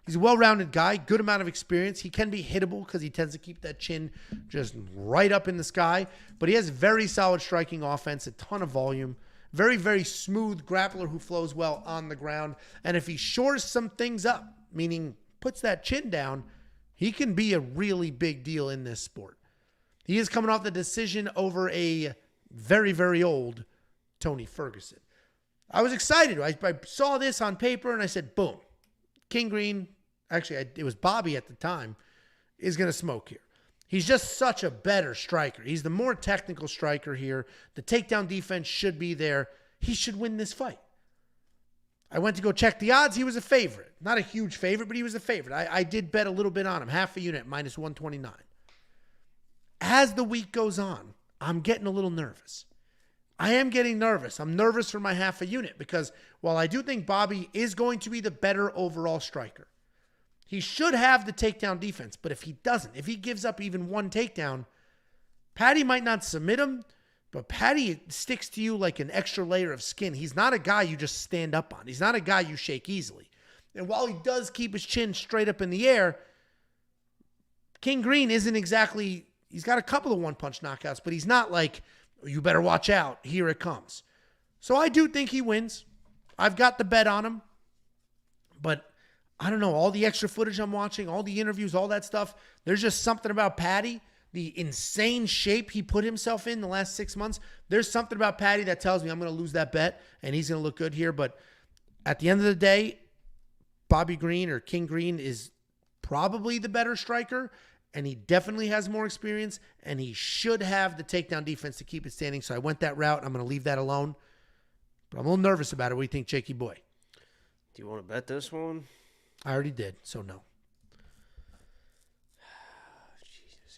He's a well-rounded guy, good amount of experience. He can be hittable because he tends to keep that chin just right up in the sky, but he has very solid striking offense, a ton of volume, Very, very smooth grappler who flows well on the ground. And if he shores some things up, meaning puts that chin down, he can be a really big deal in this sport. He is coming off the decision over a very, very old Tony Ferguson. I was excited. I saw this on paper and I said, boom, King Green, actually it was Bobby at the time, is going to smoke here. He's just such a better striker. He's the more technical striker here. The takedown defense should be there. He should win this fight. I went to go check the odds. He was a favorite. Not a huge favorite, but he was a favorite. I did bet a little bit on him. Half a unit, minus 129. As the week goes on, I'm getting a little nervous. I am getting nervous. I'm nervous for my half a unit because while I do think Bobby is going to be the better overall striker, he should have the takedown defense. But if he doesn't, if he gives up even one takedown, Paddy might not submit him, but Paddy sticks to you like an extra layer of skin. He's not a guy you just stand up on. He's not a guy you shake easily. And while he does keep his chin straight up in the air, King Green isn't exactly, he's got a couple of one-punch knockouts, but he's not like, you better watch out, here it comes. So I do think he wins. I've got the bet on him. But I don't know, all the extra footage I'm watching, all the interviews, all that stuff, there's just something about Paddy, the insane shape he put himself in the last 6 months. There's something about Paddy that tells me I'm going to lose that bet and he's going to look good here. But at the end of the day, Bobby Green or King Green is probably the better striker, and he definitely has more experience, and he should have the takedown defense to keep it standing. So I went that route. I'm going to leave that alone. But I'm a little nervous about it. What do you think, Jakey boy? Do you want to bet this one? I already did, so no. Jesus,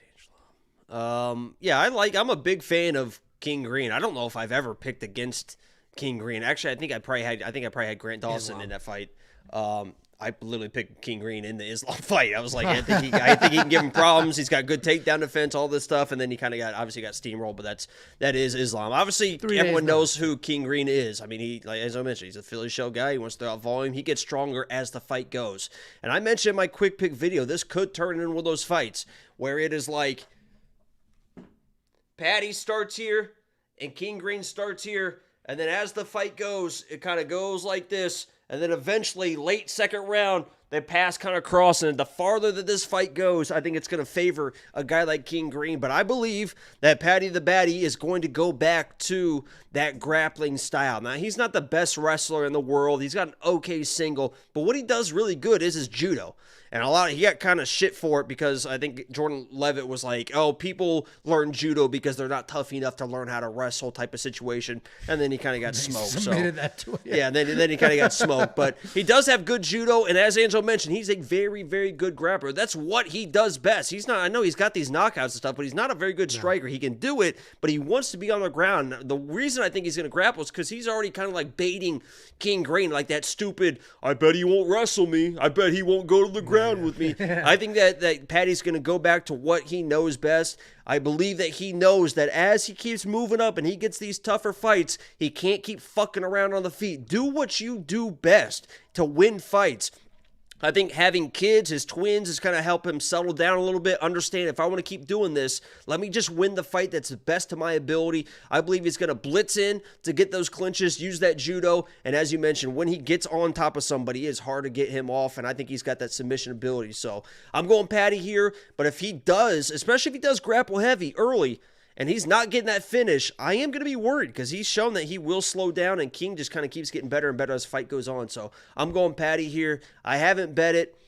Angelo. Yeah, I'm a big fan of King Green. I don't know if I've ever picked against King Green. Actually, I think I probably had Grant Dawson in that fight. I literally picked King Green in the Islam fight. I was like, I think he can give him problems. He's got good takedown defense, all this stuff, and then he kind of got steamrolled. But that is Islam. Obviously, everyone knows who King Green is. I mean, as I mentioned, he's a Philly shell guy. He wants to throw out volume. He gets stronger as the fight goes. And I mentioned in my quick pick video, this could turn into one of those fights where it is like Paddy starts here and King Green starts here, and then as the fight goes, it kind of goes like this. And then eventually, late second round, they pass kind of crossing. And the farther that this fight goes, I think it's going to favor a guy like King Green. But I believe that Paddy the Baddy is going to go back to that grappling style. Now, he's not the best wrestler in the world. He's got an okay single. But what he does really good is his judo. And he got kind of shit for it because I think Jordan Levitt was like, oh, people learn judo because they're not tough enough to learn how to wrestle type of situation. And then he kind of got smoked. That to it. Yeah, and then he kind of got smoked. But he does have good judo. And as Angelo mentioned, he's a very, very good grappler. That's what he does best. I know he's got these knockouts and stuff, but he's not a very good striker. He can do it, but he wants to be on the ground. The reason I think he's going to grapple is because he's already kind of like baiting King Green, like that stupid, I bet he won't wrestle me. I bet he won't go to the ground with me. I think that Paddy's going to go back to what he knows best. I believe that he knows that as he keeps moving up and he gets these tougher fights, he can't keep fucking around on the feet. Do what you do best to win fights. I think having kids, his twins, is going to help him settle down a little bit. Understand, if I want to keep doing this, let me just win the fight that's the best to my ability. I believe he's going to blitz in to get those clinches, use that judo. And as you mentioned, when he gets on top of somebody, it's hard to get him off. And I think he's got that submission ability. So I'm going Paddy here. But if he does, especially if he does grapple heavy early, and he's not getting that finish, I am going to be worried because he's shown that he will slow down, and King just kind of keeps getting better and better as the fight goes on. So I'm going Paddy here. I haven't bet it.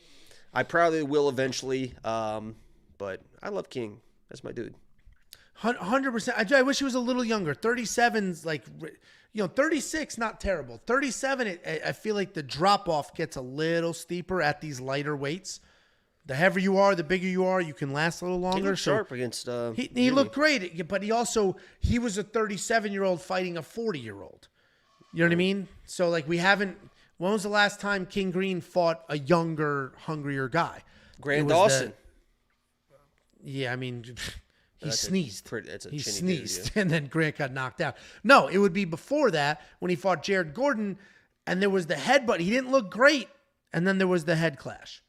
I probably will eventually, but I love King. That's my dude. 100%. I wish he was a little younger. 37's like, 36, not terrible. 37, I feel like the drop-off gets a little steeper at these lighter weights. The heavier you are, the bigger you are, you can last a little longer. He looked sharp against he looked great, but he was a 37-year-old fighting a 40-year-old. You know what I mean? So, like, when was the last time King Green fought a younger, hungrier guy? Grant Dawson. Yeah, I mean, he sneezed. He sneezed, and then Grant got knocked out. No, it would be before that when he fought Jared Gordon, and there was the headbutt. He didn't look great, and then there was the head clash.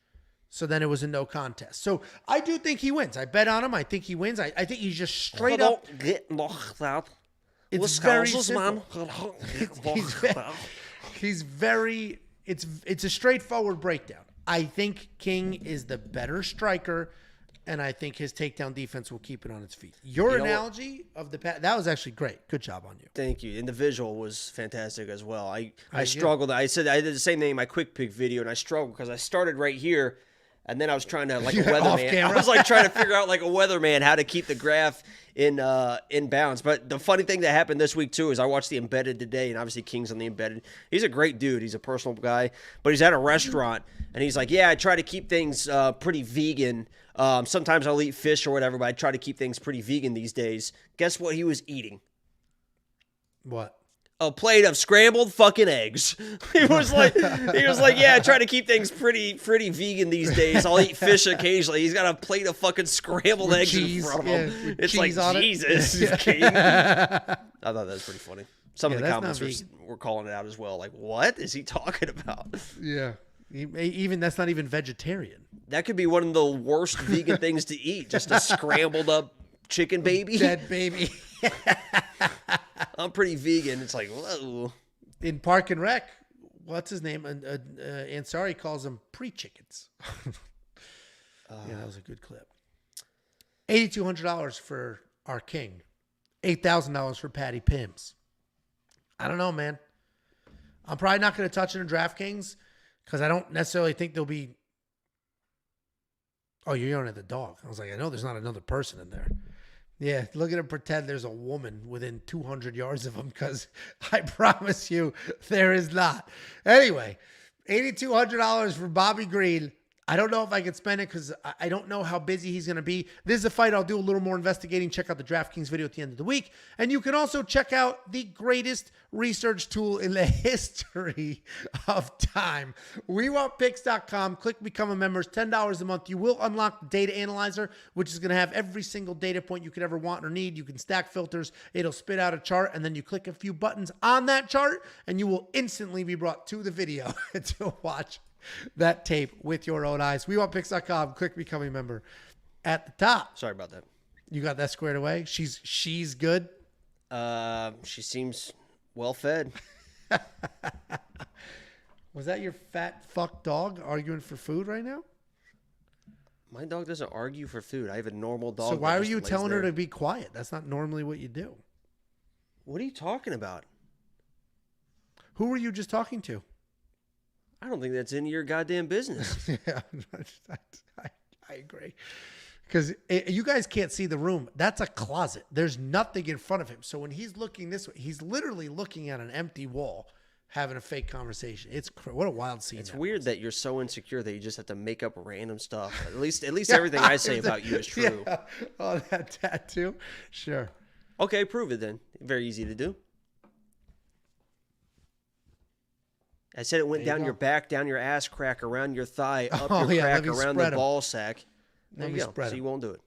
So then it was a no contest. So I do think he wins. I bet on him. I think he wins. I think he's just straight up. Get knocked out. It's very simple. He's very. It's a straightforward breakdown. I think King is the better striker, and I think his takedown defense will keep it on its feet. Your analogy of that was actually great. Good job on you. Thank you. And the visual was fantastic as well. I struggled. I said I did the same thing in my quick pick video, and I struggled because I started right here, and then I was trying to, like a weatherman. I was like trying to figure out like a weatherman how to keep the graph in balance. But the funny thing that happened this week too is I watched the Embedded today, and obviously King's on the Embedded. He's a great dude. He's a personal guy, but he's at a restaurant, and he's like, yeah, I try to keep things pretty vegan. Sometimes I'll eat fish or whatever, but I try to keep things pretty vegan these days. Guess what he was eating? What? A plate of scrambled fucking eggs. He was like, yeah, I try to keep things pretty vegan these days. I'll eat fish occasionally. He's got a plate of fucking scrambled eggs in front of him. It's like, Jesus, King. I thought that was pretty funny. Some of the comments were calling it out as well. Like, what is he talking about? Yeah. Even that's not even vegetarian. That could be one of the worst vegan things to eat. Just a scrambled up chicken baby. Dead baby. I'm pretty vegan. It's like, whoa. In Park and Rec, what's his name? Ansari calls them pre-chickens. Yeah, that was a good clip. $8,200 for our king. $8,000 for Patty Pims. I don't know, man. I'm probably not going to touch it in DraftKings because I don't necessarily think there'll be. Oh, you're yelling at the dog. I was like, I know there's not another person in there. Yeah, look at him pretend there's a woman within 200 yards of him because I promise you there is not. Anyway, $8,200 for Bobby Green. I don't know if I can spend it because I don't know how busy he's going to be. This is a fight I'll do a little more investigating. Check out the DraftKings video at the end of the week. And you can also check out the greatest research tool in the history of time. WeWantPicks.com. Click Become a Member. It's $10 a month. You will unlock the data analyzer, which is going to have every single data point you could ever want or need. You can stack filters. It'll spit out a chart, and then you click a few buttons on that chart, and you will instantly be brought to the video to watch that tape with your own eyes. WeWantPicks.com. Click Become a Member at the top. Sorry about that. You got that squared away? She's good? She seems well fed. Was that your fat fuck dog arguing for food right now? My dog doesn't argue for food. I have a normal dog. So why are you telling her to be quiet? That's not normally what you do. What are you talking about? Who were you just talking to? I don't think that's any of your goddamn business. Yeah, I agree. Because you guys can't see the room. That's a closet. There's nothing in front of him. So when he's looking this way, he's literally looking at an empty wall, having a fake conversation. What a wild scene. It's weird that you're so insecure that you just have to make up random stuff. At least everything I say about you is true. Yeah. Oh, that tattoo? Sure. Okay, prove it then. Very easy to do. I said it went down your back, down your ass crack, around your thigh, up your crack, around the ball sack. There you go. So you won't do it.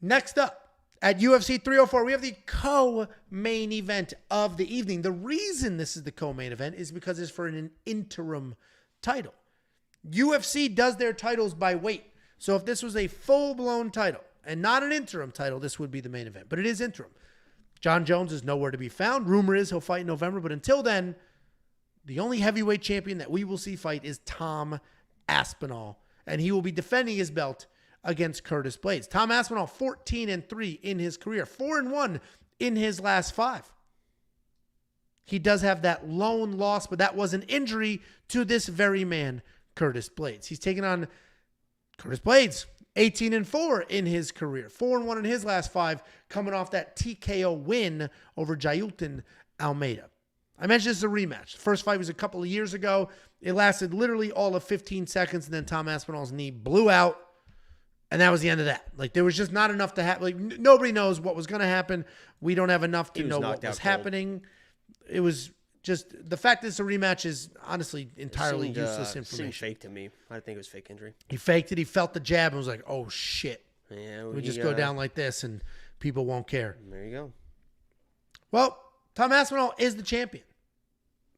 Next up, at UFC 304, we have the co-main event of the evening. The reason this is the co-main event is because it's for an interim title. UFC does their titles by weight. So if this was a full-blown title and not an interim title, this would be the main event. But it is interim. John Jones is nowhere to be found. Rumor is he'll fight in November. But until then, the only heavyweight champion that we will see fight is Tom Aspinall, and he will be defending his belt against Curtis Blaydes. Tom Aspinall, 14-3 in his career, 4-1 in his last 5. He does have that lone loss, but that was an injury to this very man, Curtis Blaydes. He's taken on Curtis Blaydes, 18-4 in his career, 4-1 in his last 5, coming off that TKO win over Jailton Almeida. I mentioned this is a rematch. The first fight was a couple of years ago. It lasted literally all of 15 seconds, and then Tom Aspinall's knee blew out, and that was the end of that. Like, there was just not enough to happen. Like, nobody knows what was going to happen. We don't have enough to know what was happening. It was just the fact that it's a rematch is honestly entirely useless information. It seemed fake to me. I think it was fake injury. He faked it. He felt the jab and was like, oh, shit. Yeah, we just go down like this, and people won't care. There you go. Well, Tom Aspinall is the champion.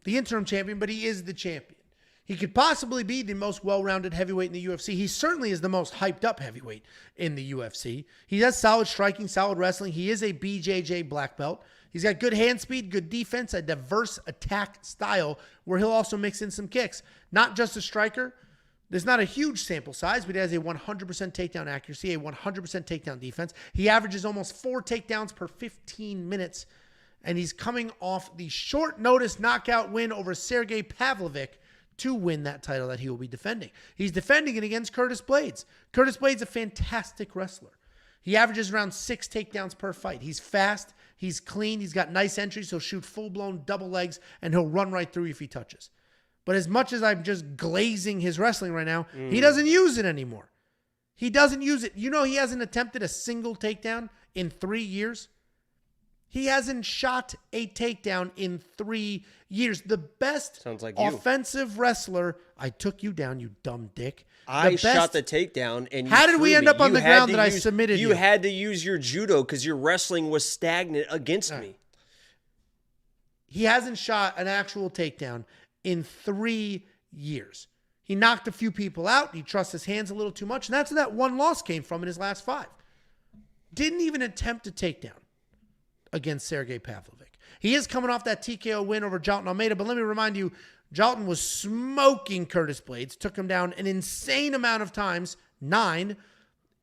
The interim champion, but he is the champion. He could possibly be the most well-rounded heavyweight in the UFC. He certainly is the most hyped-up heavyweight in the UFC. He has solid striking, solid wrestling. He is a BJJ black belt. He's got good hand speed, good defense, a diverse attack style where he'll also mix in some kicks. Not just a striker. There's not a huge sample size, but he has a 100% takedown accuracy, a 100% takedown defense. He averages almost 4 takedowns per 15 minutes, and he's coming off the short notice knockout win over Sergey Pavlovich to win that title that he will be defending. He's defending it against Curtis Blaydes. Curtis Blaydes, a fantastic wrestler. He averages around 6 takedowns per fight. He's fast, he's clean, he's got nice entries, he'll shoot full-blown double legs, and he'll run right through you if he touches. But as much as I'm just glazing his wrestling right now, he doesn't use it anymore. He doesn't use it. You know, he hasn't attempted a single takedown in 3 years. He hasn't shot a takedown in 3 years. The best offensive wrestler. I took you down, you dumb dick. Shot the takedown. And how did we end up on the ground that I submitted you? You had to use your judo because your wrestling was stagnant against me. He hasn't shot an actual takedown in 3 years. He knocked a few people out. He trusts his hands a little too much. And that's where that one loss came from in his last 5. Didn't even attempt a takedown against Sergey Pavlovich. He is coming off that TKO win over Jailton Almeida. But let me remind you, Jailton was smoking Curtis Blaydes. Took him down an insane amount of times, 9,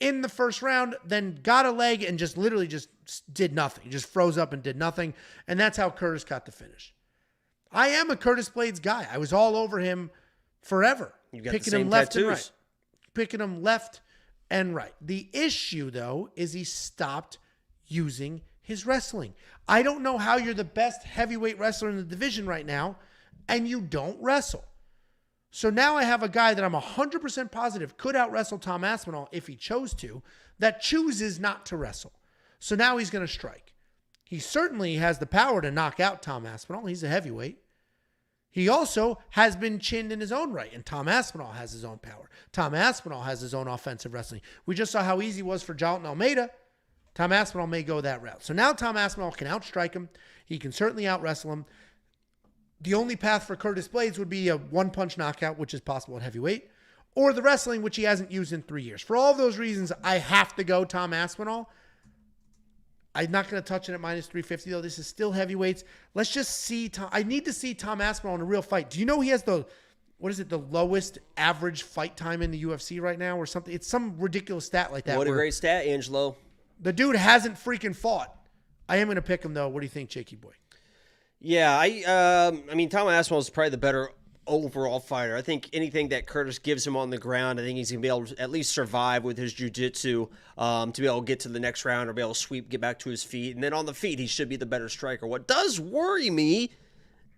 in the first round. Then got a leg and just literally just did nothing. He just froze up and did nothing. And that's how Curtis got the finish. I am a Curtis Blaydes guy. I was all over him forever. You got picking the same him left tattoos. and right. Picking him left and right. The issue, though, is he stopped using his wrestling. I don't know how you're the best heavyweight wrestler in the division right now, and you don't wrestle. So now I have a guy that I'm 100% positive could out-wrestle Tom Aspinall if he chose to, that chooses not to wrestle. So now he's going to strike. He certainly has the power to knock out Tom Aspinall. He's a heavyweight. He also has been chinned in his own right, and Tom Aspinall has his own power. Tom Aspinall has his own offensive wrestling. We just saw how easy it was for Jailton Almeida. Tom Aspinall may go that route. So now Tom Aspinall can outstrike him. He can certainly out-wrestle him. The only path for Curtis Blaydes would be a one-punch knockout, which is possible at heavyweight, or the wrestling, which he hasn't used in 3 years. For all of those reasons, I have to go Tom Aspinall. I'm not going to touch it at minus 350, though. This is still heavyweights. Let's just see. I need to see Tom Aspinall in a real fight. Do you know he has the lowest average fight time in the UFC right now or something? It's some ridiculous stat like that. What a great stat, Angelo. The dude hasn't freaking fought. I am going to pick him, though. What do you think, Jakey boy? Yeah, I mean, Tom Aspinall is probably the better overall fighter. I think anything that Curtis gives him on the ground, I think he's going to be able to at least survive with his jiu-jitsu to be able to get to the next round or be able to sweep, get back to his feet. And then on the feet, he should be the better striker. What does worry me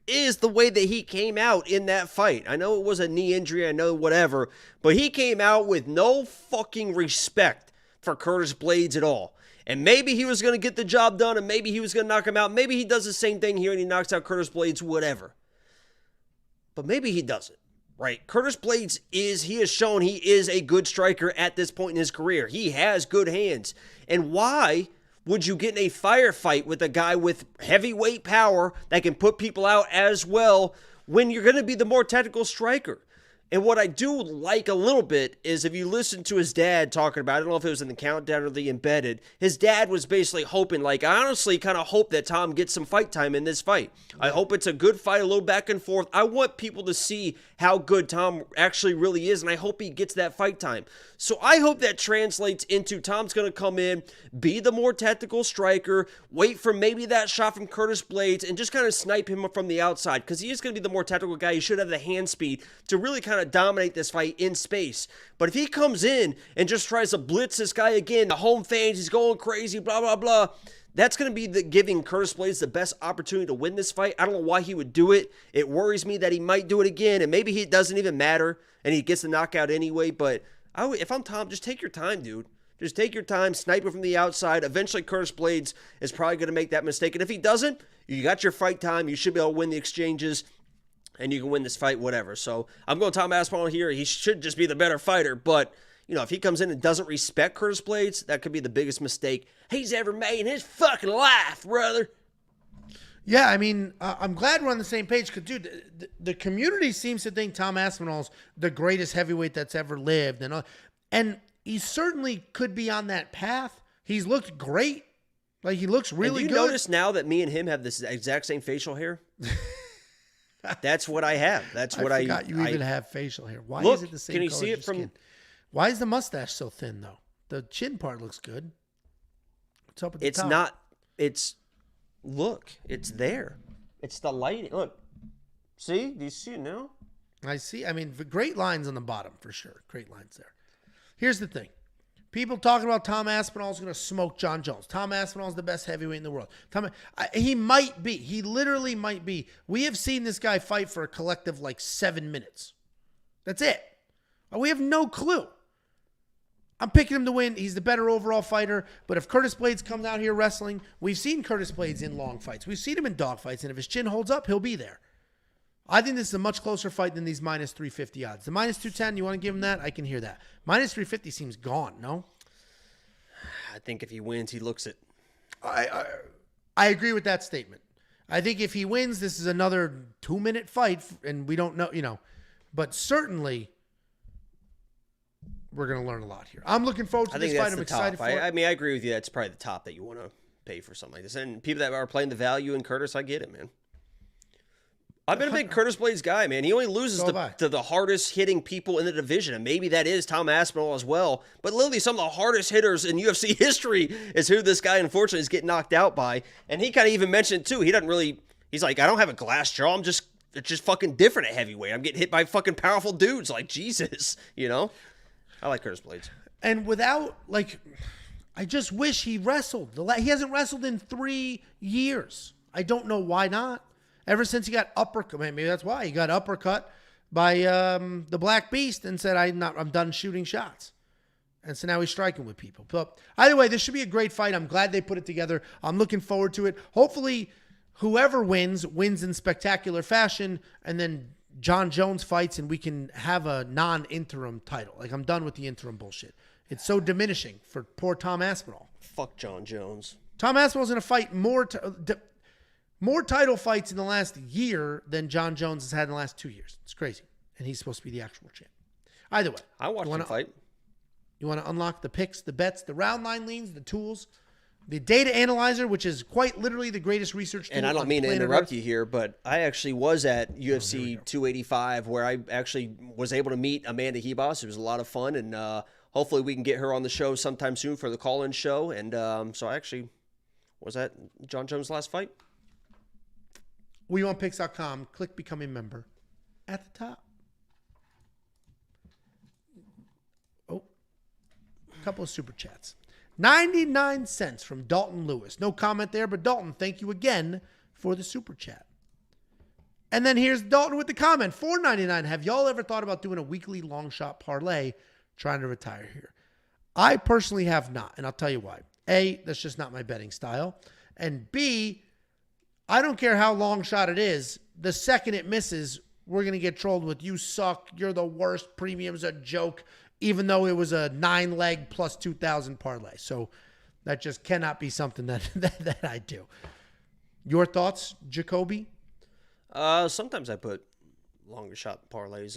is the way that he came out in that fight. I know it was a knee injury, I know whatever, but he came out with no fucking respect for Curtis Blaydes at all. And maybe he was going to get the job done, and maybe he was going to knock him out. Maybe he does the same thing here and he knocks out Curtis Blaydes, whatever. But maybe he doesn't, right? Curtis Blaydes he has shown he is a good striker at this point in his career. He has good hands. And why would you get in a firefight with a guy with heavyweight power that can put people out as well when you're going to be the more technical striker? And what I do like a little bit is if you listen to his dad talking about it, I don't know if it was in the countdown or the embedded, his dad was basically hoping, like, I honestly kind of hope that Tom gets some fight time in this fight. I hope it's a good fight, a little back and forth. I want people to see how good Tom actually really is, and I hope he gets that fight time. So I hope that translates into Tom's going to come in, be the more tactical striker, wait for maybe that shot from Curtis Blaydes, and just kind of snipe him from the outside, because he is going to be the more tactical guy. He should have the hand speed to really kind of dominate this fight in space. But if he comes in and just tries to blitz this guy again, the home fans, he's going crazy, blah, blah, blah, that's going to be giving Curtis Blaydes the best opportunity to win this fight. I don't know why he would do it. It worries me that he might do it again, and maybe it doesn't even matter, and he gets the knockout anyway. But if I'm Tom, just take your time, dude. Just take your time, snipe it from the outside. Eventually, Curtis Blaydes is probably going to make that mistake. And if he doesn't, you got your fight time. You should be able to win the exchanges, and you can win this fight, whatever. So I'm going Tom Aspinall here. He should just be the better fighter, but if he comes in and doesn't respect Curtis Blaydes, that could be the biggest mistake he's ever made in his fucking life, brother. Yeah, I mean, I'm glad we're on the same page because, dude, the community seems to think Tom Aspinall's the greatest heavyweight that's ever lived. And he certainly could be on that path. He's looked great. Like, he looks really and good. do you notice now that me and him have this exact same facial hair? That's what I have. That's what I forgot you even have facial hair. Why look, is it the same can you color see as it your from? skin? Why is the mustache so thin, though? The chin part looks good. What's up with the It's top? not. Look, it's there. It's the lighting. Look, see? Do you see it now? I see. I mean, great lines on the bottom for sure. Great lines there. Here's the thing. People talking about Tom Aspinall is going to smoke John Jones. Tom Aspinall is the best heavyweight in the world. He might be. He literally might be. We have seen this guy fight for a collective like 7 minutes. That's it. We have no clue. I'm picking him to win. He's the better overall fighter. But if Curtis Blaydes comes out here wrestling, we've seen Curtis Blaydes in long fights. We've seen him in dog fights. And if his chin holds up, he'll be there. I think this is a much closer fight than these minus 350 odds. The minus 210, you want to give him that? I can hear that. Minus 350 seems gone, no? I think if he wins, he looks it. I agree with that statement. I think if he wins, this is another 2-minute fight, and we don't know, But certainly, we're going to learn a lot here. I'm looking forward to this fight. I'm excited for it. I mean, I agree with you. That's probably the top that you want to pay for something like this. And people that are playing the value in Curtis, I get it, man. I've been a big Curtis Blaydes guy, man. He only loses to the hardest hitting people in the division, and maybe that is Tom Aspinall as well. But literally, some of the hardest hitters in UFC history is who this guy, unfortunately, is getting knocked out by. And he kind of even mentioned, too, he's like, I don't have a glass jaw. It's just fucking different at heavyweight. I'm getting hit by fucking powerful dudes. Like, Jesus, I like Curtis Blaydes. And without, I just wish he wrestled. He hasn't wrestled in 3 years. I don't know why not. Ever since he got uppercut, maybe that's why he got uppercut by the Black Beast and said, I'm done shooting shots. And so now he's striking with people. But either way, this should be a great fight. I'm glad they put it together. I'm looking forward to it. Hopefully, whoever wins in spectacular fashion, and then John Jones fights and we can have a non-interim title. I'm done with the interim bullshit. It's so diminishing for poor Tom Aspinall. Fuck John Jones. Tom Aspinall's going to fight more title fights in the last year than John Jones has had in the last 2 years. It's crazy. And he's supposed to be the actual champ. Either way. I watched him fight. You want to unlock the picks, the bets, the round line leans, the tools, the data analyzer, which is quite literally the greatest research tool. And I don't mean to interrupt you here, but I actually was at UFC 285 where I actually was able to meet Amanda Hebos. It was a lot of fun. And hopefully we can get her on the show sometime soon for the call-in show. And so I actually was at John Jones' last fight. WeWantPicks.com. Click Become a Member at the top. Oh, a couple of super chats. 99 cents from Dalton Lewis. No comment there, but Dalton, thank you again for the super chat. And then here's Dalton with the comment. $4.99. Have y'all ever thought about doing a weekly long shot parlay trying to retire here? I personally have not, and I'll tell you why. A, that's just not my betting style. And B, I don't care how long shot it is. The second it misses, we're going to get trolled with, you suck, you're the worst, premium's a joke, even though it was a 9-leg plus 2,000 parlay. So that just cannot be something that I do. Your thoughts, Jacoby? Sometimes I put longer shot parlays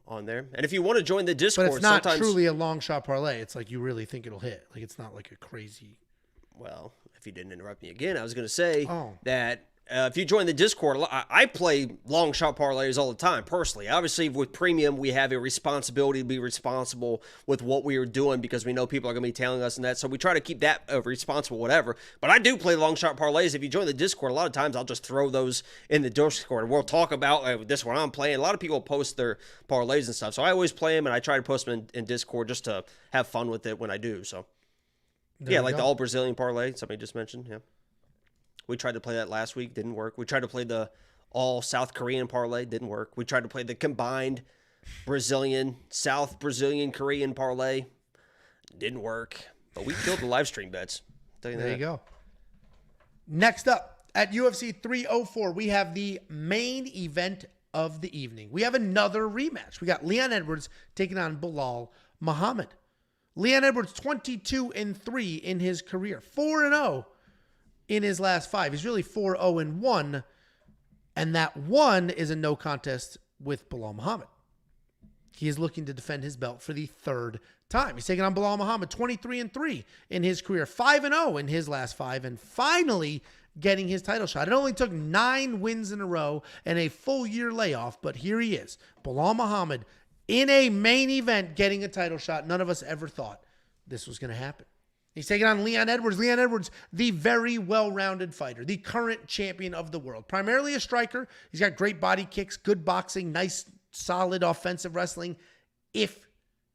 on there. And if you want to join the Discord, but it's not truly a long shot parlay. It's like you really think it'll hit. It's not like a crazy. Well, if you didn't interrupt me again, I was going to say that if you join the Discord, I play long shot parlays all the time, personally. Obviously, with premium, we have a responsibility to be responsible with what we are doing because we know people are going to be telling us and that. So we try to keep that responsible, whatever. But I do play long shot parlays. If you join the Discord, a lot of times I'll just throw those in the Discord. We'll talk about this one I'm playing. A lot of people post their parlays and stuff. So I always play them, and I try to post them in Discord just to have fun with it when I do. So, yeah, like the all Brazilian parlay, somebody just mentioned, yeah. We tried to play that last week. Didn't work. We tried to play the all South Korean parlay. Didn't work. We tried to play the combined South Brazilian Korean parlay. Didn't work. But we killed the live stream bets. There you go. Next up, at UFC 304, we have the main event of the evening. We have another rematch. We got Leon Edwards taking on Belal Muhammad. Leon Edwards 22-3 in his career. 4-0. In his last 5. He's really 4-0-1, and that one is a no contest with Belal Muhammad. He is looking to defend his belt for the third time. He's taking on Belal Muhammad, 23-3 in his career, 5-0 in his last 5, and finally getting his title shot. It only took 9 wins in a row and a full year layoff, but here he is, Belal Muhammad, in a main event getting a title shot. None of us ever thought this was going to happen. He's taking on Leon Edwards. Leon Edwards, the very well-rounded fighter, the current champion of the world. Primarily a striker. He's got great body kicks, good boxing, nice, solid offensive wrestling if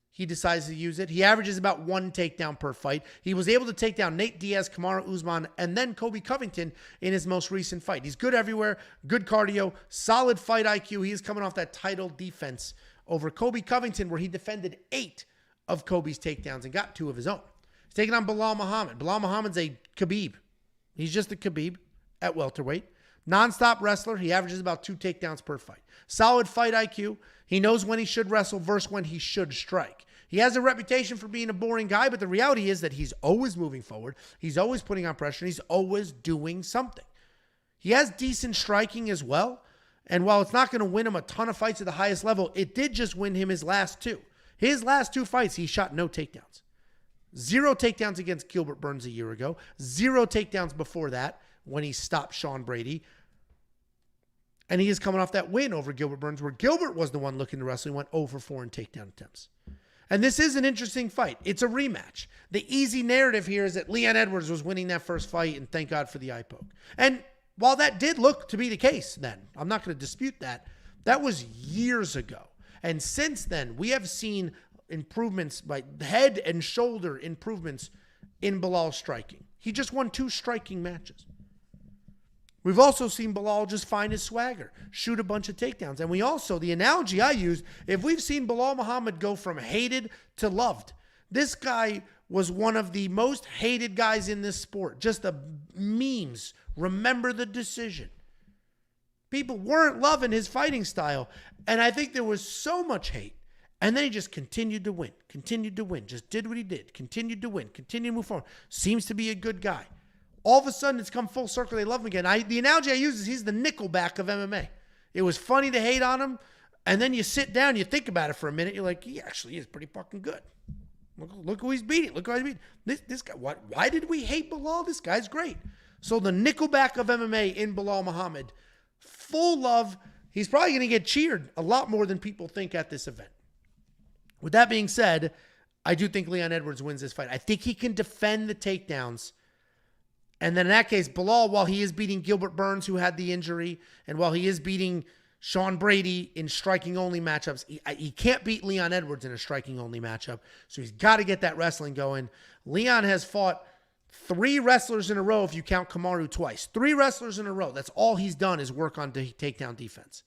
he decides to use it. He averages about 1 takedown per fight. He was able to take down Nate Diaz, Kamaru Usman, and then Colby Covington in his most recent fight. He's good everywhere, good cardio, solid fight IQ. He is coming off that title defense over Colby Covington, where he defended 8 of Kobe's takedowns and got 2 of his own. He's taking on Belal Muhammad. Belal Muhammad's a Khabib. He's just a Khabib at welterweight. Non-stop wrestler. He averages about 2 takedowns per fight. Solid fight IQ. He knows when he should wrestle versus when he should strike. He has a reputation for being a boring guy, but the reality is that he's always moving forward. He's always putting on pressure. And he's always doing something. He has decent striking as well. And while it's not going to win him a ton of fights at the highest level, it did just win him his last 2. His last 2 fights, he shot no takedowns. 0 takedowns against Gilbert Burns a year ago. 0 takedowns before that when he stopped Sean Brady. And he is coming off that win over Gilbert Burns, where Gilbert was the one looking to wrestle. He went 0-for-4 in takedown attempts. And this is an interesting fight. It's a rematch. The easy narrative here is that Leon Edwards was winning that first fight, and thank God for the eye poke. And while that did look to be the case then, I'm not going to dispute that. That was years ago. And since then, we have seen improvements, by head and shoulder improvements in Belal's striking. He just won 2 striking matches. We've also seen Belal just find his swagger, shoot a bunch of takedowns. And we also, the analogy I use, if we've seen Belal Muhammad go from hated to loved, this guy was one of the most hated guys in this sport. Just the memes, remember the decision. People weren't loving his fighting style. And I think there was so much hate. And then he just continued to win, just did what he did, continued to win, continued to move forward. Seems to be a good guy. All of a sudden, it's come full circle. They love him again. The analogy I use is he's the Nickelback of MMA. It was funny to hate on him, and then you sit down, you think about it for a minute, you're like, he actually is pretty fucking good. Look who he's beating. Look who he's beating. This guy, why did we hate Belal? This guy's great. So the Nickelback of MMA in Belal Muhammad, full love. He's probably going to get cheered a lot more than people think at this event. With that being said, I do think Leon Edwards wins this fight. I think he can defend the takedowns. And then in that case, Belal, while he is beating Gilbert Burns, who had the injury, and while he is beating Sean Brady in striking-only matchups, he can't beat Leon Edwards in a striking-only matchup. So he's got to get that wrestling going. Leon has fought 3 wrestlers in a row if you count Kamaru twice. 3 wrestlers in a row. That's all he's done is work on takedown defense.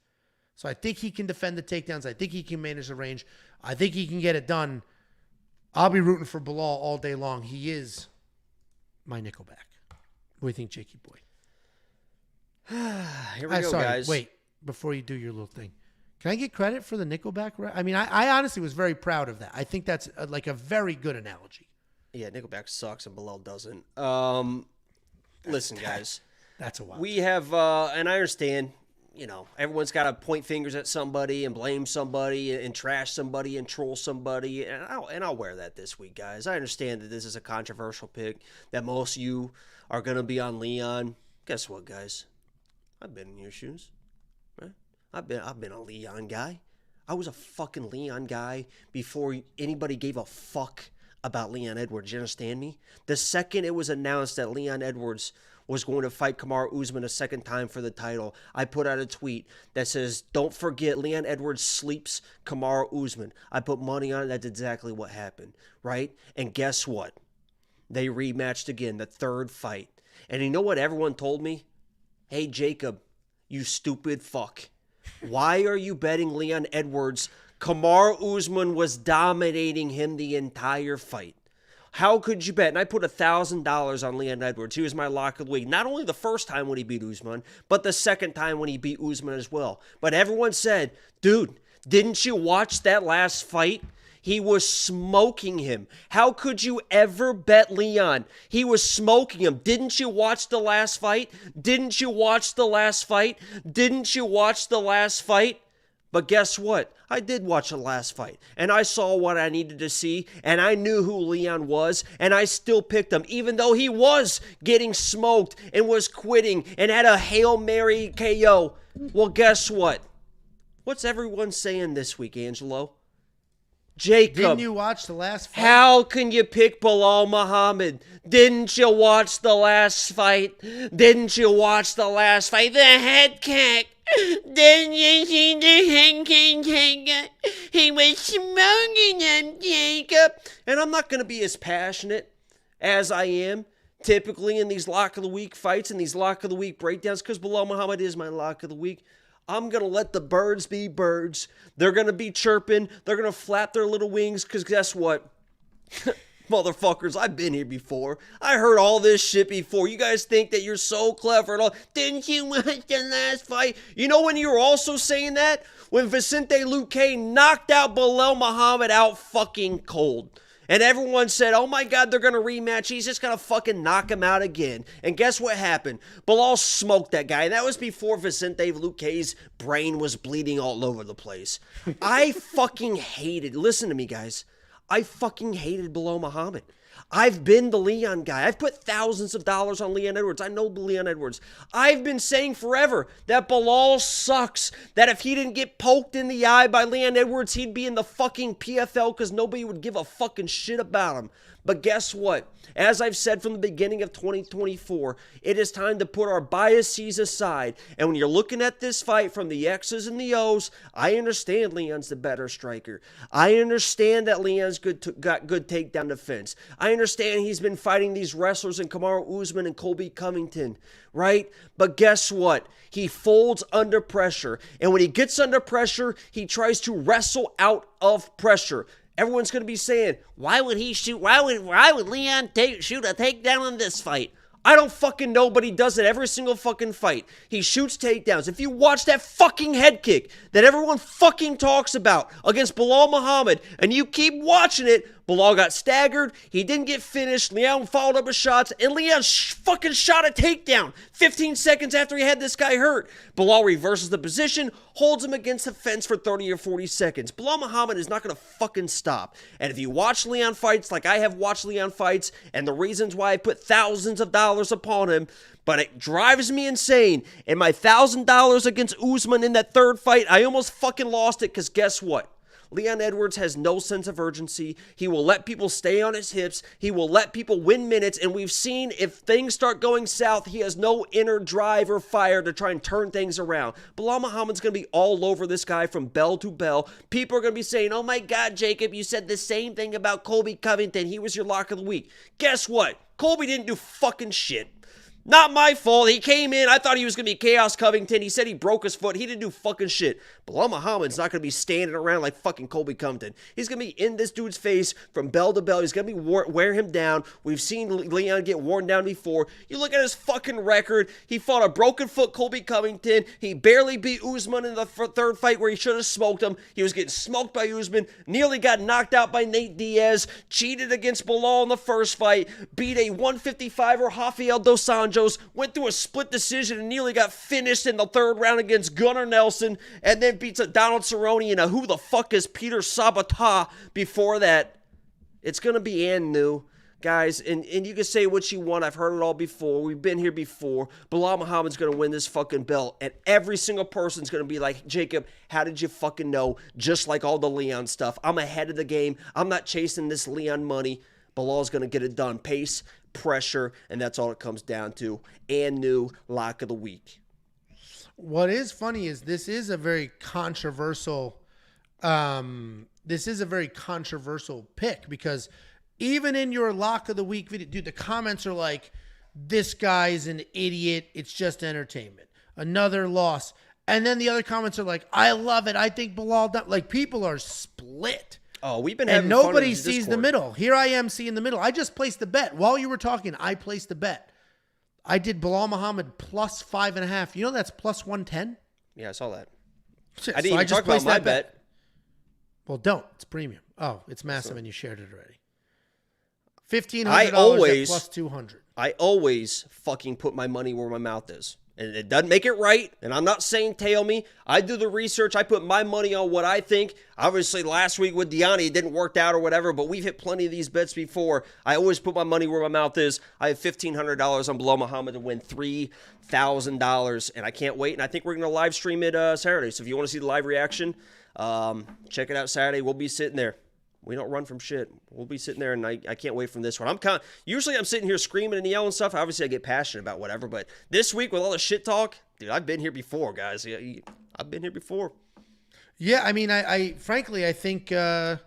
So I think he can defend the takedowns. I think he can manage the range. I think he can get it done. I'll be rooting for Belal all day long. He is my Nickelback. What do you think, Jakey boy? Here we go, guys. Wait, before you do your little thing. Can I get credit for the Nickelback? I mean, I honestly was very proud of that. I think that's like a very good analogy. Yeah, Nickelback sucks and Belal doesn't. Listen, guys. That's a wild. We have, and I understand, you know, everyone's got to point fingers at somebody and blame somebody and trash somebody and troll somebody. And I'll wear that this week, guys. I understand that this is a controversial pick, that most of you are going to be on Leon. Guess what, guys? I've been in your shoes, right? I've been a Leon guy. I was a fucking Leon guy before anybody gave a fuck about Leon Edwards. You understand me? The second it was announced that Leon Edwards was going to fight Kamaru Usman a second time for the title, I put out a tweet that says, don't forget, Leon Edwards sleeps Kamaru Usman. I put money on it. That's exactly what happened, right? And guess what? They rematched again, the 3rd fight. And you know what everyone told me? Hey, Jacob, you stupid fuck. Why are you betting Leon Edwards? Kamaru Usman was dominating him the entire fight. How could you bet? And I put $1,000 on Leon Edwards. He was my lock of the week. Not only the first time when he beat Usman, but the second time when he beat Usman as well. But everyone said, dude, didn't you watch that last fight? He was smoking him. How could you ever bet Leon? He was smoking him. Didn't you watch the last fight? Didn't you watch the last fight? Didn't you watch the last fight? But guess what? I did watch the last fight, and I saw what I needed to see, and I knew who Leon was, and I still picked him, even though he was getting smoked and was quitting and had a Hail Mary KO. Well, guess what? What's everyone saying this week, Angelo? Jacob. Didn't you watch the last fight? How can you pick Belal Muhammad? Didn't you watch the last fight? Didn't you watch the last fight? The head kick. Didn't you see the head kick, Jacob? He was smoking him, Jacob. And I'm not going to be as passionate as I am typically in these Lock of the Week fights and these Lock of the Week breakdowns, because Belal Muhammad is my Lock of the Week. I'm going to let the birds be birds. They're going to be chirping. They're going to flap their little wings, because guess what? Motherfuckers, I've been here before. I heard all this shit before. You guys think that you're so clever and all. Didn't you watch the last fight? You know when you were also saying that? When Vicente Luque knocked out Belal Muhammad out fucking cold. And everyone said, oh my God, they're going to rematch. He's just going to fucking knock him out again. And guess what happened? Belal smoked that guy. And that was before Vicente Luque's brain was bleeding all over the place. I fucking hated, listen to me guys, I fucking hated Belal Muhammad. I've been the Leon guy. I've put thousands of dollars on Leon Edwards. I know Leon Edwards. I've been saying forever that Belal sucks. That if he didn't get poked in the eye by Leon Edwards, he'd be in the fucking PFL because nobody would give a fucking shit about him. But guess what? As I've said from the beginning of 2024, it is time to put our biases aside. And when you're looking at this fight from the X's and the O's, I understand Leon's the better striker. I understand that Leon's got good takedown defense. I understand he's been fighting these wrestlers in Kamaru Usman and Colby Covington, right? But guess what? He folds under pressure. And when he gets under pressure, he tries to wrestle out of pressure. Everyone's going to be saying, why would he shoot? Why would Leon shoot a takedown in this fight? I don't fucking know, but he does it every single fucking fight. He shoots takedowns. If you watch that fucking head kick that everyone fucking talks about against Belal Muhammad, and you keep watching it, Belal got staggered. He didn't get finished. Leon followed up with shots, and Leon fucking shot a takedown 15 seconds after he had this guy hurt. Belal reverses the position, holds him against the fence for 30 or 40 seconds. Belal Muhammad is not going to fucking stop. And if you watch Leon fights like I have watched Leon fights, and the reasons why I put thousands of dollars upon him, but it drives me insane. And my $1,000 against Usman in that third fight, I almost fucking lost it, because guess what? Leon Edwards has no sense of urgency. He will let people stay on his hips. He will let people win minutes. And we've seen if things start going south, he has no inner drive or fire to try and turn things around. Belal Muhammad's going to be all over this guy from bell to bell. People are going to be saying, oh my God, Jacob, you said the same thing about Colby Covington. He was your lock of the week. Guess what? Colby didn't do fucking shit. Not my fault. He came in. I thought he was going to be Chaos Covington. He said he broke his foot. He didn't do fucking shit. Belal Muhammad's not going to be standing around like fucking Colby Covington. He's going to be in this dude's face from bell to bell. He's going to be wear him down. We've seen Leon get worn down before. You look at his fucking record. He fought a broken foot Colby Covington. He barely beat Usman in the third fight where he should have smoked him. He was getting smoked by Usman. Nearly got knocked out by Nate Diaz. Cheated against Belal in the first fight. Beat a 155er Rafael Dos Anjos. Went through a split decision and nearly got finished in the third round against Gunnar Nelson, and then beats a Donald Cerrone and a who the fuck is Peter Sabata before that. It's going to be new, guys, and you can say what you want. I've heard it all before. We've been here before. Belal Muhammad's going to win this fucking belt, and every single person's going to be like, Jacob, how did you fucking know? Just like all the Leon stuff. I'm ahead of the game. I'm not chasing this Leon money. Belal's going to get it done. Pace, pressure, and that's all it comes down to. And new lock of the week. What is funny is this is a very controversial pick, because even in your lock of the week video, dude, the comments are like, this guy's an idiot. It's just entertainment. Another loss. And then the other comments are like, I love it. I think Belal, like, people are split. Oh, we've been having and fun nobody in sees Discord. the middle. Here I am seeing the middle. I just placed the bet. While you were talking, I placed the bet. I did Belal Muhammad plus 5.5. You know that's plus 110? Yeah, I saw that. Shit, I didn't so even just talk about placed my that bet. Well, don't. It's premium. Oh, it's massive and you shared it already. $1,500 I always- at plus 200. I always fucking put my money where my mouth is. And it doesn't make it right, and I'm not saying tail me. I do the research. I put my money on what I think. Obviously, last week with Deani, it didn't work out or whatever, but we've hit plenty of these bets before. I always put my money where my mouth is. I have $1,500 on Bilal Muhammad to win $3,000, and I can't wait. And I think we're going to live stream it Saturday. So if you want to see the live reaction, check it out Saturday. We'll be sitting there. We don't run from shit. We'll be sitting there, and I can't wait from this one. Usually I'm sitting here screaming and yelling stuff. Obviously, I get passionate about whatever, but this week with all the shit talk, dude, I've been here before, guys. I've been here before. Yeah, I mean, I frankly, I think that's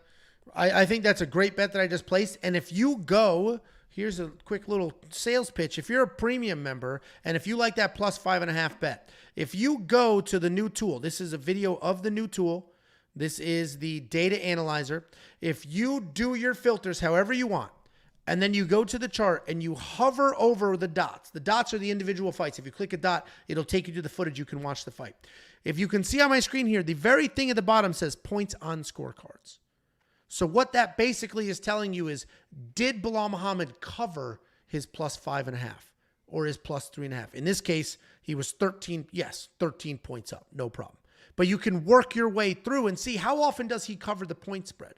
a great bet that I just placed. And if you go, here's a quick little sales pitch. If you're a premium member, and if you like that plus 5.5 bet, if you go to the new tool, this is a video of the new tool. This is the data analyzer. If you do your filters however you want, and then you go to the chart and you hover over the dots are the individual fights. If you click a dot, it'll take you to the footage. You can watch the fight. If you can see on my screen here, the very thing at the bottom says points on scorecards. So what that basically is telling you is, did Bilal Muhammad cover his plus 5.5 or his plus 3.5? In this case, he was 13 points up, no problem. But you can work your way through and see how often does he cover the point spread.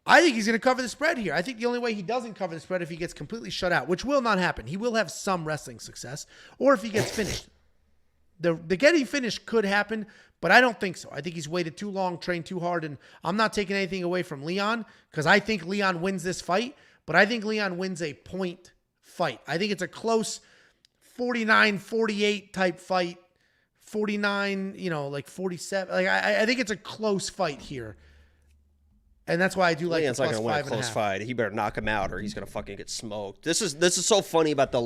I think he's going to cover the spread here. I think the only way he doesn't cover the spread if he gets completely shut out, which will not happen. He will have some wrestling success, or if he gets finished. The getting finished could happen, but I don't think so. I think he's waited too long, trained too hard, and I'm not taking anything away from Leon because I think Leon wins this fight, but I think Leon wins a point fight. I think it's a close 49-48 type fight. 49, like 47. Like I think it's a close fight here. And that's why I do like Leon's the not plus going to win a close fight. He better knock him out or he's going to fucking get smoked. This is so funny about the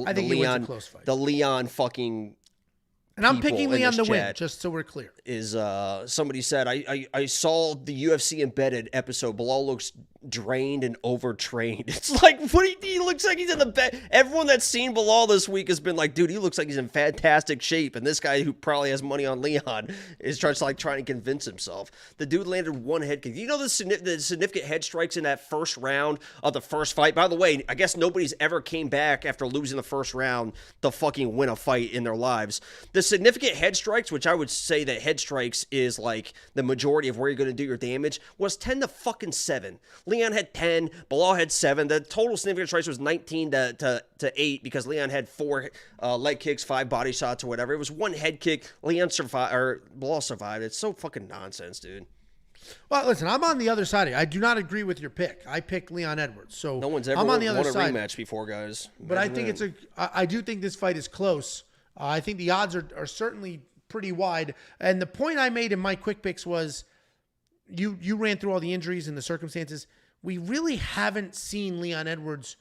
Leon fucking. And I'm picking Leon to win, just so we're clear. Is somebody said, I saw the UFC embedded episode. Bilal looks drained and overtrained. It's like, he looks like he's in the bed. Everyone that's seen Bilal this week has been like, dude, he looks like he's in fantastic shape. And this guy who probably has money on Leon is trying to convince himself. The dude landed one head kick. You know the significant head strikes in that first round of the first fight? By the way, I guess nobody's ever came back after losing the first round to fucking win a fight in their lives. The significant head strikes, which I would say that head strikes is like the majority of where you're going to do your damage, was 10-7. Leon had 10, Bilal had 7. The total significant strikes was 19 to 8 because Leon had 4 leg kicks, 5 body shots or whatever. It was one head kick. Leon survived, or Bilal survived. It's so fucking nonsense, dude. Well, listen, I'm on the other side. I do not agree with your pick. I picked Leon Edwards. So no one's ever won a rematch before, guys. But I think I do think this fight is close. I think the odds are certainly pretty wide. And the point I made in my quick picks was you ran through all the injuries and the circumstances. We really haven't seen Leon Edwards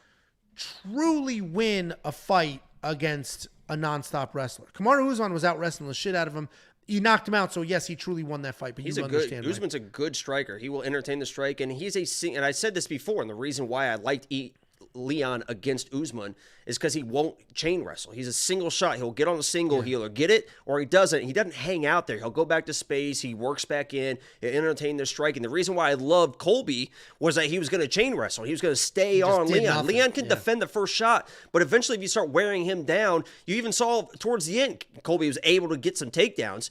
truly win a fight against a nonstop wrestler. Kamaru Usman was out wrestling the shit out of him. He knocked him out, so yes, he truly won that fight. But Usman's a good striker. He will entertain the strike, and and I said this before, and the reason why I liked Leon against Usman is because he won't chain wrestle. He's a single shot. He'll get on the single. He'll either get it or he doesn't. He doesn't hang out there. He'll go back to space. He works back in. He'll entertain the strike. And the reason why I loved Colby was that he was going to chain wrestle. He was going to stay on Leon. Nothing. Leon can defend the first shot, but eventually if you start wearing him down, you even saw towards the end, Colby was able to get some takedowns.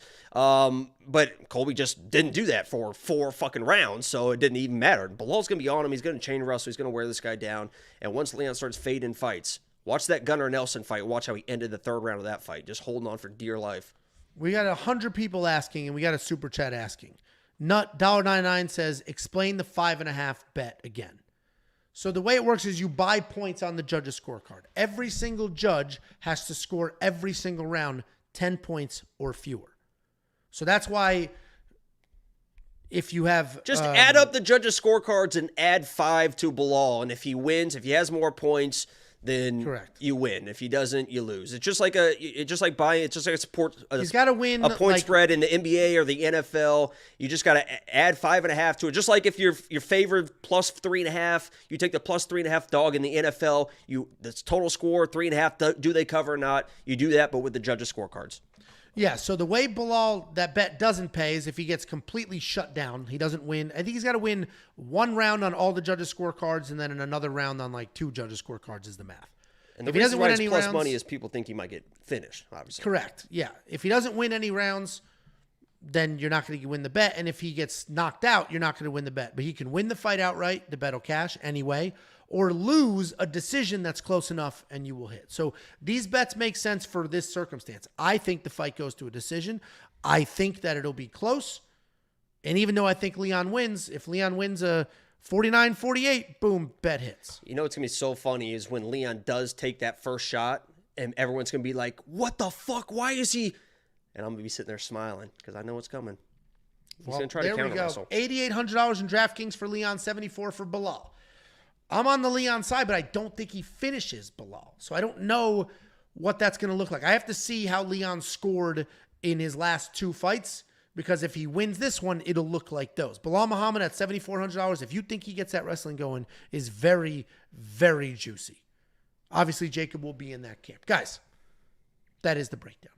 But Colby just didn't do that for 4 fucking rounds, so it didn't even matter. Bilal's going to be on him. He's going to chain wrestle. He's going to wear this guy down. And once Leon starts fading fights, watch that Gunnar Nelson fight. Watch how he ended the 3rd round of that fight, just holding on for dear life. We got 100 people asking, and we got a super chat asking. Nut $1.99 says, explain the 5.5 bet again. So the way it works is you buy points on the judge's scorecard. Every single judge has to score every single round 10 points or fewer. So that's why if you have... Just add up the judges' scorecards and add 5 to Bilal. And if he wins, if he has more points, then you win. If he doesn't, you lose. It's just like a support... He's got to win a point spread in the NBA or the NFL. You just got to add 5.5 to it. Just like if you're favored plus 3.5, you take the plus 3.5 dog in the NFL. The total score 3.5. Do they cover or not? You do that, but with the judges' scorecards. Yeah, so the way Bilal, that bet doesn't pay is if he gets completely shut down. He doesn't win. I think he's got to win 1 round on all the judges' scorecards and then in another round on 2 judges' scorecards is the math. And the if he doesn't reason why win it's any plus rounds, money is people think he might get finished, obviously. correct. Yeah. If he doesn't win any rounds, then you're not going to win the bet. And if he gets knocked out, you're not going to win the bet. But he can win the fight outright. The bet will cash anyway. Or lose a decision that's close enough and you will hit. So these bets make sense for this circumstance. I think the fight goes to a decision. I think that it'll be close. And even though I think Leon wins, if Leon wins a 49-48, boom, bet hits. You know what's going to be so funny is when Leon does take that first shot and everyone's going to be like, what the fuck? Why is he? And I'm going to be sitting there smiling because I know what's coming. He's going to try to counter wrestle. $8,800 in DraftKings for Leon, $74 for Bilal. I'm on the Leon side, but I don't think he finishes Bilal. So I don't know what that's going to look like. I have to see how Leon scored in his last two fights, because if he wins this one, it'll look like those. Bilal Muhammad at $7,400, if you think he gets that wrestling going, is very, very juicy. Obviously, Jacob will be in that camp. Guys, that is the breakdown.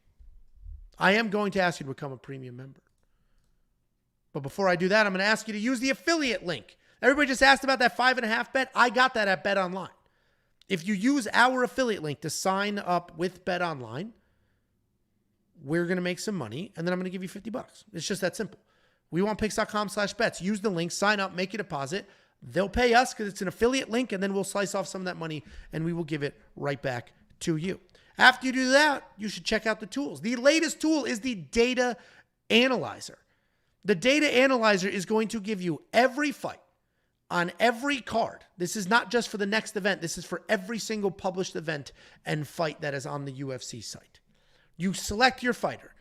I am going to ask you to become a premium member. But before I do that, I'm going to ask you to use the affiliate link. Everybody just asked about that 5.5 bet. I got that at Bet Online. If you use our affiliate link to sign up with Bet Online, we're going to make some money, and then I'm going to give you $50. It's just that simple. We want picks.com/bets. Use the link, sign up, make a deposit. They'll pay us because it's an affiliate link, and then we'll slice off some of that money, and we will give it right back to you. After you do that, you should check out the tools. The latest tool is the Data Analyzer. The Data Analyzer is going to give you every fight on every card. This is not just for the next event. This is for every single published event and fight that is on the UFC site. You select your fighter.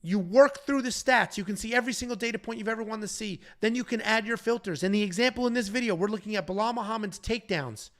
You work through the stats. You can see every single data point you've ever wanted to see. Then you can add your filters. In the example in this video, we're looking at Bilal Muhammad's takedowns.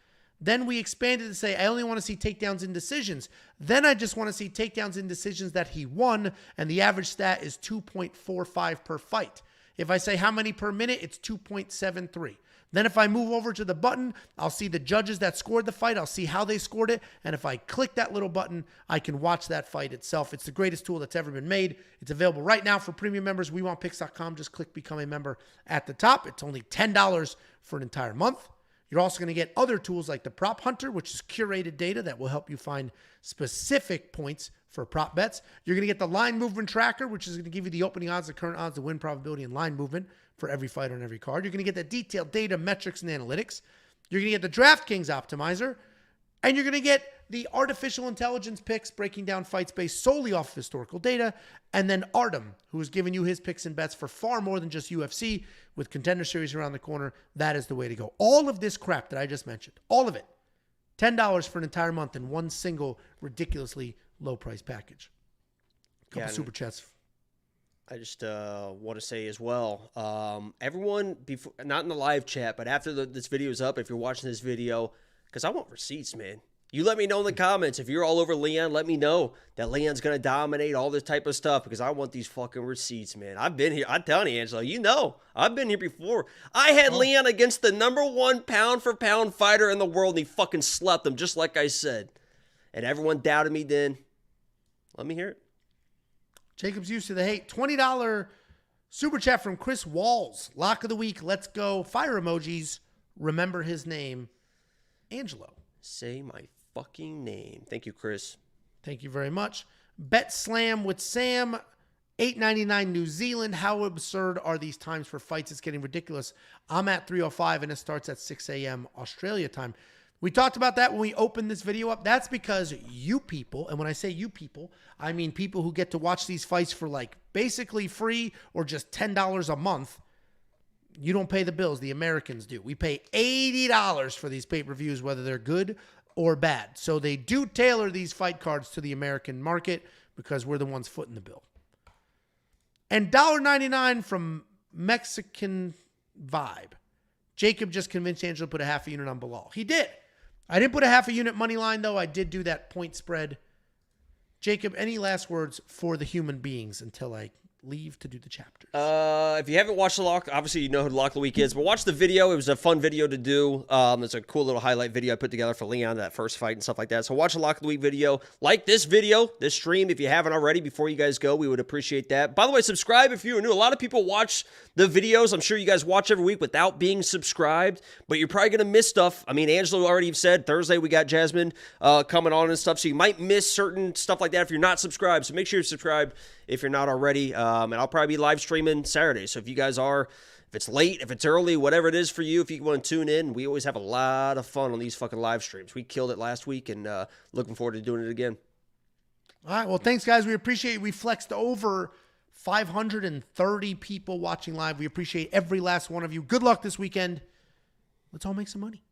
Then we expanded to say, I only want to see takedowns in decisions. Then I just want to see takedowns in decisions that he won, and the average stat is 2.45 per fight. If I say how many per minute, it's 2.73. Then if I move over to the button, I'll see the judges that scored the fight. I'll see how they scored it. And if I click that little button, I can watch that fight itself. It's the greatest tool that's ever been made. It's available right now for premium members. WeWantPicks.com. Just click Become a Member at the top. It's only $10 for an entire month. You're also going to get other tools like the Prop Hunter, which is curated data that will help you find specific points for prop bets. You're going to get the Line Movement Tracker, which is going to give you the opening odds, the current odds, the win probability, and line movement for every fighter and every card. You're going to get the detailed data, metrics, and analytics. You're going to get the DraftKings Optimizer. And you're going to get the artificial intelligence picks, breaking down fights based solely off of historical data. And then Artem, who has given you his picks and bets for far more than just UFC, with Contender Series around the corner. That is the way to go. All of this crap that I just mentioned, all of it, $10 for an entire month in one single ridiculously low price package. Couple super chats. I just want to say as well, everyone, before, not in the live chat, but after this video is up, if you're watching this video, because I want receipts, man. You let me know in the comments. If you're all over Leon, let me know that Leon's going to dominate, all this type of stuff, because I want these fucking receipts, man. I've been here. I'm telling you, Angelo, you know, I've been here before. I had Leon against the #1 pound-for-pound fighter in the world, and he fucking slept him, just like I said. And everyone doubted me then. Let me hear it. Jacob's used to the hate. $20 super chat from Chris Walls. Lock of the week. Let's go. Fire emojis. Remember his name. Angelo. Say my fucking name. Thank you, Chris. Thank you very much. Bet Slam with Sam. $8.99 New Zealand. How absurd are these times for fights? It's getting ridiculous. I'm at 3:05 and it starts at 6 a.m. Australia time. We talked about that when we opened this video up. That's because you people, and when I say you people, I mean people who get to watch these fights for like basically free or just $10 a month. You don't pay the bills. The Americans do. We pay $80 for these pay-per-views, whether they're good or bad. So they do tailor these fight cards to the American market because we're the ones footing the bill. And $1.99 from Mexican Vibe. Jacob just convinced Angelo to put a half a unit on Bilal. He did. I didn't put a half a unit money line, though. I did do that point spread. Jacob, any last words for the human beings until I leave to do the chapters. If you haven't watched the Lock, obviously you know who the Lock of the Week is, but watch the video. It was a fun video to do. It's a cool little highlight video I put together for Leon, that first fight and stuff like that. So watch the Lock of the Week video. Like this video, this stream, if you haven't already, before you guys go, we would appreciate that. By the way, subscribe if you're new. A lot of people watch the videos. I'm sure you guys watch every week without being subscribed, but you're probably going to miss stuff. I mean, Angelo already said Thursday we got Jasmine coming on and stuff, so you might miss certain stuff like that if you're not subscribed. So make sure you're subscribed if you're not already. And I'll probably be live streaming Saturday. So if you guys are, if it's late, if it's early, whatever it is for you, if you want to tune in, we always have a lot of fun on these fucking live streams. We killed it last week, and looking forward to doing it again. All right. Well, thanks, guys. We appreciate it. We flexed over 530 people watching live. We appreciate every last one of you. Good luck this weekend. Let's all make some money.